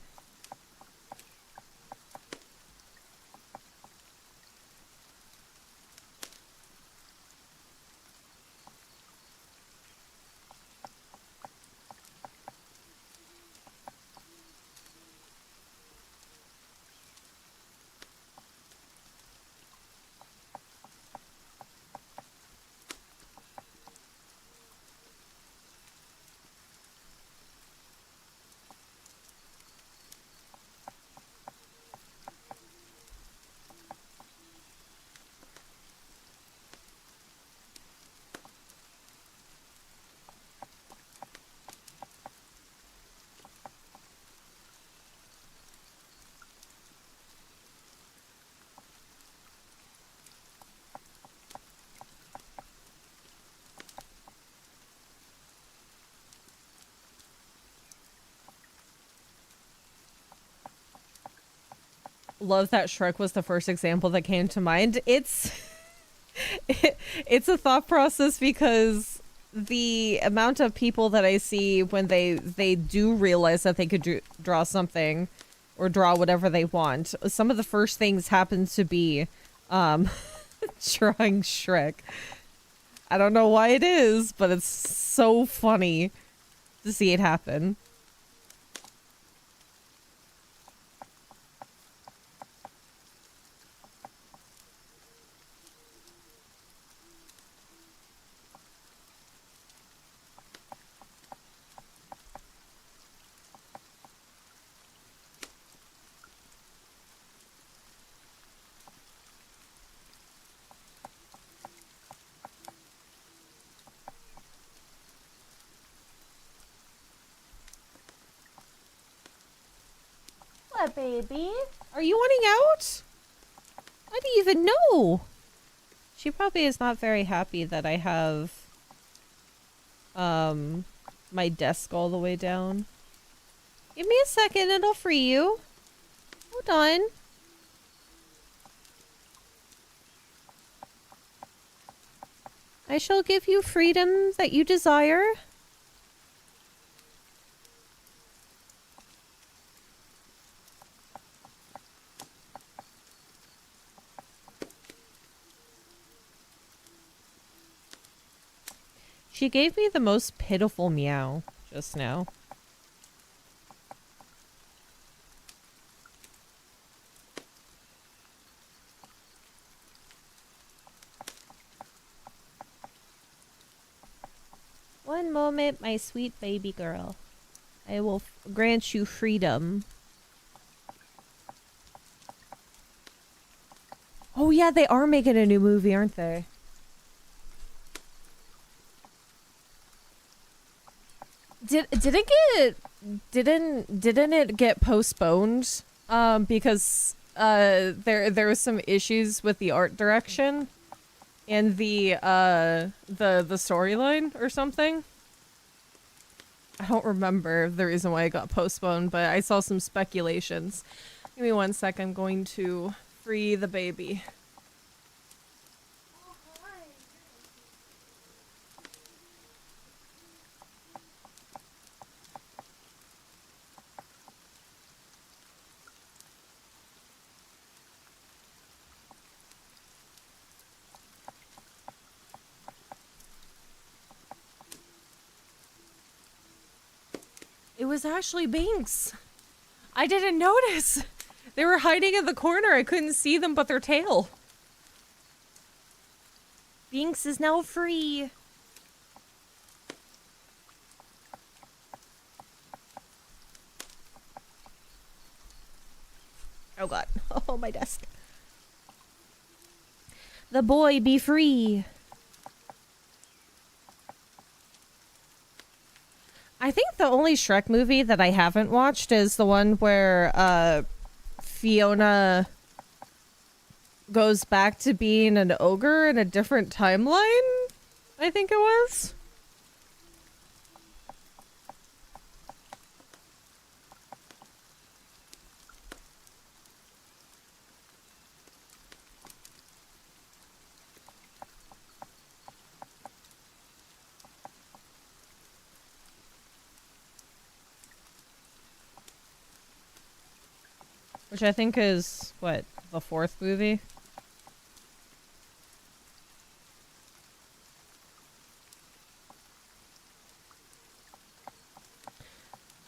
Love that Shrek was the first example that came to mind. It's a thought process, because the amount of people that I see when they do realize that they could draw something or draw whatever they want, some of the first things happen to be drawing Shrek. I don't know why it is, but it's so funny to see it happen. What, baby? Are you wanting out? How do you even know? She probably is not very happy that I have my desk all the way down. Give me a second and I'll free you. Hold on. I shall give you freedom that you desire. She gave me the most pitiful meow just now. One moment, my sweet baby girl. I will grant you freedom. Oh yeah, they are making a new movie, aren't they? Didn't it get postponed because there was some issues with the art direction and the storyline or something? I don't remember the reason why it got postponed, but I saw some speculations. Give me 1 sec. I'm going to free the baby. It was actually Binks. I didn't notice. They were hiding in the corner. I couldn't see them but their tail. Binks is now free. Oh god. Oh, my desk. The boy be free. I think the only Shrek movie that I haven't watched is the one where Fiona goes back to being an ogre in a different timeline, I think it was. Which I think is, what, the 4th movie?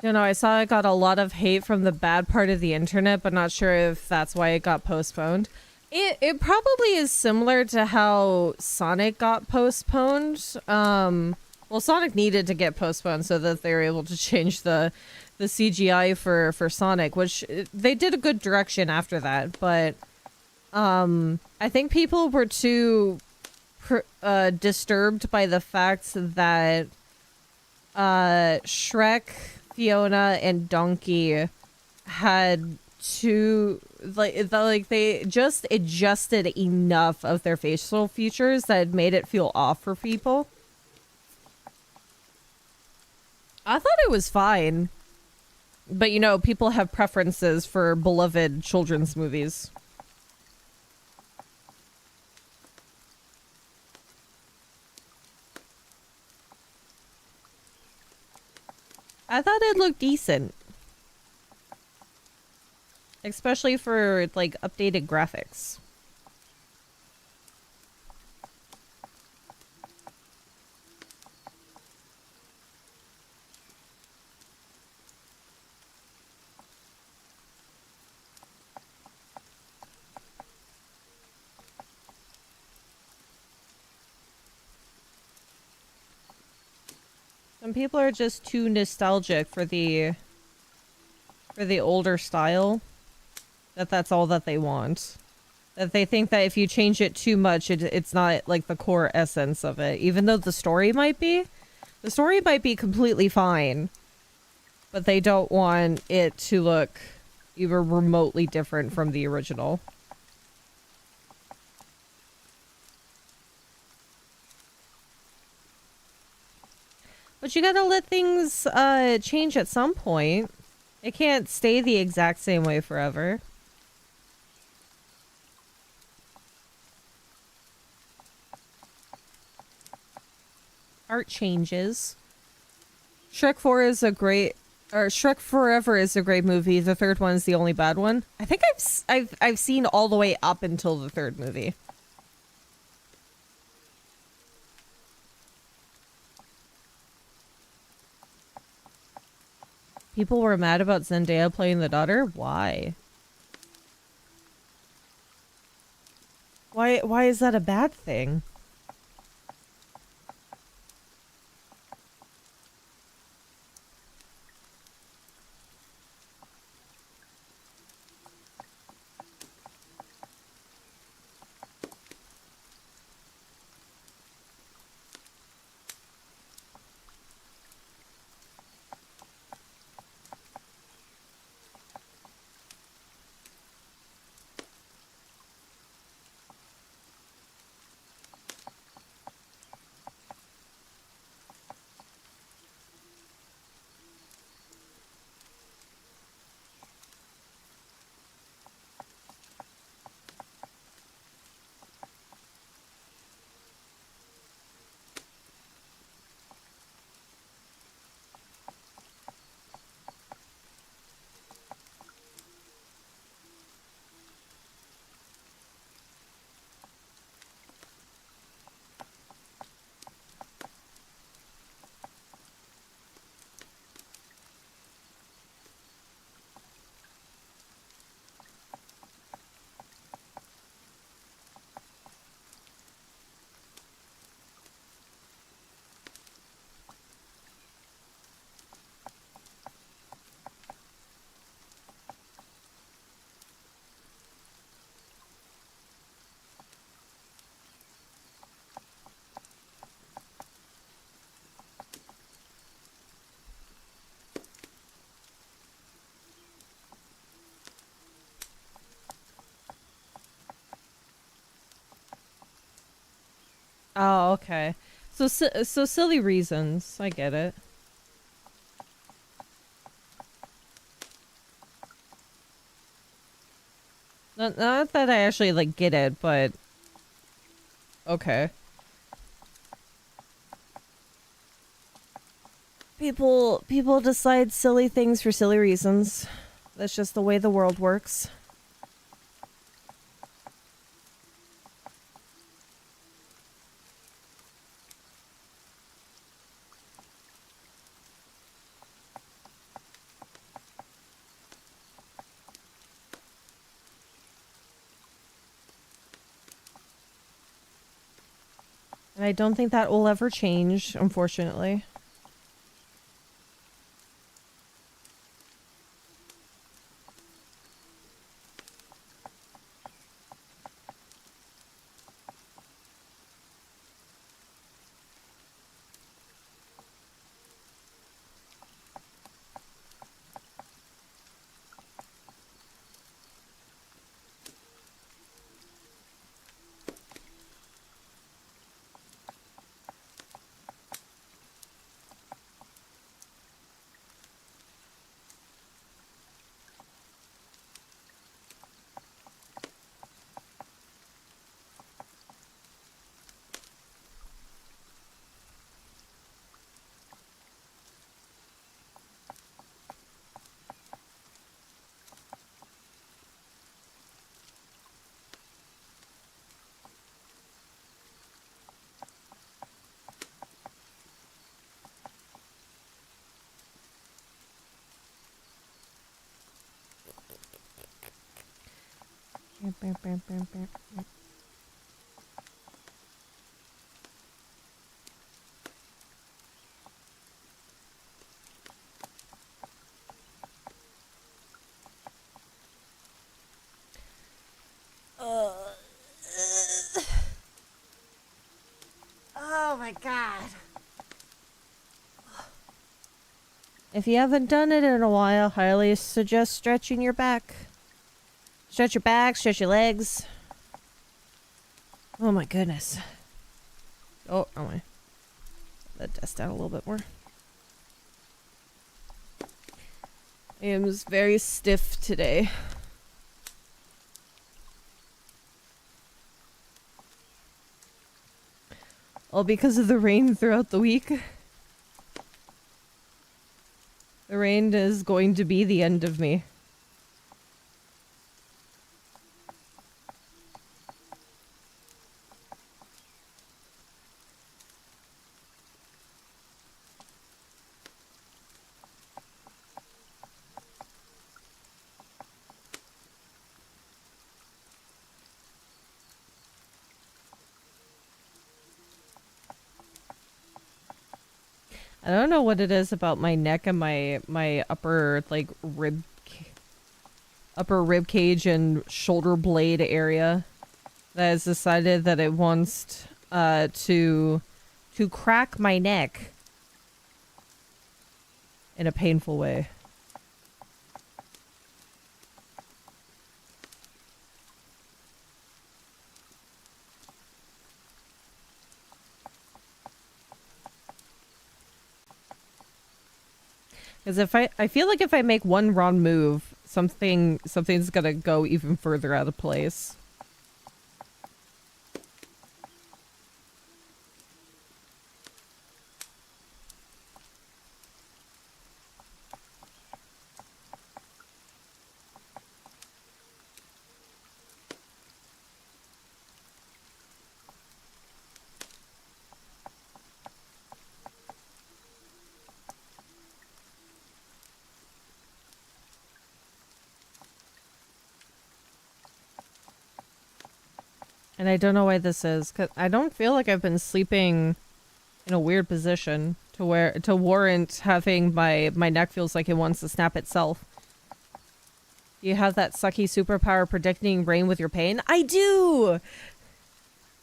You know, I saw it got a lot of hate from the bad part of the internet, but not sure if that's why it got postponed. It probably is similar to how Sonic got postponed. Well, Sonic needed to get postponed so that they were able to change the CGI for Sonic, which they did a good direction after that, but I think people were too disturbed by the fact that Shrek, Fiona, and Donkey had to like they just adjusted enough of their facial features that made it feel off for people. I thought it was fine. But, you know, people have preferences for beloved children's movies. I thought it looked decent. Especially for, like, updated graphics. Some people are just too nostalgic for the older style. That's all that they want. That they think that if you change it too much, it's not like the core essence of it. Even though the story might be. The story might be completely fine. But they don't want it to look even remotely different from the original. But you gotta let things change at some point. It can't stay the exact same way forever. Art changes. Shrek 4 is a great, or Shrek Forever is a great movie. The third one is the only bad one. I think I've seen all the way up until the third movie. People were mad about Zendaya playing the daughter? Why? Why is that a bad thing? Oh, okay. So silly reasons. I get it. Not that I actually like get it, but okay. People decide silly things for silly reasons. That's just the way the world works. And I don't think that will ever change, unfortunately. Oh my god. If you haven't done it in a while, highly suggest stretching your back. Stretch your back, stretch your legs. Oh my goodness. Oh, oh my. Let that desk down a little bit more. I am just very stiff today. All because of the rain throughout the week. The rain is going to be the end of me. I don't know what it is about my neck and my upper like upper rib cage and shoulder blade area that has decided that it wants to crack my neck in a painful way. Because I feel like if I make one wrong move, something's gonna go even further out of place. And I don't know why this is, because I don't feel like I've been sleeping in a weird position to warrant having my neck feels like it wants to snap itself. You have that sucky superpower predicting rain with your pain? I do!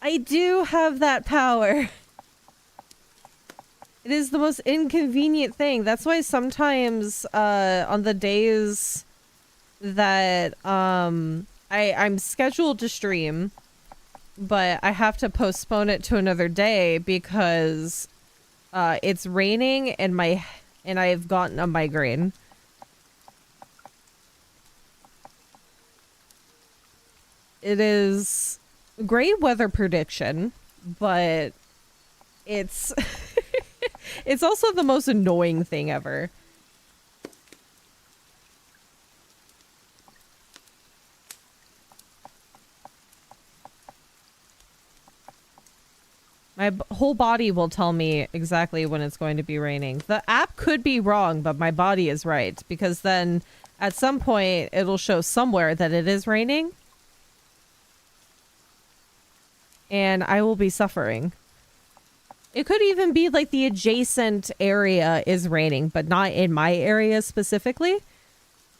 I do have that power. It is the most inconvenient thing. That's why sometimes on the days that I'm scheduled to stream, but I have to postpone it to another day because it's raining and I've gotten a migraine. It is great weather prediction, but it's it's also the most annoying thing ever. My whole body will tell me exactly when it's going to be raining. The app could be wrong, but my body is right, because then at some point it'll show somewhere that it is raining. And I will be suffering. It could even be like the adjacent area is raining, but not in my area specifically.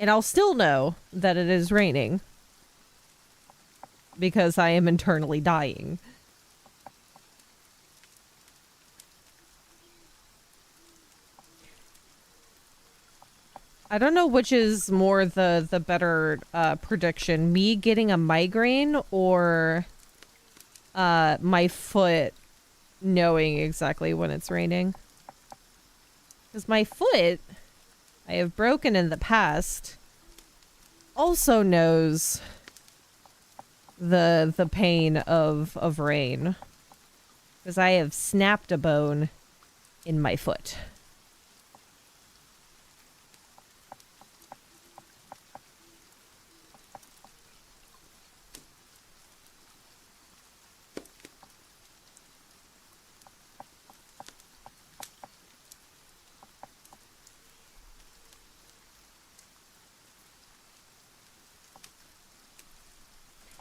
And I'll still know that it is raining. Because I am internally dying. I don't know which is more the better prediction. Me getting a migraine or my foot knowing exactly when it's raining. Because my foot, I have broken in the past, also knows the pain of rain. Because I have snapped a bone in my foot.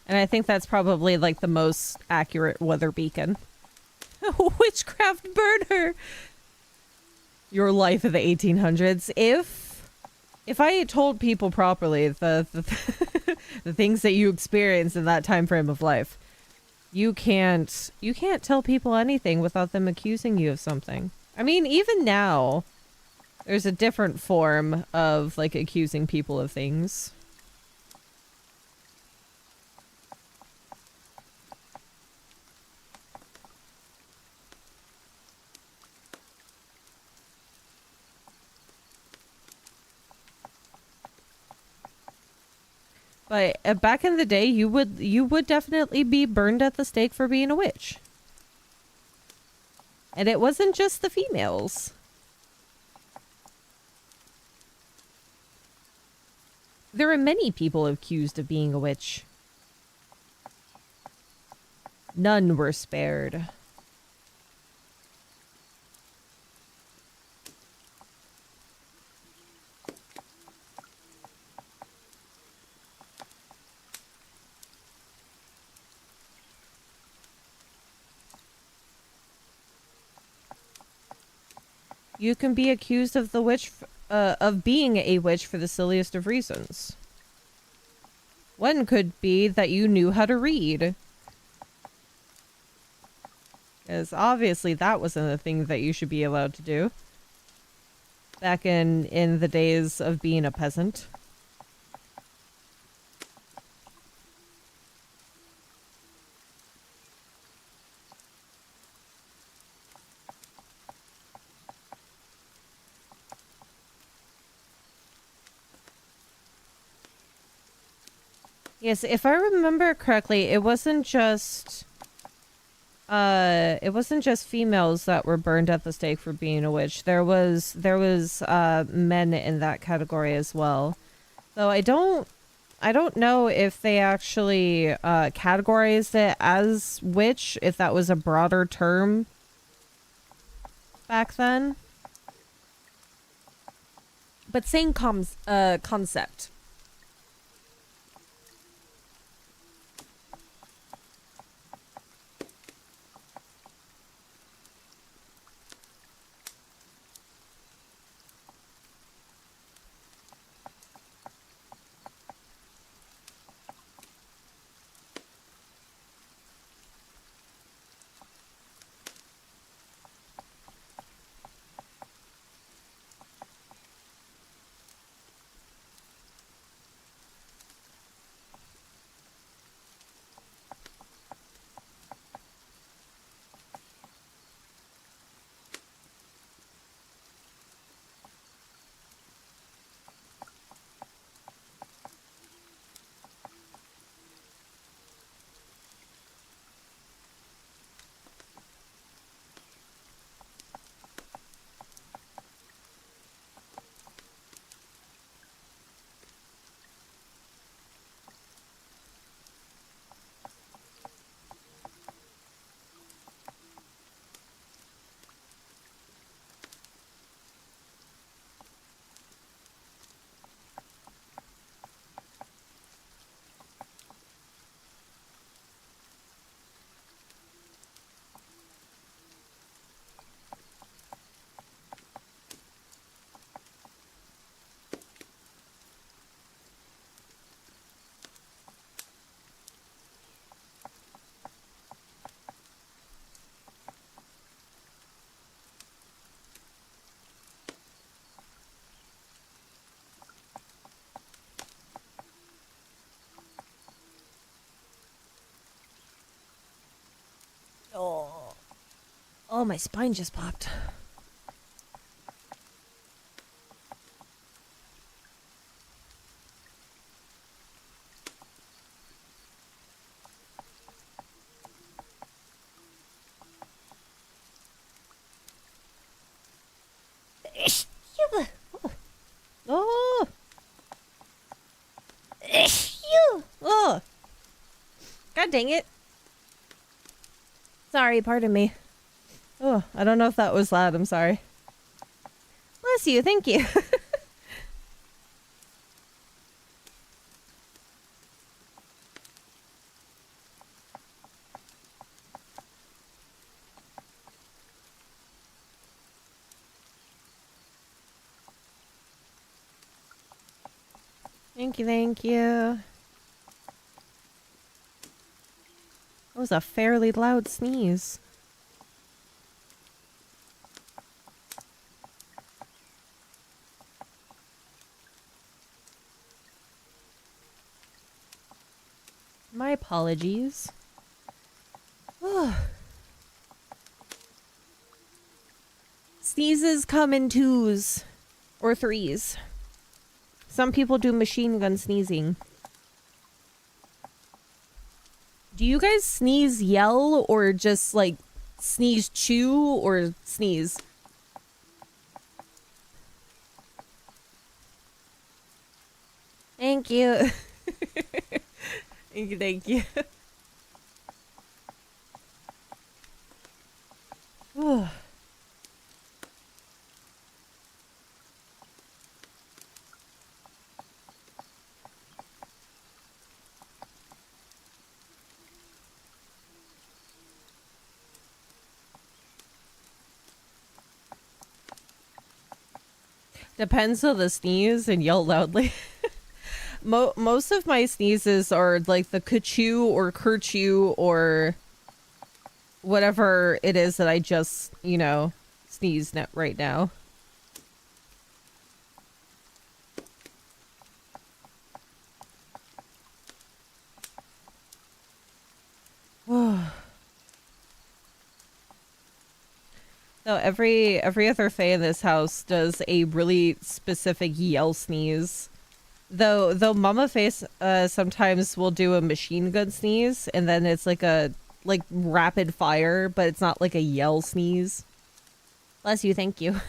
And I think that's probably like the most accurate weather beacon. Witchcraft burner! Your life of the 1800s. If I told people properly the the things that you experienced in that time frame of life, you can't tell people anything without them accusing you of something. I mean, even now, there's a different form of like accusing people of things. But back in the day, you would definitely be burned at the stake for being a witch. And it wasn't just the females. There are many people accused of being a witch. None were spared. You can be accused of of being a witch for the silliest of reasons. One could be that you knew how to read. Because obviously that wasn't a thing that you should be allowed to do. Back in the days of being a peasant. Yes, if I remember correctly, it wasn't just females that were burned at the stake for being a witch. There was men in that category as well. Though I don't know if they actually categorized it as witch, if that was a broader term back then. But same concept. Oh, my spine just popped. Oh. Oh. God dang it. Sorry, pardon me. Oh, I don't know if that was loud. I'm sorry. Bless you. Thank you. Thank you, thank you. That was a fairly loud sneeze. My apologies. Sneezes come in 2s or 3s. Some people do machine gun sneezing. Do you guys sneeze, yell, or just like sneeze, chew, or sneeze? Thank you. Thank you, thank you. Depends on the sneeze and yell loudly. Most of my sneezes are like the ka-chew or kerchew or whatever it is that I just, you know, sneezed right now. So every other fae in this house does a really specific yell sneeze. Though Mama Face sometimes will do a machine gun sneeze, and then it's like a rapid fire, but it's not like a yell sneeze. Bless you, thank you.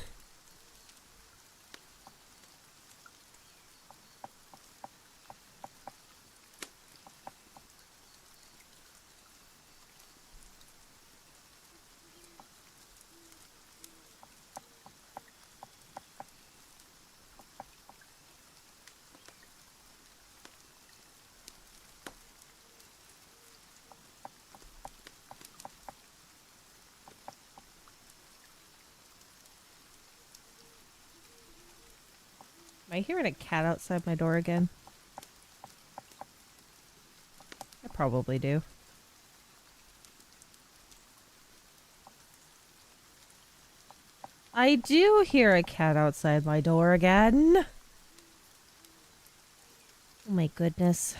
Am I hearing a cat outside my door again? I probably do. I do hear a cat outside my door again. Oh my goodness.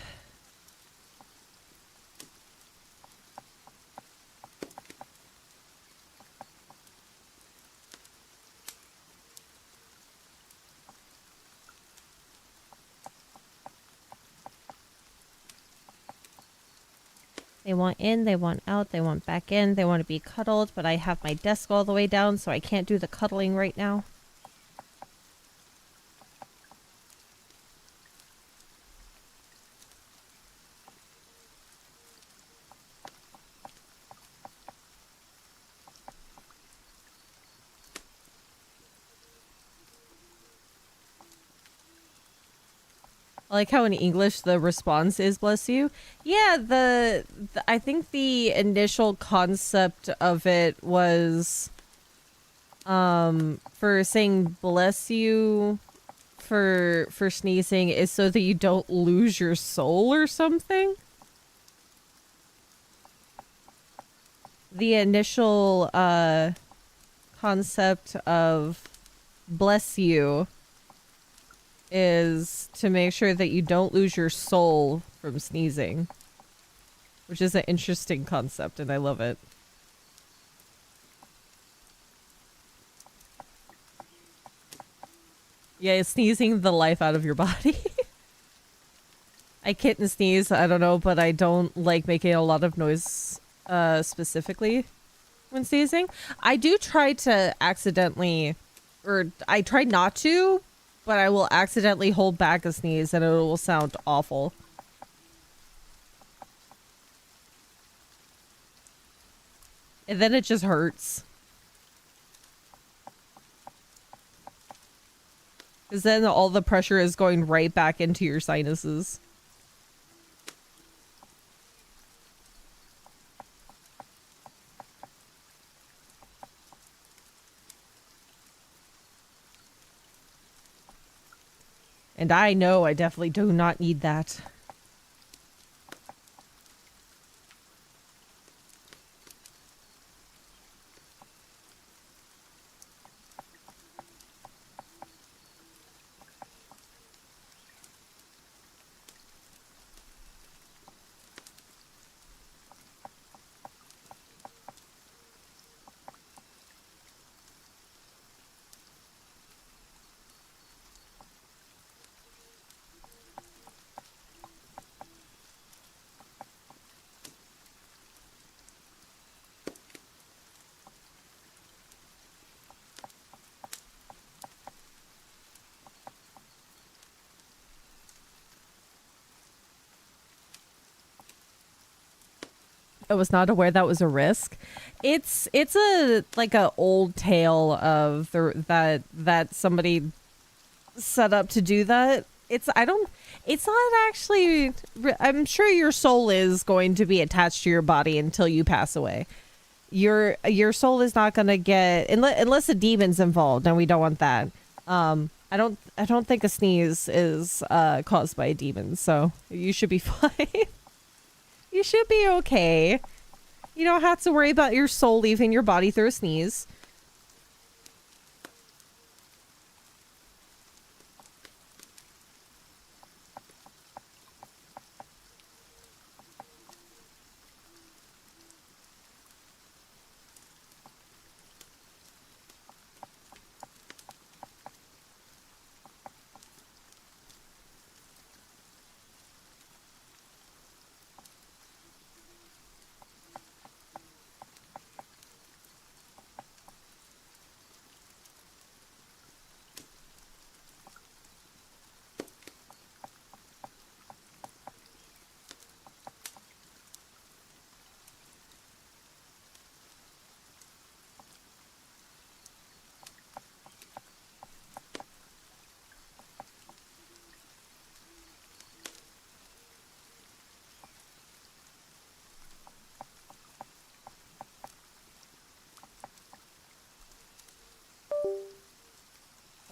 They want in, they want out, they want back in, they want to be cuddled, but I have my desk all the way down, so I can't do the cuddling right now. I like how in English the response is bless you. Yeah, I think the initial concept of it was for saying bless you for sneezing is so that you don't lose your soul or something. The initial concept of bless you is to make sure that you don't lose your soul from sneezing, which is an interesting concept and I love it. Yeah, it's sneezing the life out of your body. I kitten sneeze, I don't know, but I don't like making a lot of noise specifically when sneezing. I do try to accidentally, or I try not to, but I will accidentally hold back a sneeze and it will sound awful. And then it just hurts. Because then all the pressure is going right back into your sinuses. And I know I definitely do not need that. I was not aware that was a risk. It's a like a old tale of that somebody set up to do that. It's not actually. I'm sure your soul is going to be attached to your body until you pass away. Your soul is not going to get unless a demon's involved, and we don't want that. I don't think a sneeze is caused by a demon, so you should be fine. You should be okay. You don't have to worry about your soul leaving your body through a sneeze.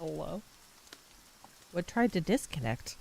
Hello? What tried to disconnect?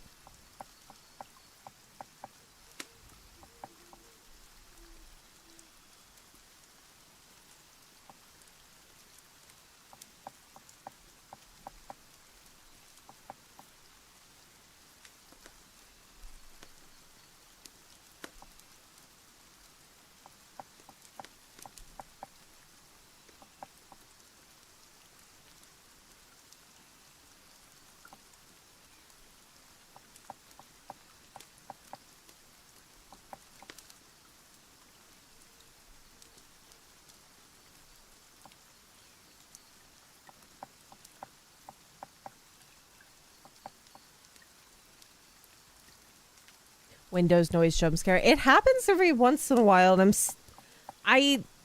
Windows noise jump scare. It happens every once in a while, and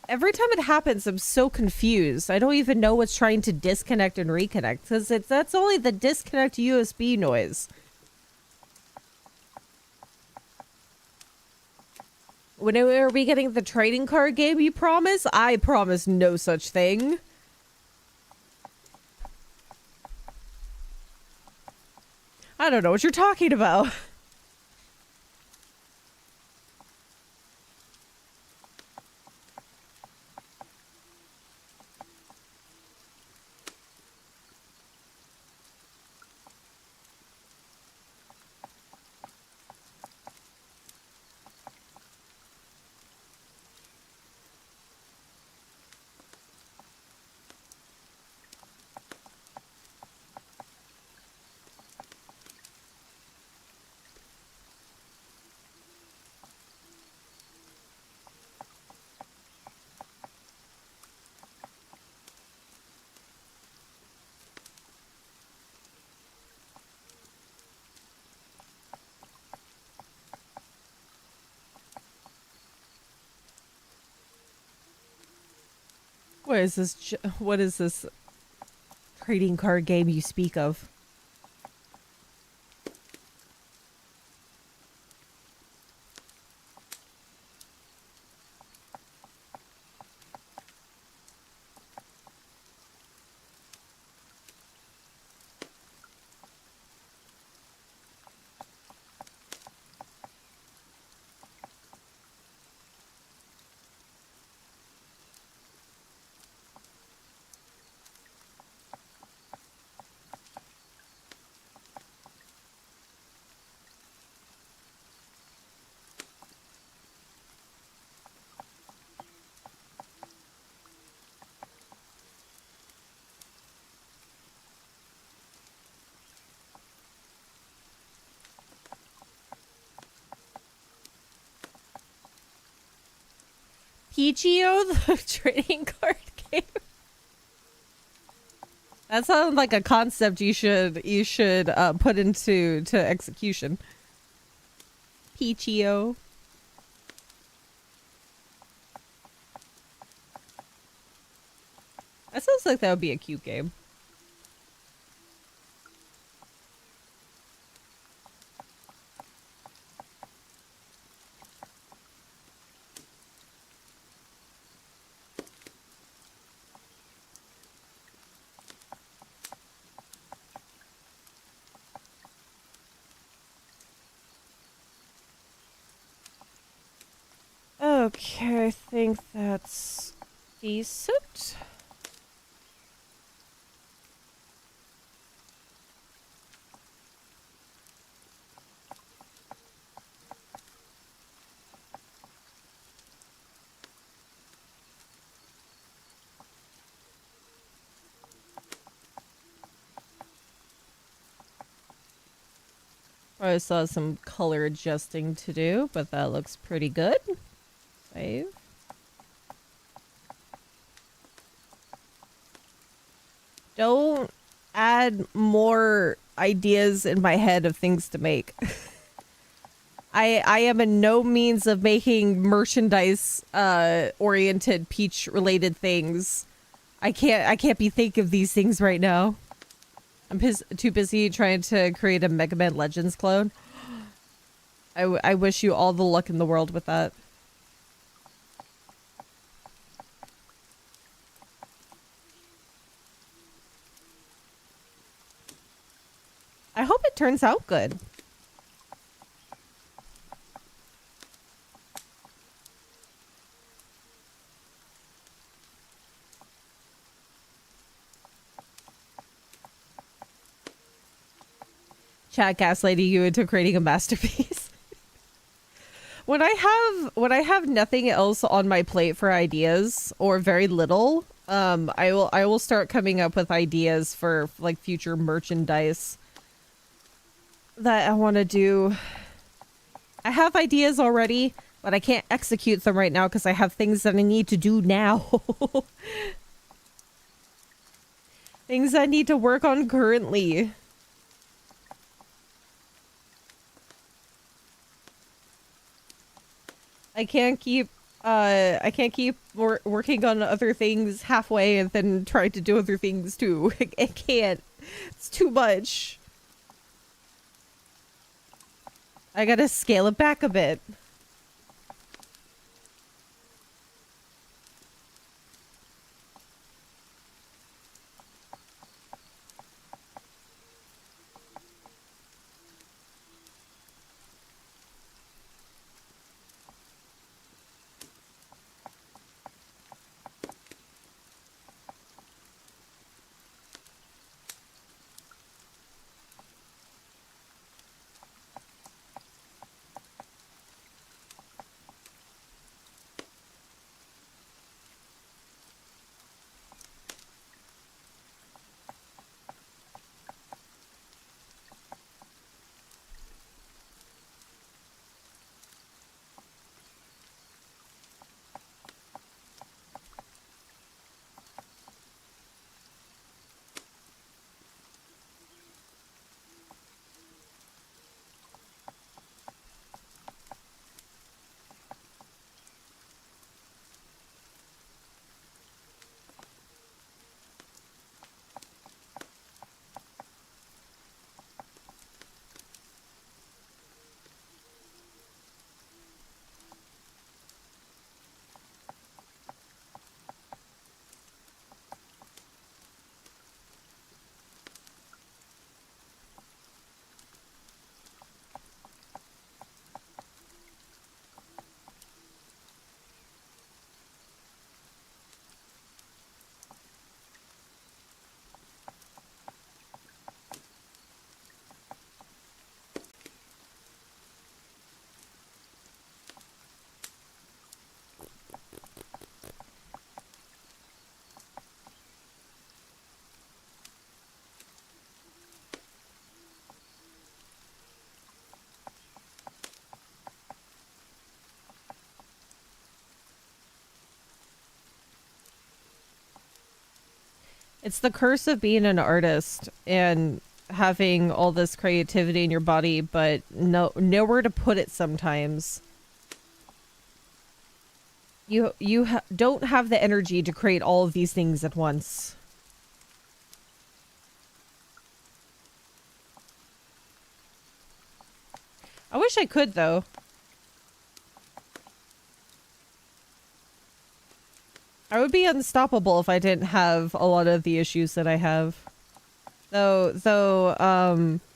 every time it happens, I'm so confused. I don't even know what's trying to disconnect and reconnect because that's only the disconnect USB noise. When are we getting the trading card game you promise? I promise no such thing. I don't know what you're talking about. What is this? What is this trading card game you speak of? Peachio, the trading card game. That sounds like a concept you should put into execution. Peachio. That sounds like that would be a cute game. Okay, I think that's decent. I saw some color adjusting to do, but that looks pretty good. Save. Don't add more ideas in my head of things to make. I am in no means of making merchandise oriented peach related things. I can't be thinking of these things right now. I'm too busy trying to create a Mega Man Legends clone. I wish you all the luck in the world with that. I hope it turns out good. Chat gaslighting you into creating a masterpiece. When I have nothing else on my plate for ideas, or very little, I will start coming up with ideas for like future merchandise that I want to do. I have ideas already, but I can't execute them right now because I have things that I need to do now. Things I need to work on currently. I can't keep working on other things halfway and then try to do other things too. I can't. It's too much. I gotta scale it back a bit. It's the curse of being an artist and having all this creativity in your body, but nowhere to put it sometimes. You don't have the energy to create all of these things at once. I wish I could, though. I would be unstoppable if I didn't have a lot of the issues that I have. Though,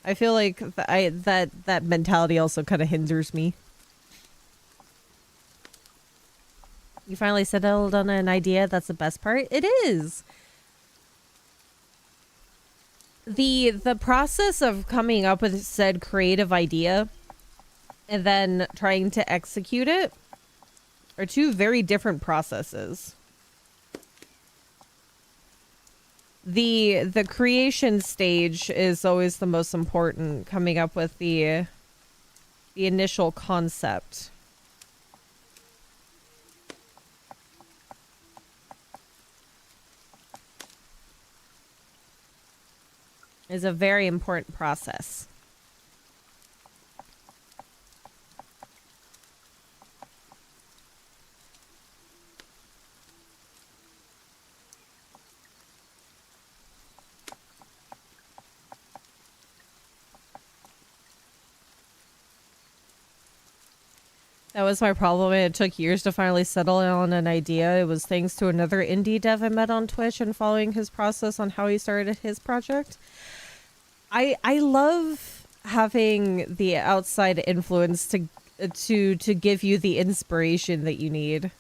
I feel like that mentality also kind of hinders me. You finally settled on an idea. That's the best part. It is. The process of coming up with said creative idea and then trying to execute it are two very different processes. The creation stage is always the most important, coming up with the initial concept. Is a very important process. That was my problem. It took years to finally settle on an idea. It was thanks to another indie dev I met on Twitch and following his process on how he started his project. I love having the outside influence to give you the inspiration that you need.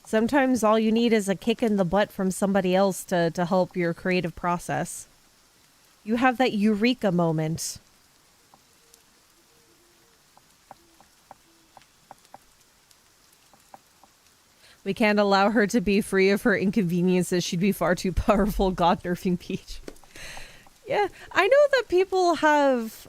Sometimes all you need is a kick in the butt from somebody else to help your creative process. You have that eureka moment. We can't allow her to be free of her inconveniences. She'd be far too powerful, god-nerfing Peach. Yeah, I know that people have,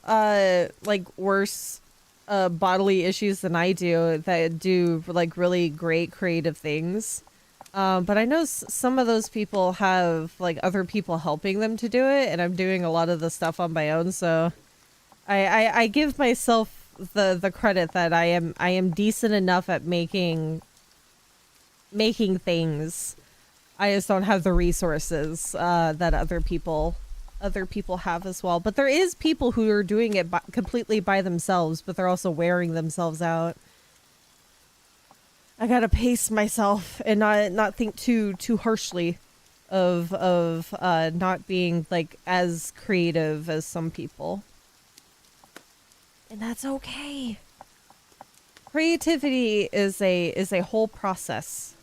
like, worse bodily issues than I do that do, like, really great creative things. But I know some of those people have, like, other people helping them to do it, and I'm doing a lot of the stuff on my own, so I give myself the credit that I am decent enough at making things. I just don't have the resources that other people have as well. But there is people who are doing it completely by themselves, but they're also wearing themselves out. I gotta pace myself and not think too harshly of not being like as creative as some people, and that's okay. Creativity is a whole process.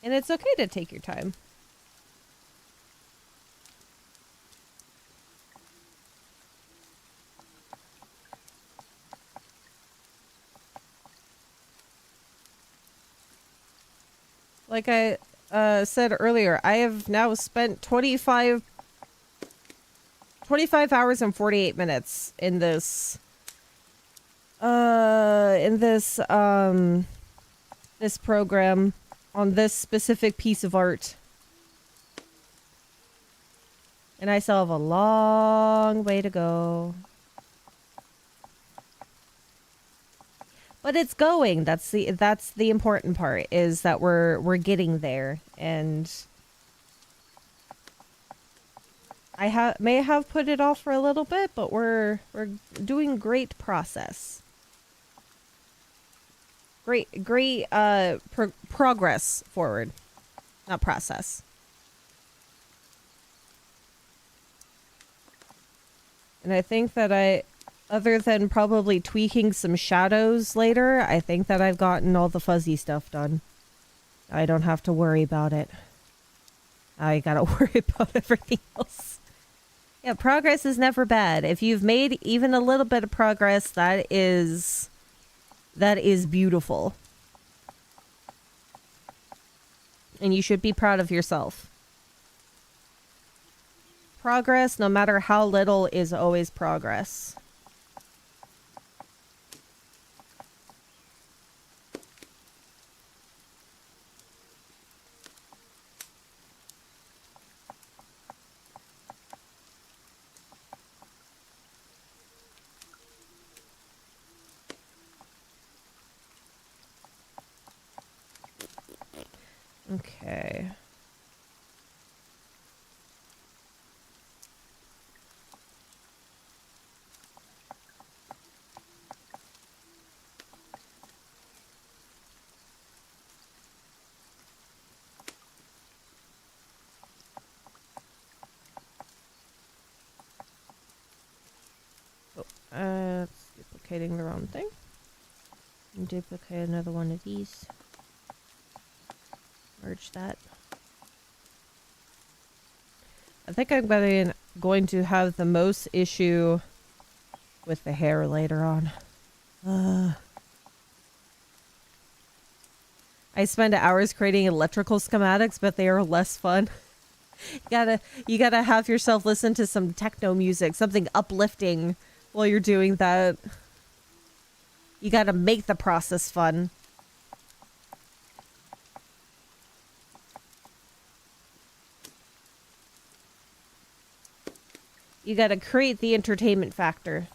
And it's okay to take your time. Like I said earlier, I have now spent 25 hours and 48 minutes in this this program on this specific piece of art. And I still have a long way to go. But it's going. That's the important part, is that we're getting there. And I may have put it off for a little bit, but we're doing great process. Great progress forward, not process. And I think that other than probably tweaking some shadows later, I think that I've gotten all the fuzzy stuff done. I don't have to worry about it. I gotta worry about everything else. Yeah, progress is never bad. If you've made even a little bit of progress, that is beautiful. And you should be proud of yourself. Progress, no matter how little, is always progress. Okay. It's duplicating the wrong thing. And duplicate another one of these. Merge that. I think I'm going to have the most issue with the hair later on. I spend hours creating electrical schematics, but they are less fun. You gotta have yourself listen to some techno music, something uplifting while you're doing that. You gotta make the process fun. You gotta create the entertainment factor.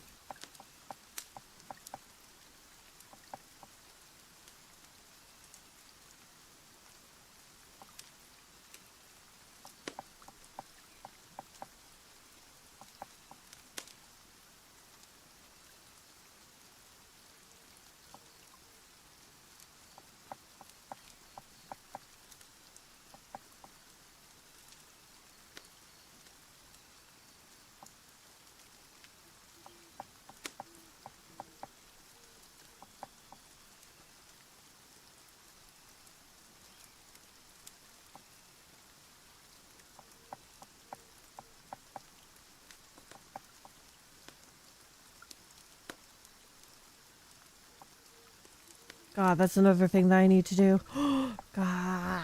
God, that's another thing that I need to do. God.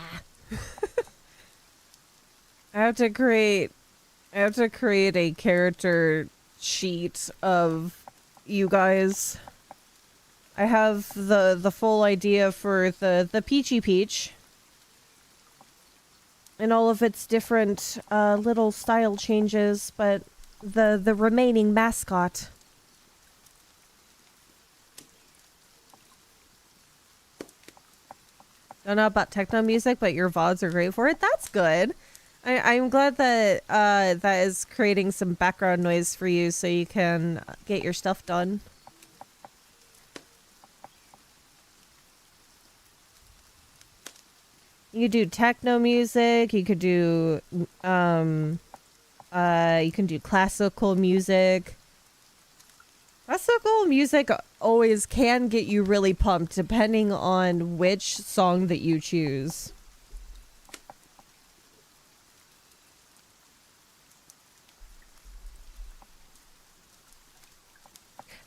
I have to create a character sheet of you guys. I have the full idea for the Peachy Peach and all of its different little style changes, but the remaining mascot. Don't know about techno music, but your VODs are great for it. That's good. I'm glad that that is creating some background noise for you so you can get your stuff done. You could do techno music, you could do you can do classical music. Classical music always can get you really pumped depending on which song that you choose.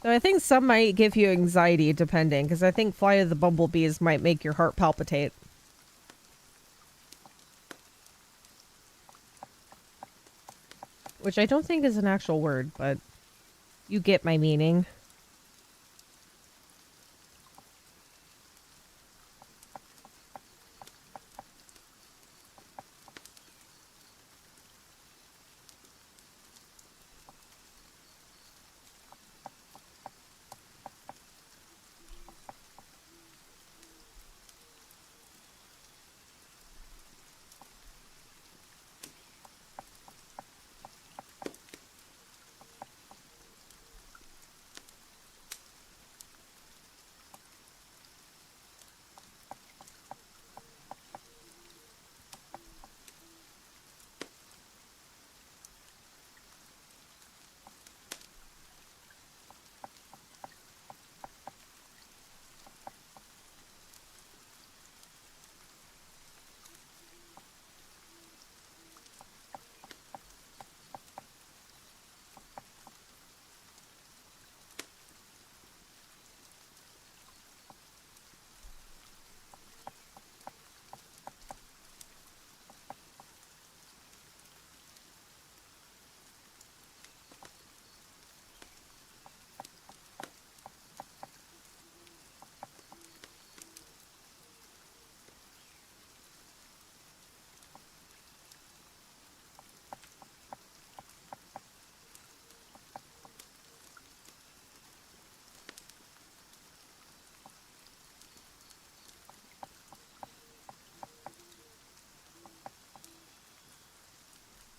Though I think some might give you anxiety depending, because I think Fly of the Bumblebees might make your heart palpitate. Which I don't think is an actual word, but you get my meaning.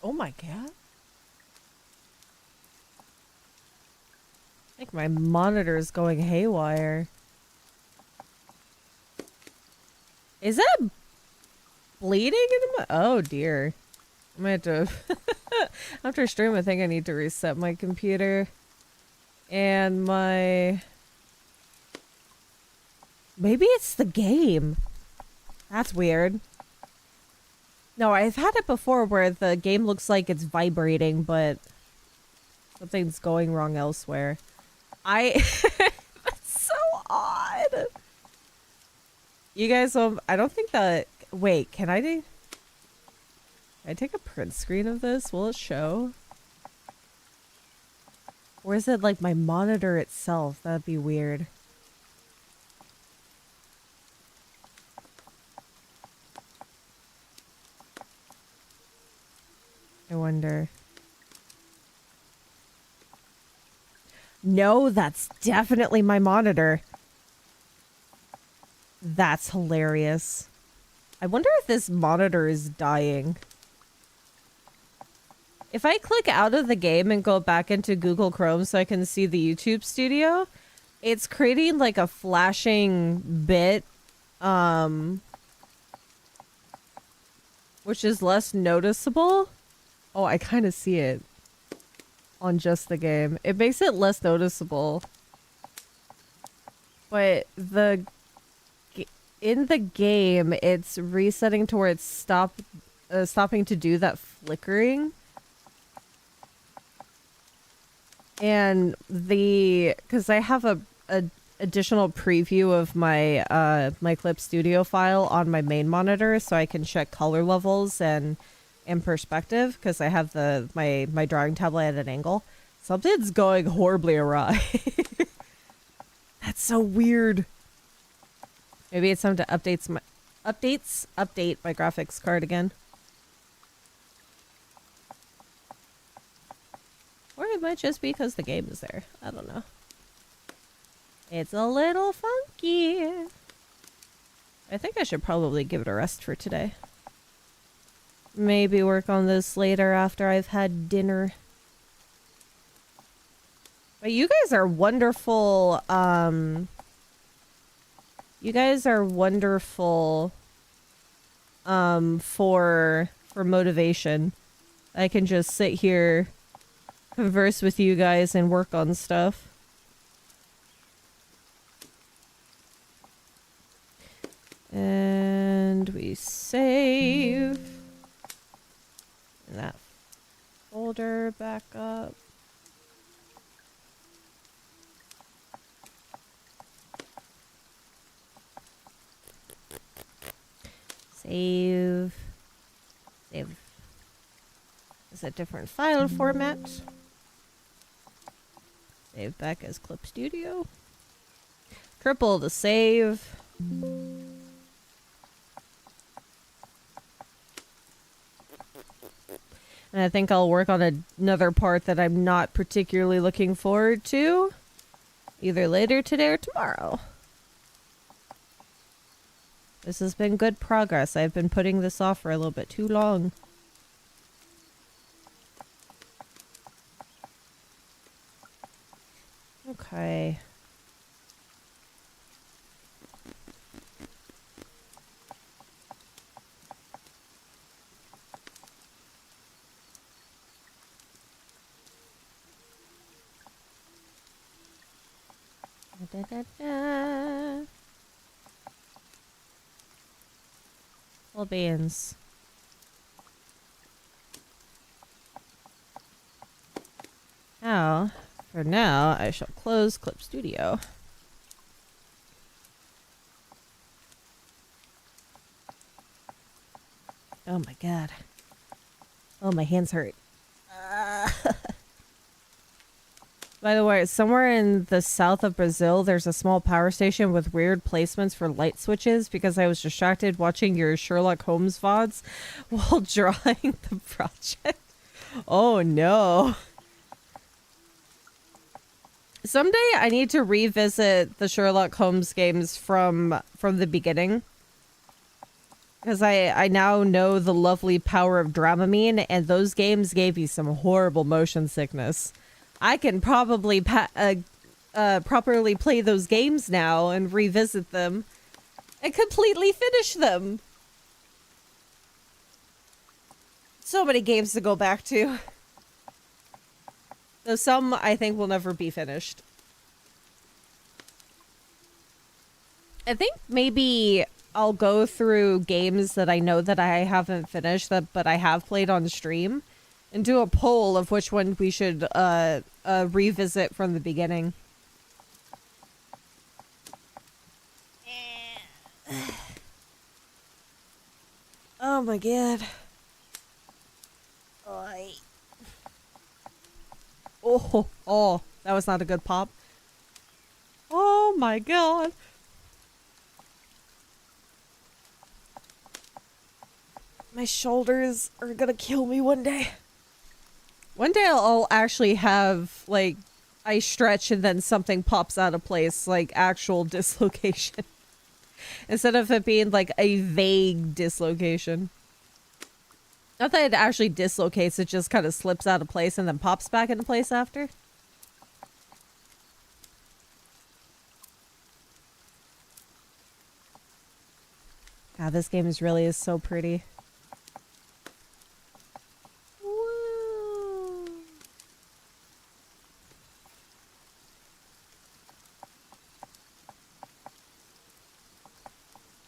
Oh my god. I think my monitor is going haywire. Is that bleeding in my... Oh dear. I might have to... After stream, I think I need to reset my computer. And my... Maybe it's the game. That's weird. No, I've had it before where the game looks like it's vibrating, but something's going wrong elsewhere. That's so odd. You guys, I don't think that... Wait, can I take a print screen of this? Will it show? Or is it like my monitor itself? That'd be weird. I wonder. No, that's definitely my monitor. That's hilarious. I wonder if this monitor is dying. If I click out of the game and go back into Google Chrome so I can see the YouTube studio, it's creating like a flashing bit, which is less noticeable. Oh, I kind of see it on just the game. It makes it less noticeable. But in the game, it's resetting to where it's stopping to do that flickering. And because I have a additional preview of my my Clip Studio file on my main monitor, so I can check color levels and perspective, because I have my drawing tablet at an angle. Something's going horribly awry. That's so weird. Maybe it's time to update my graphics card again. Or it might just be because the game is there. I don't know. It's a little funky. I think I should probably give it a rest for today. Maybe work on this later after I've had dinner. But you guys are wonderful. You guys are wonderful for motivation. I can just sit here, converse with you guys, and work on stuff. And we save that folder back up. Save. Is a different file format. Save back as Clip Studio. Triple to save. And I think I'll work on another part that I'm not particularly looking forward to, either later today or tomorrow. This has been good progress. I've been putting this off for a little bit too long. Okay. Da, da, da. Full beans. Now, for now, I shall close Clip Studio. Oh my god. Oh, my hands hurt. By the way, somewhere in the south of Brazil, there's a small power station with weird placements for light switches because I was distracted watching your Sherlock Holmes VODs while drawing the project. Oh no. Someday I need to revisit the Sherlock Holmes games from the beginning. Because I now know the lovely power of Dramamine, and those games gave me some horrible motion sickness. I can probably properly play those games now and revisit them and completely finish them. So many games to go back to. Though some I think will never be finished. I think maybe I'll go through games that I know that I haven't finished but I have played on stream and do a poll of which one we should revisit from the beginning. Oh my god. Oh, that was not a good pop. Oh my god. My shoulders are gonna kill me one day. One day I'll actually have, like, I stretch and then something pops out of place, like actual dislocation. Instead of it being like a vague dislocation. Not that it actually dislocates, it just kind of slips out of place and then pops back into place after. God, this game is so pretty. Woo.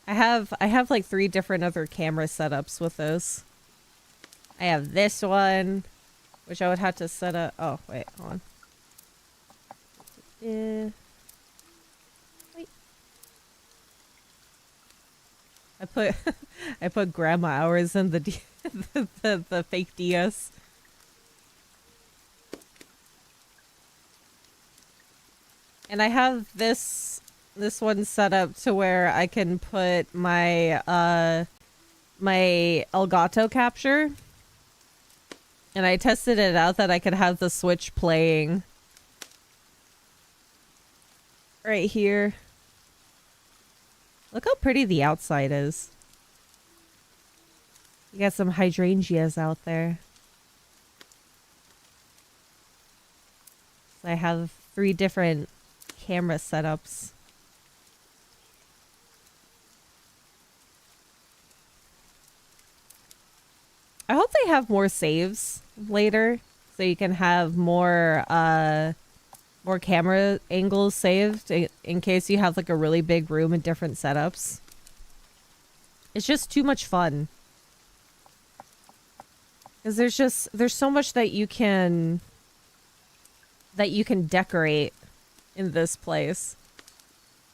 I have like 3 different other camera setups with those. I have this one, which I would have to set up. Oh, wait, hold on. Wait. I put grandma hours in the the fake DS. And I have this one set up to where I can put my my Elgato capture. And I tested it out that I could have the Switch playing right here. Look how pretty the outside is. You got some hydrangeas out there. So I have 3 different camera setups. I hope they have more saves later, so you can have more more camera angles saved in case you have like a really big room and different setups. It's just too much fun. Because there's so much that you can decorate in this place.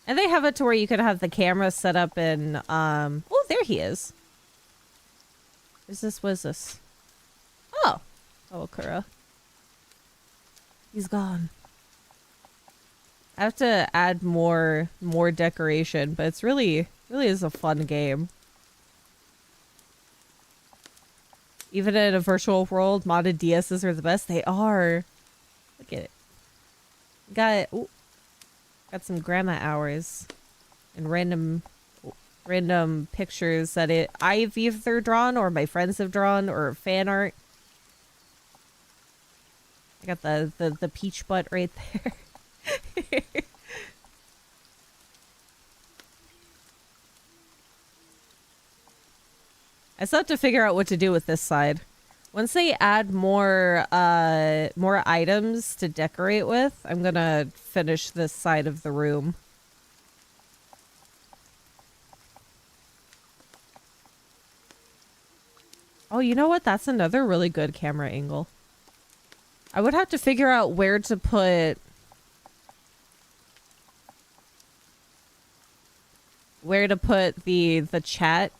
And they have it to where you can have the camera set up in oh, there he is. What is this? Oh. Oh, Kura. He's gone. I have to add more decoration, but it's really is a fun game. Even in a virtual world, modded DSs are the best. They are. Look at it. Got some grandma hours and random pictures that I've either drawn or my friends have drawn or fan art. I got the peach butt right there. I still have to figure out what to do with this side. Once they add more items to decorate with, I'm gonna finish this side of the room. Oh, you know what? That's another really good camera angle. I would have to figure out where to put the chat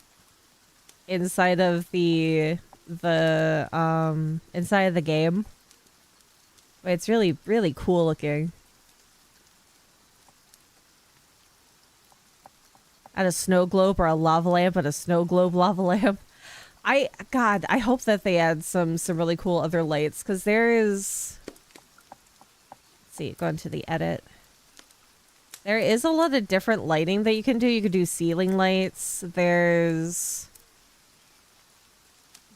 inside of the inside of the game. But it's really cool looking. Add a snow globe or a lava lamp and a snow globe lava lamp. God, I hope that they add some really cool other lights, because there is... Let's see, go into the edit. There is a lot of different lighting that you can do. You could do ceiling lights. There's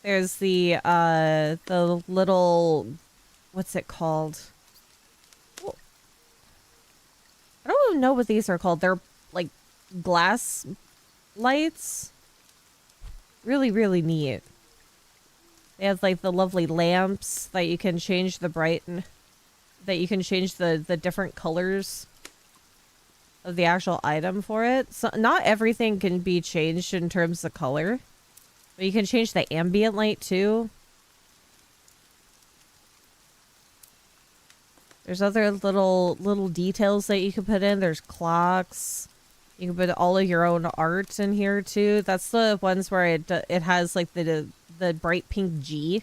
the little, what's it called? Oh, I don't even know what these are called. They're like glass lights. Really, really neat. They have like the lovely lamps that you can change the that you can change the different colors of the actual item for it. So not everything can be changed in terms of color, but you can change the ambient light too. There's other little details that you can put in. There's clocks. You can put all of your own art in here too. That's the ones where it has like the bright pink G,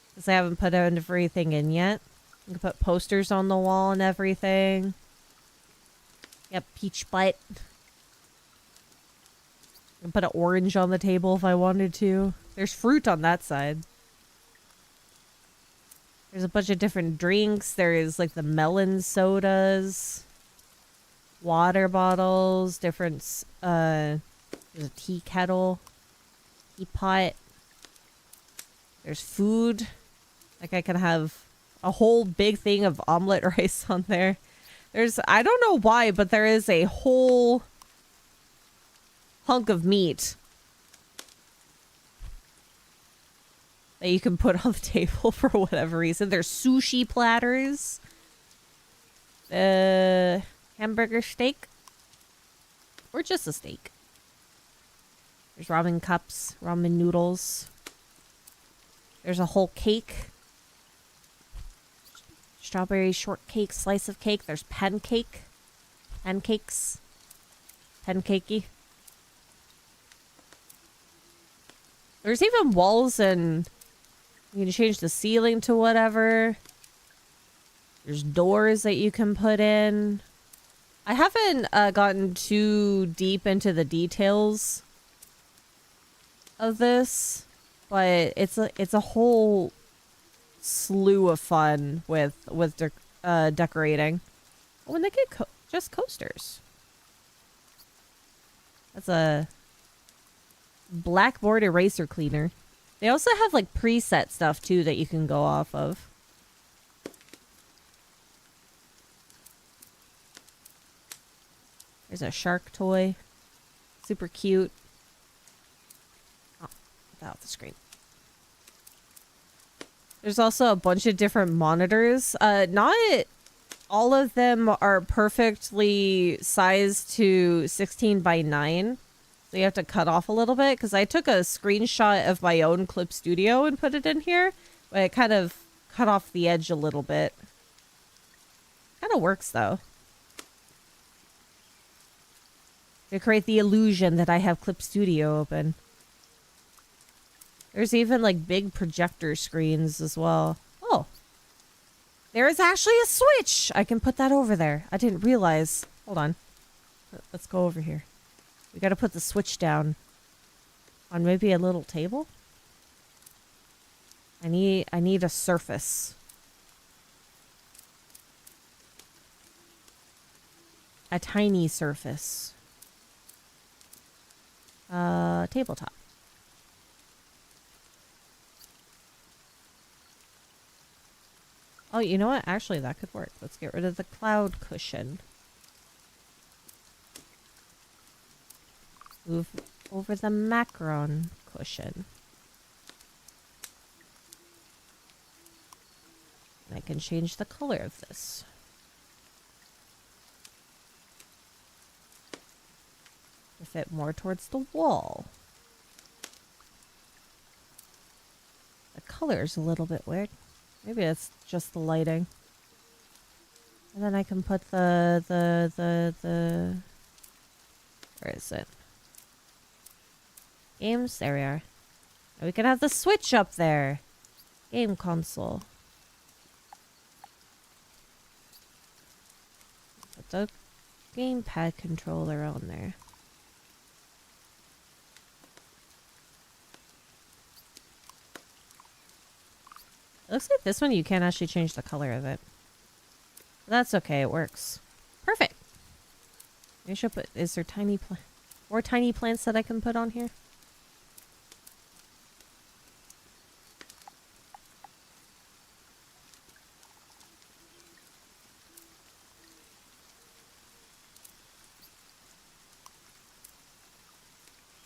because I haven't put everything in yet. You can put posters on the wall and everything. Yep, peach butt. I can put an orange on the table if I wanted to. There's fruit on that side. There's a bunch of different drinks. There is like the melon sodas, water bottles, different, there's a tea kettle, teapot. There's food. Like I can have a whole big thing of omelet rice on there. There's, I don't know why, but there is a whole hunk of meat that you can put on the table for whatever reason. There's sushi platters. Hamburger steak. Or just a steak. There's ramen cups, ramen noodles. There's a whole cake. Strawberry shortcake, slice of cake. There's pancake. Pancakes. Pancakey. There's even walls, and you can change the ceiling to whatever. There's doors that you can put in. I haven't gotten too deep into the details of this, but it's a whole slew of fun with decorating. Oh, and they get just coasters. That's a blackboard eraser cleaner. They also have like preset stuff too that you can go off of. There's a shark toy. Super cute. Oh, get that off the screen. There's also a bunch of different monitors. Not all of them are perfectly sized to 16:9. So you have to cut off a little bit, because I took a screenshot of my own Clip Studio and put it in here, but it kind of cut off the edge a little bit. Kind of works though. To create the illusion that I have Clip Studio open. There's even like big projector screens as well. Oh, there is actually a switch. I can put that over there. I didn't realize. Hold on. Let's go over here. We got to put the switch down on maybe a little table. I need a surface. A tiny surface. Tabletop. Oh, you know what? Actually, that could work. Let's get rid of the cloud cushion. Move over the macaron cushion. And I can change the color of this. To fit more towards the wall. The color's a little bit weird. Maybe it's just the lighting. And then I can put the where is it? Games, there we are. And we can have the Switch up there. Game console. Put the gamepad controller on there. It looks like this one you can't actually change the color of it. That's okay, it works. Perfect. I should put, is there more tiny plants that I can put on here?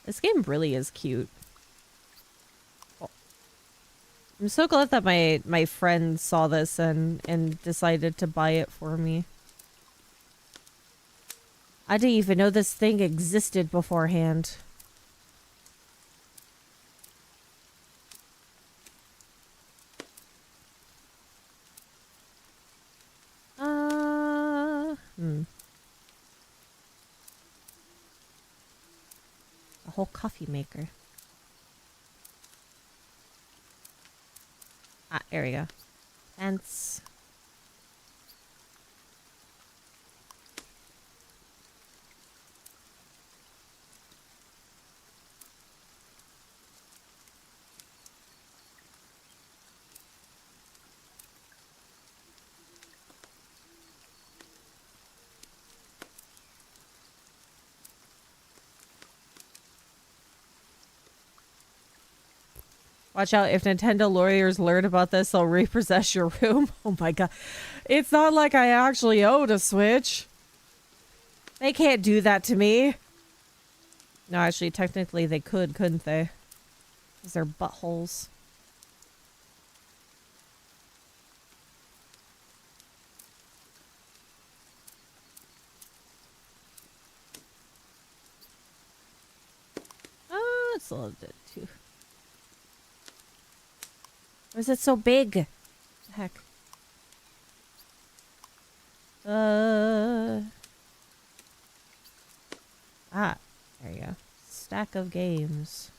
This game really is cute. Oh. I'm so glad that my friend saw this and decided to buy it for me. I didn't even know this thing existed beforehand. A whole coffee maker. Ah, there we go. Fence. Watch out, if Nintendo lawyers learn about this, they'll repossess your room. Oh my god. It's not like I actually own a Switch. They can't do that to me. No, actually, technically they could, couldn't they? Because they're buttholes. Oh, it's a little bit too... Or is it so big? The heck. Ah, there you go. Stack of games.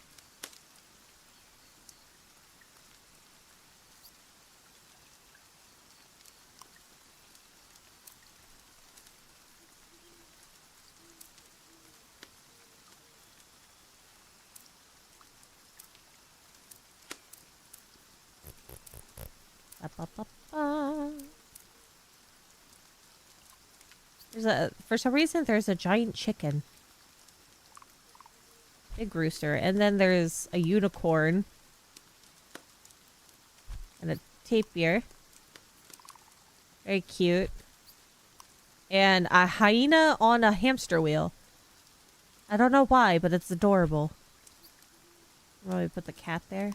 For some reason, there's a giant chicken. Big rooster. And then there's a unicorn. And a tapir. Very cute. And a hyena on a hamster wheel. I don't know why, but it's adorable. Probably put the cat there.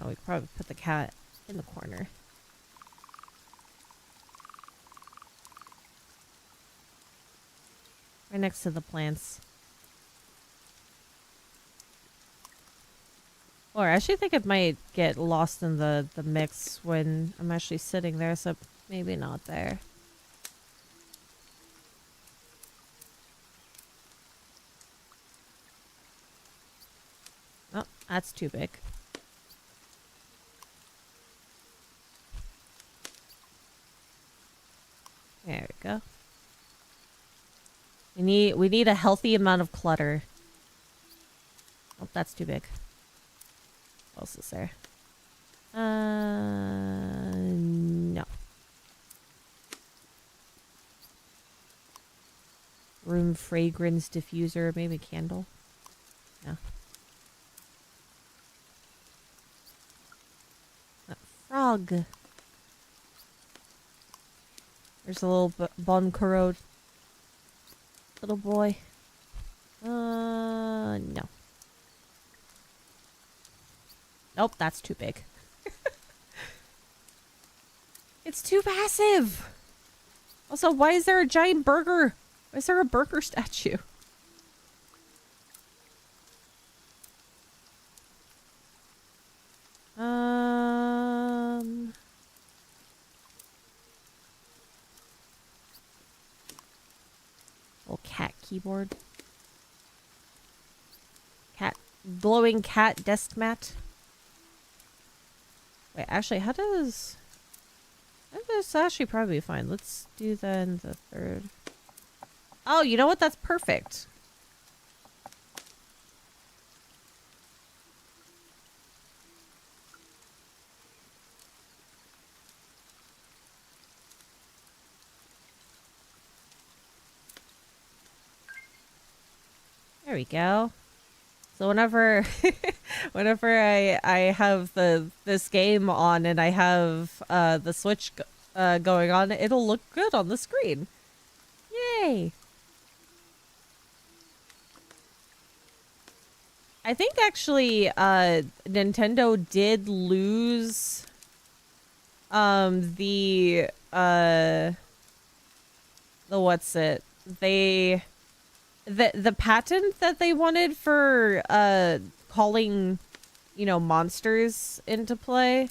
Oh, we could probably put the cat in the corner. Right next to the plants. Or I actually think it might get lost in the mix when I'm actually sitting there, so maybe not there. Oh, that's too big. There we go. We need a healthy amount of clutter. Oh, that's too big. What else is there? No. Room fragrance diffuser, maybe candle. No. A frog. There's a little bon corrode. Little boy. No. Nope, that's too big. It's too massive. Also, why is there a giant burger? Why is there a burger statue? Little cat keyboard. Glowing cat desk mat. Wait, actually, how does... That's actually probably fine. Let's do then the third. Oh, you know what? That's perfect. There we go. So whenever whenever I have this game on and I have the Switch going on, it'll look good on the screen. Yay! I think actually Nintendo did lose the what's it? The patent that they wanted for calling, you know, monsters into play.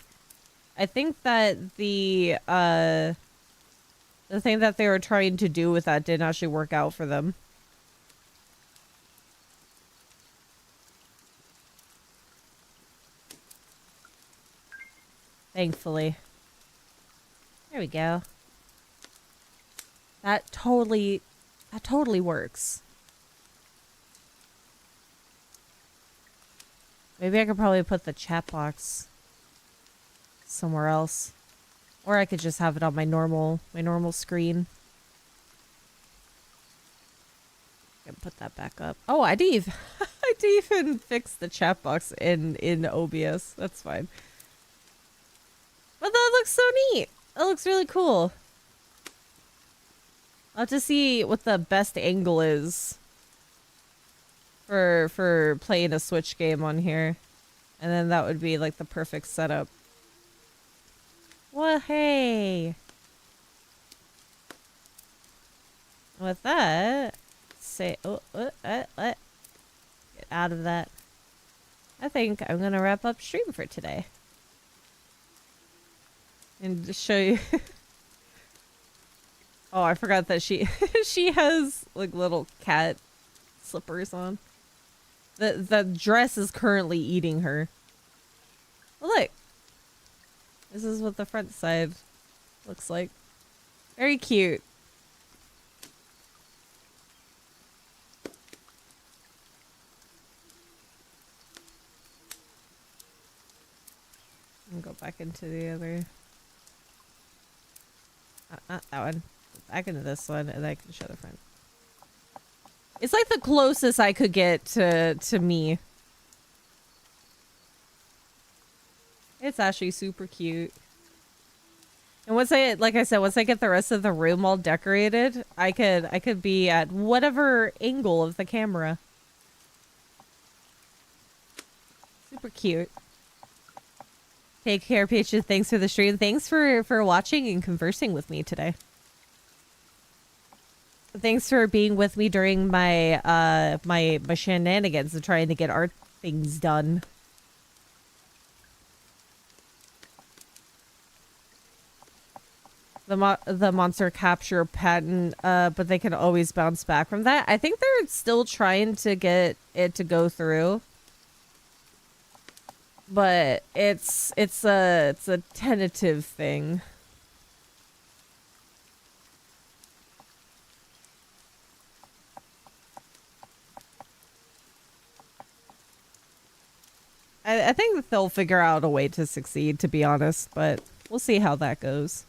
I think that the thing that they were trying to do with that didn't actually work out for them. Thankfully. There we go. That totally works. Maybe I could probably put the chat box somewhere else. Or I could just have it on my normal screen. And put that back up. Oh, I did even fix the chat box in OBS. That's fine. But that looks so neat. That looks really cool. I'll have to see what the best angle is for playing a Switch game on here. And then that would be like the perfect setup. Well, hey. With that, say, get out of that. I think I'm gonna wrap up stream for today. And just show you. Oh, I forgot that she has like little cat slippers on. The dress is currently eating her. Oh, look. This is what the front side looks like. Very cute. And go back into the other. Not that one. Back into this one, and I can show the front. It's like the closest I could get to me. It's actually super cute. And once like I said, once I get the rest of the room all decorated, I could be at whatever angle of the camera. Super cute. Take care, Peaches. Thanks for the stream. Thanks for watching and conversing with me today. Thanks for being with me during my my shenanigans of trying to get art things done. The monster capture patent, but they can always bounce back from that. I think they're still trying to get it to go through. But it's a tentative thing. I think that they'll figure out a way to succeed, to be honest, but we'll see how that goes.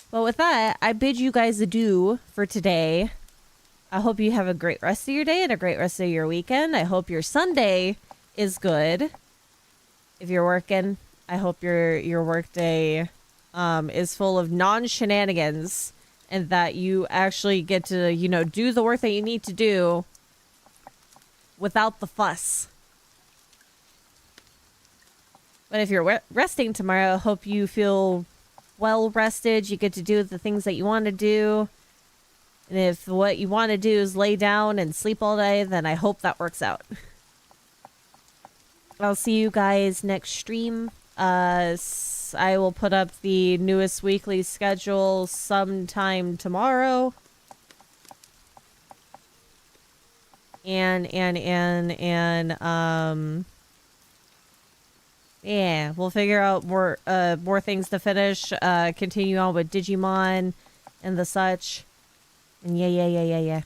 But with that, I bid you guys adieu for today. I hope you have a great rest of your day and a great rest of your weekend. I hope your Sunday is good. If you're working, I hope your work day is full of non-shenanigans and that you actually get to, you know, do the work that you need to do without the fuss. But if you're resting tomorrow, I hope you feel well rested. You get to do the things that you want to do. And if what you want to do is lay down and sleep all day, then I hope that works out. I'll see you guys next stream. I will put up the newest weekly schedule sometime tomorrow. And yeah, we'll figure out more things to finish. Continue on with Digimon and the such. And yeah.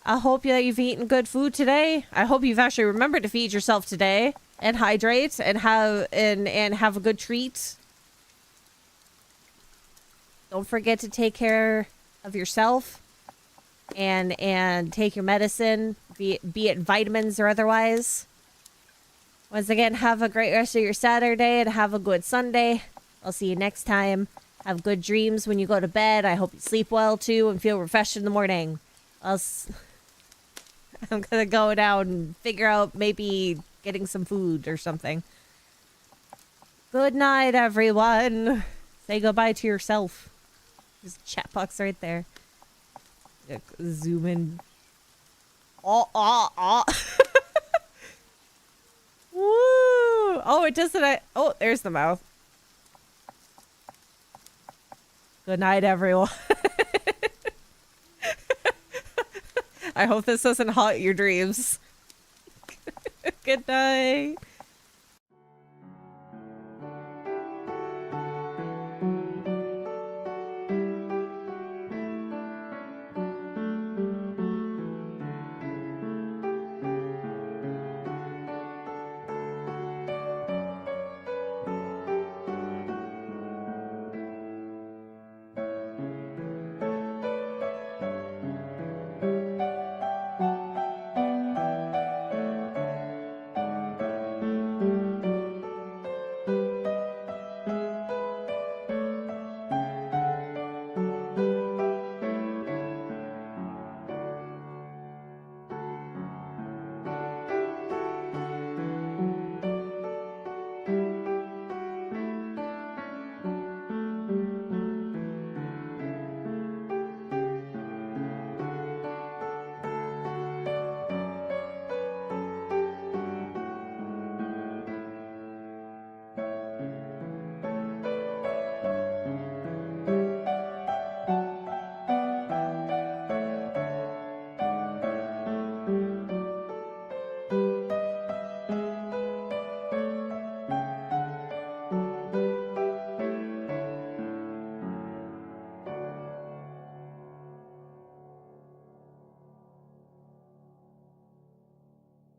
I hope that you've eaten good food today. I hope you've actually remembered to feed yourself today and hydrate and have a good treat. Don't forget to take care of yourself. and take your medicine, be it vitamins or otherwise. Once again, have a great rest of your Saturday and have a good Sunday. I'll see you next time. Have good dreams when you go to bed. I hope you sleep well too and feel refreshed in the morning. I'm gonna go down and figure out maybe getting some food or something. Good night, everyone. Say goodbye to yourself. There's a chat box right there. Zoom in. Oh. Woo! Oh, it doesn't. Oh, there's the mouth. Good night, everyone. I hope this doesn't haunt your dreams. Good night.